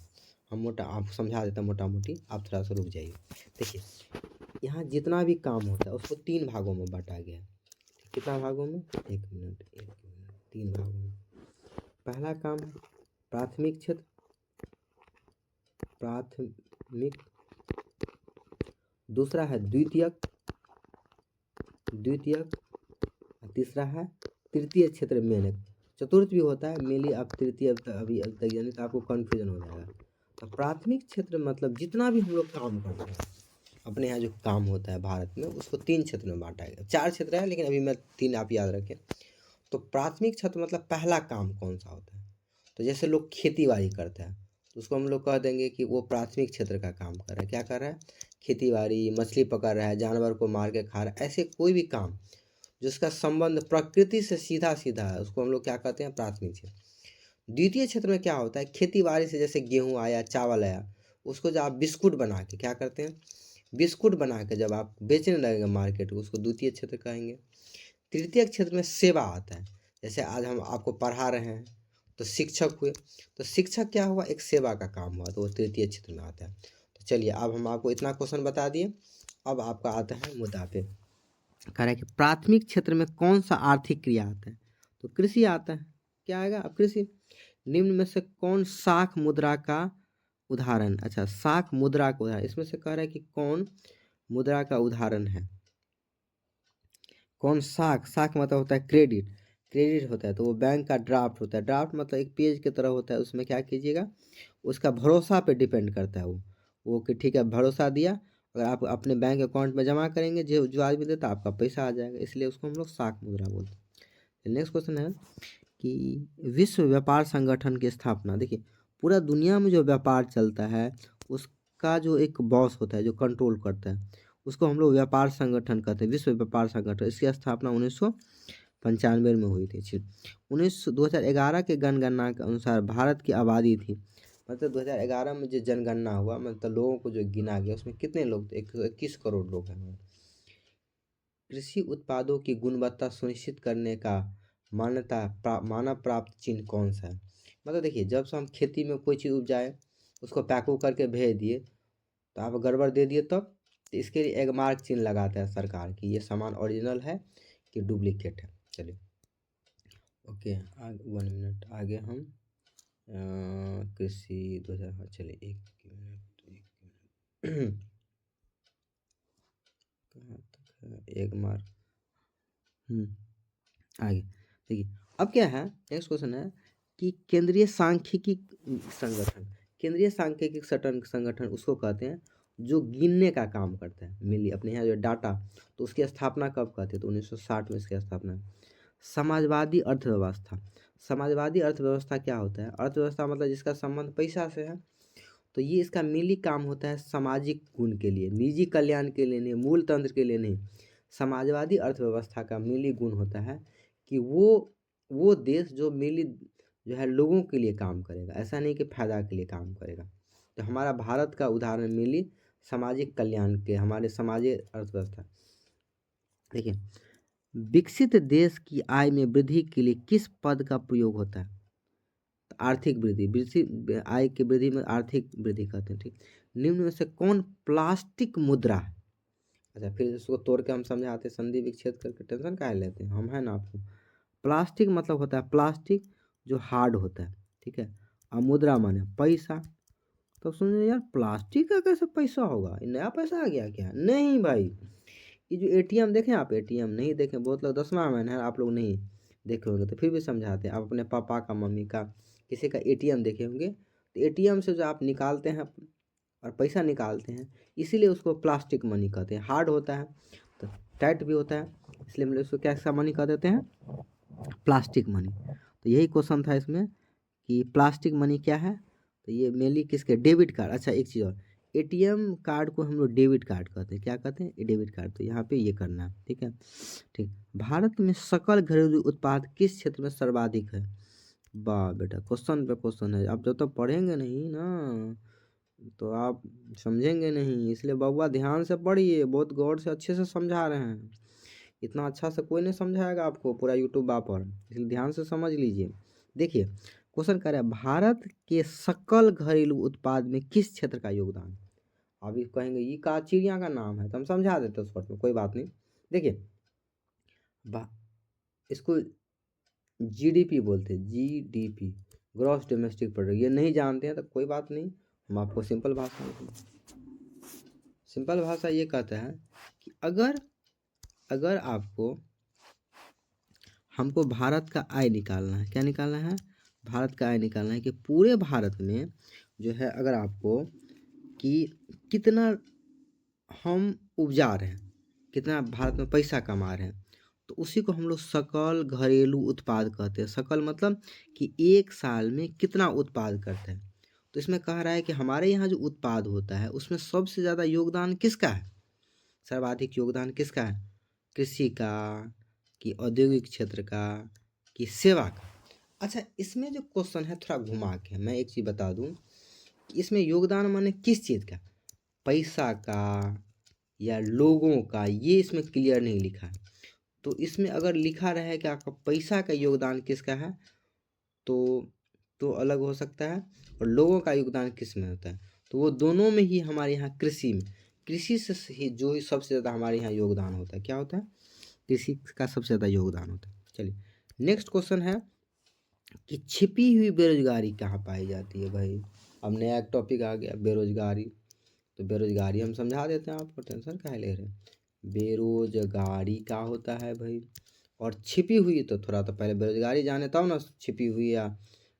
हम मोटा आप समझा देते हैं मोटा मोटी, आप थोड़ा सा रुक जाइए। देखिए यहाँ जितना भी काम होता है उसको 3 भागों में बांटा गया है। कितना भागों में? 1 मिनट 3 भागों में। पहला काम है प्राथमिक क्षेत्र, प्राथमिक। दूसरा है द्वितीयक, तीसरा है तृतीय क्षेत्र मेनक। चतुर्थ भी होता है मेनली, अब तृतीय अभी तक यानी तो आपको कन्फ्यूजन हो जाएगा। तो प्राथमिक क्षेत्र मतलब जितना भी हम लोग काम करते हैं अपने यहाँ जो काम होता है भारत में, उसको 3 क्षेत्र में बांटा गया। 4 क्षेत्र है लेकिन अभी मैं 3 आप याद रखें। तो प्राथमिक क्षेत्र मतलब पहला काम कौन सा होता है? तो जैसे लोग खेती बाड़ी करते हैं तो उसको हम लोग कह देंगे कि वो प्राथमिक क्षेत्र का काम कर रहा है। क्या कर रहा है? खेती बाड़ी, मछली पकड़ रहा है, जानवर को मार के खा रहा है, ऐसे कोई भी काम जिसका संबंध प्रकृति से सीधा सीधा है उसको हम लोग क्या कहते हैं? प्राथमिक क्षेत्र। द्वितीय क्षेत्र में क्या होता है? खेती बाड़ी से जैसे गेहूँ आया, चावल आया, उसको जब आप बिस्कुट बना के क्या करते हैं? बिस्कुट बना के जब आप बेचने लगेंगे मार्केट को, उसको द्वितीय क्षेत्र कहेंगे। तृतीय क्षेत्र में सेवा आता है। जैसे आज हम आपको पढ़ा रहे हैं तो शिक्षक हुए, तो शिक्षक क्या हुआ? एक सेवा का काम हुआ, तो वो तृतीय क्षेत्र में आता है। तो चलिए अब हम आपको इतना क्वेश्चन बता दिए, अब आपका आता है मुद्दा पे। कह रहा है कि प्राथमिक क्षेत्र में कौन सा आर्थिक क्रिया आता है? तो कृषि आता है। क्या आएगा? अब कृषि। निम्न में से कौन शाख मुद्रा का उदाहरण? अच्छा, शाख मुद्रा का उदाहरण, इसमें से कह रहा है कि कौन मुद्रा का उदाहरण है? कौन? शाख। शाख मतलब होता है क्रेडिट, क्रेडिट होता है तो वो बैंक का ड्राफ्ट होता है। ड्राफ्ट मतलब एक पेज की तरह होता है, उसमें क्या कीजिएगा, उसका भरोसा पे डिपेंड करता है वो कि ठीक है भरोसा दिया, अगर आप अपने बैंक अकाउंट में जमा करेंगे जो आदमी देता आपका पैसा आ जाएगा, इसलिए उसको हम लोग शाख मुद्रा बोलते हैं। नेक्स्ट क्वेश्चन है कि विश्व व्यापार संगठन की स्थापना। देखिए पूरा दुनिया में जो व्यापार चलता है उसका जो एक बॉस होता है जो कंट्रोल करता है, उसको हम लोग व्यापार संगठन कहते हैं, विश्व व्यापार संगठन। इसकी स्थापना 1995 में हुई थी। 2011 के जनगणना के अनुसार भारत की आबादी थी, मतलब 2011 में जो जनगणना हुआ, मतलब लोगों को जो गिना गया उसमें कितने लोग थे? 121 करोड़ लोग हैं। कृषि उत्पादों की गुणवत्ता सुनिश्चित करने का मानव प्राप्त चिन्ह कौन सा है? मतलब देखिए जब से हम खेती में कोई चीज़ उपजाए उसको पैक करके भेज दिए तो आप गड़बड़ दे दिए तब, तो इसके लिए एक मार्क चिन्ह लगाता है सरकार कि ये सामान ओरिजिनल है कि डुप्लीकेट है। चलिए ओके, आगे 1 मिनट आगे हम कृषि 2000, हाँ चलिए 1 मिनट कहाँ तक है? 1 मार्क। आगे देखिए अब क्या है, नेक्स्ट क्वेश्चन है कि केंद्रीय सांख्यिकी संगठन। केंद्रीय सांख्यिकी संगठन उसको कहते हैं जो गिनने का काम करता है, मिली अपने यहाँ जो डाटा। तो उसकी स्थापना कब कहते हैं? तो 1960 में इसकी स्थापना। समाजवादी अर्थव्यवस्था। समाजवादी अर्थव्यवस्था क्या होता है? अर्थव्यवस्था मतलब जिसका संबंध पैसा से है, तो ये इसका मिली काम होता है सामाजिक गुण के लिए, निजी कल्याण के लिए नहीं, मूल तंत्र के लिए नहीं। समाजवादी अर्थव्यवस्था का मिली गुण होता है कि वो देश जो मिली जो है लोगों के लिए काम करेगा, ऐसा नहीं कि फायदा के लिए काम करेगा। तो हमारा भारत का उदाहरण मिली सामाजिक कल्याण के, हमारे सामाजिक अर्थव्यवस्था। देखिए विकसित देश की आय में वृद्धि के लिए किस पद का प्रयोग होता है? आर्थिक वृद्धि, वृद्धि आय की वृद्धि में आर्थिक वृद्धि कहते हैं। ठीक, निम्न में से कौन प्लास्टिक मुद्रा है? अच्छा फिर इसको तोड़ के हम समझाते, संधि विच्छेद करके टेंशन काहे लेते हैं, हम है ना आपको। प्लास्टिक मतलब होता है प्लास्टिक जो हार्ड होता है, ठीक है। और मुद्रा माने पैसा। तो सुनिए यार प्लास्टिक का कैसे पैसा होगा, ये नया पैसा आ गया क्या? नहीं भाई, ये जो एटीएम देखें आप, एटीएम नहीं देखें, बहुत लोग 10वां महीना है आप लोग नहीं देखे होंगे, तो फिर भी समझाते हैं। आप अपने पापा का, मम्मी का, किसी का एटीएम देखे होंगे, तो एटीएम से जो आप निकालते हैं और पैसा निकालते हैं, इसीलिए उसको प्लास्टिक मनी कहते हैं। हार्ड होता है तो टाइट भी होता है, इसलिए हम लोग उसको कैसा मनी कह देते हैं? Plastic money. तो यही क्वेश्चन था इसमें कि प्लास्टिक मनी क्या है। तो ये मेनली किसके? Debit card. अच्छा एक चीज़ और, एटीएम कार्ड को हम लोग डेबिट कार्ड कहते हैं। क्या कहते हैं? Debit card. तो यहाँ पे ये करना है, ठीक है। ठीक, भारत में सकल घरेलू उत्पाद किस क्षेत्र में सर्वाधिक है? वाह बेटा, क्वेश्चन पे क्वेश्चन है। आप जब तक पढ़ेंगे नहीं ना तो आप समझेंगे नहीं, इसलिए बउआ ध्यान से पढ़िए, बहुत गौर से अच्छे से समझा रहे हैं। इतना अच्छा से कोई नहीं समझाएगा आपको पूरा यूट्यूब पर, इसलिए ध्यान से समझ लीजिए। देखिए क्वेश्चन कह रहा है भारत के सकल घरेलू उत्पाद में किस क्षेत्र का योगदान? अभी कहेंगे ये चिड़िया का नाम है, तो हम समझा देते हैं शॉर्ट में, कोई बात नहीं। देखिए इसको जीडीपी बोलते हैं, जीडीपी, ग्रॉस डोमेस्टिक प्रोडक्ट। ये नहीं जानते हैं तो कोई बात नहीं, हम आपको सिंपल भाषा ये कहता है कि अगर अगर हमको भारत का आय निकालना है, क्या निकालना है, भारत का आय निकालना है कि पूरे भारत में जो है अगर आपको कि कितना हम उपजा रहे हैं, कितना भारत में पैसा कमा रहे हैं, तो उसी को हम लोग सकल घरेलू उत्पाद कहते हैं। सकल मतलब कि एक साल में कितना उत्पाद करते हैं। तो इसमें कह रहा है कि हमारे यहाँ जो उत्पाद होता है उसमें सबसे ज़्यादा योगदान किसका है, सर्वाधिक योगदान किसका है, कृषि का, कि औद्योगिक क्षेत्र का, कि सेवा का। अच्छा, इसमें जो क्वेश्चन है थोड़ा घुमा के मैं एक चीज़ बता दूं कि इसमें योगदान माने किस चीज़ का, पैसा का या लोगों का, ये इसमें क्लियर नहीं लिखा है। तो इसमें अगर लिखा रहे कि आपका पैसा का योगदान किसका है तो अलग हो सकता है, और लोगों का योगदान किस में होता है, तो वो दोनों में ही हमारे यहाँ कृषि से ही जो ही सबसे ज़्यादा हमारे यहाँ योगदान होता है, क्या होता है, कृषि का सबसे ज़्यादा योगदान होता है। चलिए नेक्स्ट क्वेश्चन है कि छिपी हुई बेरोजगारी कहाँ पाई जाती है भाई। अब नया एक टॉपिक आ गया, बेरोजगारी। तो बेरोजगारी हम समझा देते हैं आपको, टेंशन काहे ले रहे हैं। बेरोजगारी क्या होता है भाई, और छिपी हुई, तो थोड़ा तो पहले बेरोजगारी जाने तब ना छिपी हुई या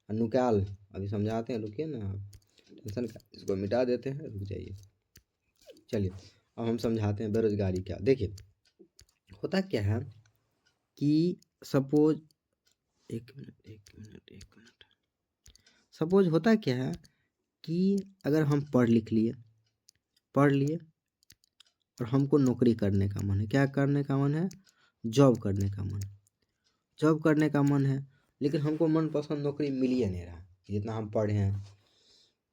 नुकाल, अभी समझाते हैं, रुकिए ना आप, टेंशन का, इसको मिटा देते हैं, रुक जाइए। चलिए अब हम समझाते हैं बेरोजगारी क्या। देखिए होता क्या है कि सपोज, एक मिनट, सपोज होता क्या है कि अगर हम पढ़ लिए और हमको नौकरी करने का मन है, क्या करने का मन है, जॉब करने का मन है, लेकिन हमको मनपसंद नौकरी मिल ही नहीं रहा जितना हम पढ़े हैं,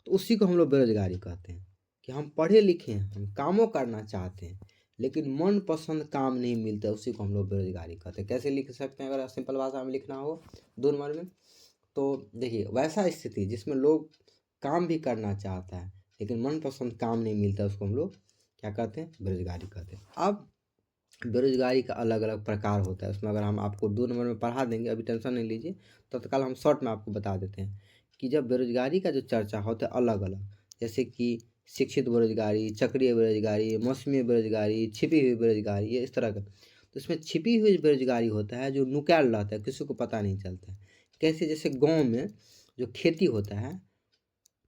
तो उसी को हम लोग बेरोजगारी कहते हैं। कि हम पढ़े लिखे हैं, हम कामों करना चाहते हैं, लेकिन मनपसंद काम नहीं मिलता, उसी को हम लोग बेरोजगारी कहते हैं। कैसे लिख सकते हैं अगर सिंपल भाषा में लिखना हो 2 नंबर में, तो देखिए वैसा स्थिति जिसमें लोग काम भी करना चाहता है लेकिन मनपसंद काम नहीं मिलता, उसको हम लोग क्या कहते हैं, बेरोजगारी कहते हैं। अब बेरोजगारी का अलग अलग प्रकार होता है, उसमें अगर हम आपको 2 नंबर में पढ़ा देंगे, अभी टेंशन नहीं लीजिए, तत्काल हम शॉर्ट में आपको बता देते हैं कि जब बेरोजगारी का जो चर्चा होता है अलग अलग, जैसे कि शिक्षित बेरोजगारी, चक्रीय बेरोजगारी, मौसमी बेरोजगारी, छिपी हुई बेरोजगारी, ये इस तरह का। तो इसमें छिपी हुई बेरोजगारी होता है जो नुकायल रहता है, किसी को पता नहीं चलता है। कैसे, जैसे गाँव में जो खेती होता है,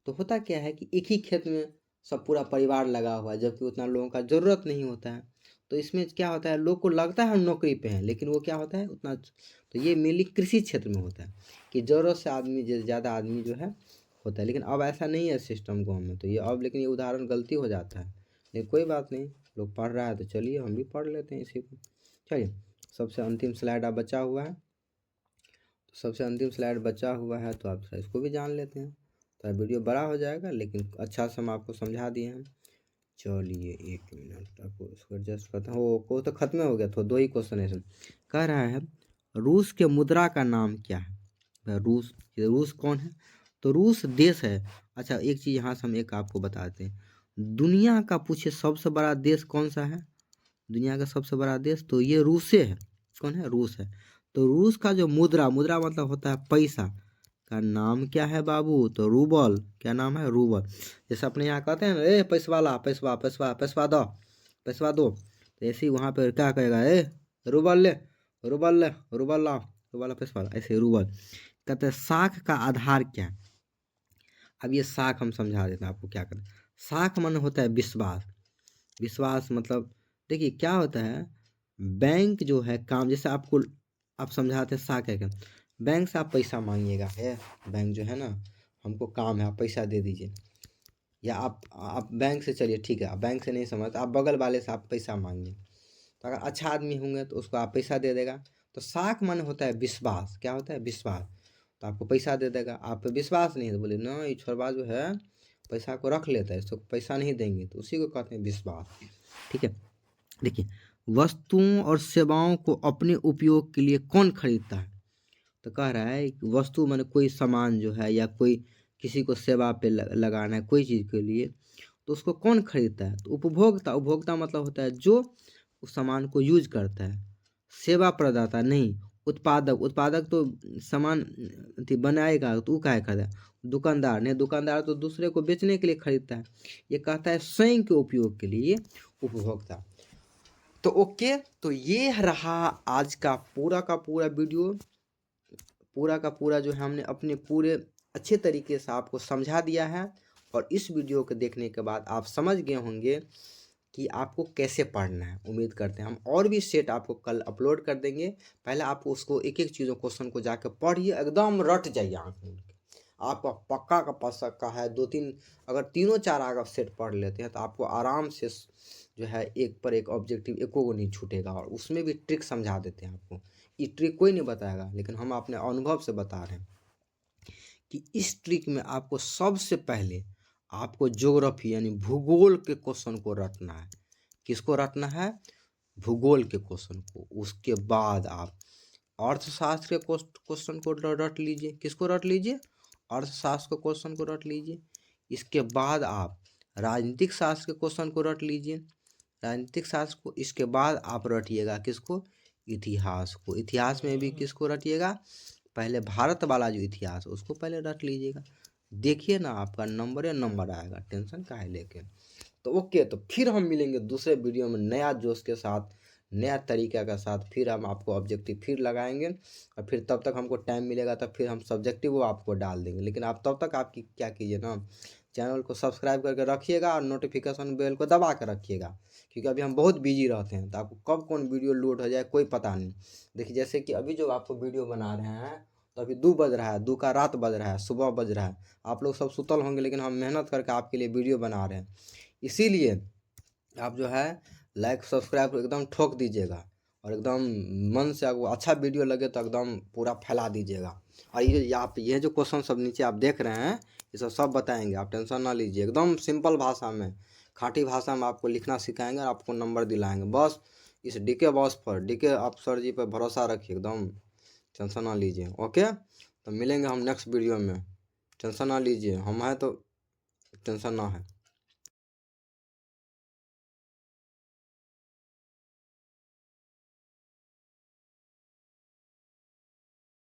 तो होता क्या है कि एक ही खेत में सब पूरा परिवार लगा हुआ है, जबकि उतना लोगों का ज़रूरत नहीं होता है। तो इसमें क्या होता है, लोग को लगता है हम नौकरी पे हैं, लेकिन वो क्या होता है उतना, तो ये मेनली कृषि क्षेत्र में होता है कि ज़रूरत से आदमी ज़्यादा आदमी जो है होता है। लेकिन अब ऐसा नहीं है सिस्टम गाँव में, तो ये अब, लेकिन ये उदाहरण गलती हो जाता है, लेकिन कोई बात नहीं, लोग पढ़ रहा है तो चलिए हम भी पढ़ लेते हैं इसी को। चलिए सबसे अंतिम स्लाइड अब बचा हुआ है, तो सबसे अंतिम स्लाइड बचा हुआ है, तो आप इसको भी जान लेते हैं, तो वीडियो बड़ा हो जाएगा, लेकिन अच्छा से हम आपको समझा दिए हैं। चलिए 1 मिनट, आपको इसको एडजस्ट करता हूँ, वो तो खत्म हो गया, तो 2 ही क्वेश्चन है इसमें। कह रहा है रूस के मुद्रा का नाम क्या है। रूस कौन है, तो रूस देश है। अच्छा एक चीज़ यहाँ से हम एक आपको बताते हैं, दुनिया का पूछे सबसे बड़ा देश कौन सा है, दुनिया का सबसे बड़ा देश, तो ये रूसे है। कौन है, रूस है। तो रूस का जो मुद्रा मतलब होता है पैसा, का नाम क्या है बाबू, तो रूबल। क्या नाम है, रूबल। जैसे अपने यहाँ कहते हैं ना, ए पैसवा ला, पैसवा दो, तो ऐसे ही वहाँ पे क्या कहेगा, ए रूबल ले, रूबल ला, पैसवा ला, ऐसे रूबल। कहते हैं साख का आधार क्या है। अब ये साख हम समझा देते हैं आपको क्या करते हैं। साख मन होता है विश्वास मतलब, देखिए क्या होता है, बैंक जो है काम, जैसे आपको आप समझाते हैं साख है क्या, बैंक से आप पैसा मांगिएगा है, बैंक जो है ना, हमको काम है, आप पैसा दे दीजिए, या आप बैंक से, चलिए ठीक है, आप बैंक से नहीं समझते, आप बगल वाले से आप पैसा मांगिए, तो अगर अच्छा आदमी होंगे तो उसको आप पैसा दे देगा। तो साख मन होता है विश्वास, क्या होता है, विश्वास। तो आपको पैसा दे देगा, आप पे विश्वास नहीं है तो बोले ना ये छोरबा जो है पैसा को रख लेता है, इसको पैसा नहीं देंगे, तो उसी को कहते हैं विश्वास। ठीक है, देखिए वस्तुओं और सेवाओं को अपने उपयोग के लिए कौन खरीदता है, तो कह रहा है कि वस्तु माने कोई सामान जो है, या कोई किसी को सेवा पे लगाना है कोई चीज़ के लिए, तो उसको कौन खरीदता है, तो उपभोक्ता मतलब होता है जो उस सामान को यूज करता है, सेवा प्रदाता नहीं, उत्पादक, उत्पादक तो सामान अथी बनाएगा तो वो काहे खरीदा, दुकानदार नहीं, दुकानदार तो दूसरे को बेचने के लिए खरीदता है। ये कहता है स्वयं के उपयोग के लिए उपभोक्ता। तो ओके, तो ये रहा आज का पूरा वीडियो। पूरा का पूरा जो है हमने अपने पूरे अच्छे तरीके से आपको समझा दिया है। और इस वीडियो को देखने के बाद आप समझ गए होंगे कि आपको कैसे पढ़ना है। उम्मीद करते हैं हम और भी सेट आपको कल अपलोड कर देंगे। पहले आप उसको एक एक चीज़ों क्वेश्चन को जाकर पढ़िए, एकदम रट जाइए आँख मूंद के। आपका पक्का का पक्का है, 2-3 अगर तीनों चार अगर सेट पढ़ लेते हैं तो आपको आराम से जो है एक पर एक ऑब्जेक्टिव एको को नहीं छूटेगा। और उसमें भी ट्रिक समझा देते हैं आपको। ये ट्रिक कोई नहीं बताएगा, लेकिन हम अपने अनुभव से बता रहे हैं कि इस ट्रिक में आपको सबसे पहले आपको ज्योग्राफी यानी भूगोल के क्वेश्चन को रटना है। किसको रटना है? भूगोल के क्वेश्चन को। उसके बाद आप अर्थशास्त्र के क्वेश्चन को रट लीजिए। किसको रट लीजिए? अर्थशास्त्र के क्वेश्चन को रट लीजिए। इसके बाद आप राजनीतिक शास्त्र के क्वेश्चन को रट लीजिए, राजनीतिक शास्त्र को। इसके बाद आप रटिएगा किसको? इतिहास को। इतिहास में भी किसको रटिएगा? पहले भारत वाला जो इतिहास है उसको पहले रट लीजिएगा। देखिए ना, आपका नंबर या नंबर आएगा, टेंशन काहे लेके। तो ओके, तो फिर हम मिलेंगे दूसरे वीडियो में नया जोश के साथ, नया तरीका के साथ। फिर हम आपको ऑब्जेक्टिव फिर लगाएंगे। और फिर तब तक हमको टाइम मिलेगा तब फिर हम सब्जेक्टिव वो आपको डाल देंगे। लेकिन आप तब तक आपकी क्या कीजिए ना, चैनल को सब्सक्राइब करके रखिएगा और नोटिफिकेशन बेल को दबा कर रखिएगा। क्योंकि अभी हम बहुत बिजी रहते हैं, तो आपको कब कौन वीडियो लोड हो जाए कोई पता नहीं। देखिए जैसे कि अभी जो आपको वीडियो बना रहे हैं तो अभी 2 बज रहा है, 2 का रात बज रहा है, सुबह बज रहा है। आप लोग सब सुतल होंगे, लेकिन हम मेहनत करके आपके लिए वीडियो बना रहे हैं। इसीलिए आप जो है लाइक सब्सक्राइब एकदम ठोक दीजिएगा। और एकदम मन से आपको अच्छा वीडियो लगे तो एकदम पूरा फैला दीजिएगा। और ये आप ये जो क्वेश्चन सब नीचे आप देख रहे हैं ये सब बताएंगे, आप टेंशन ना लीजिए। एकदम सिंपल भाषा में, खाटी भाषा में आपको लिखना सिखाएंगे और आपको नंबर दिलाएंगे। बस इस डीके बॉस पर, डीके आप सर जी पर भरोसा रखिए, एकदम टेंशन ना लीजिए। ओके, तो मिलेंगे हम नेक्स्ट वीडियो में। टेंशन ना लीजिए, हम हैं तो टेंशन ना है।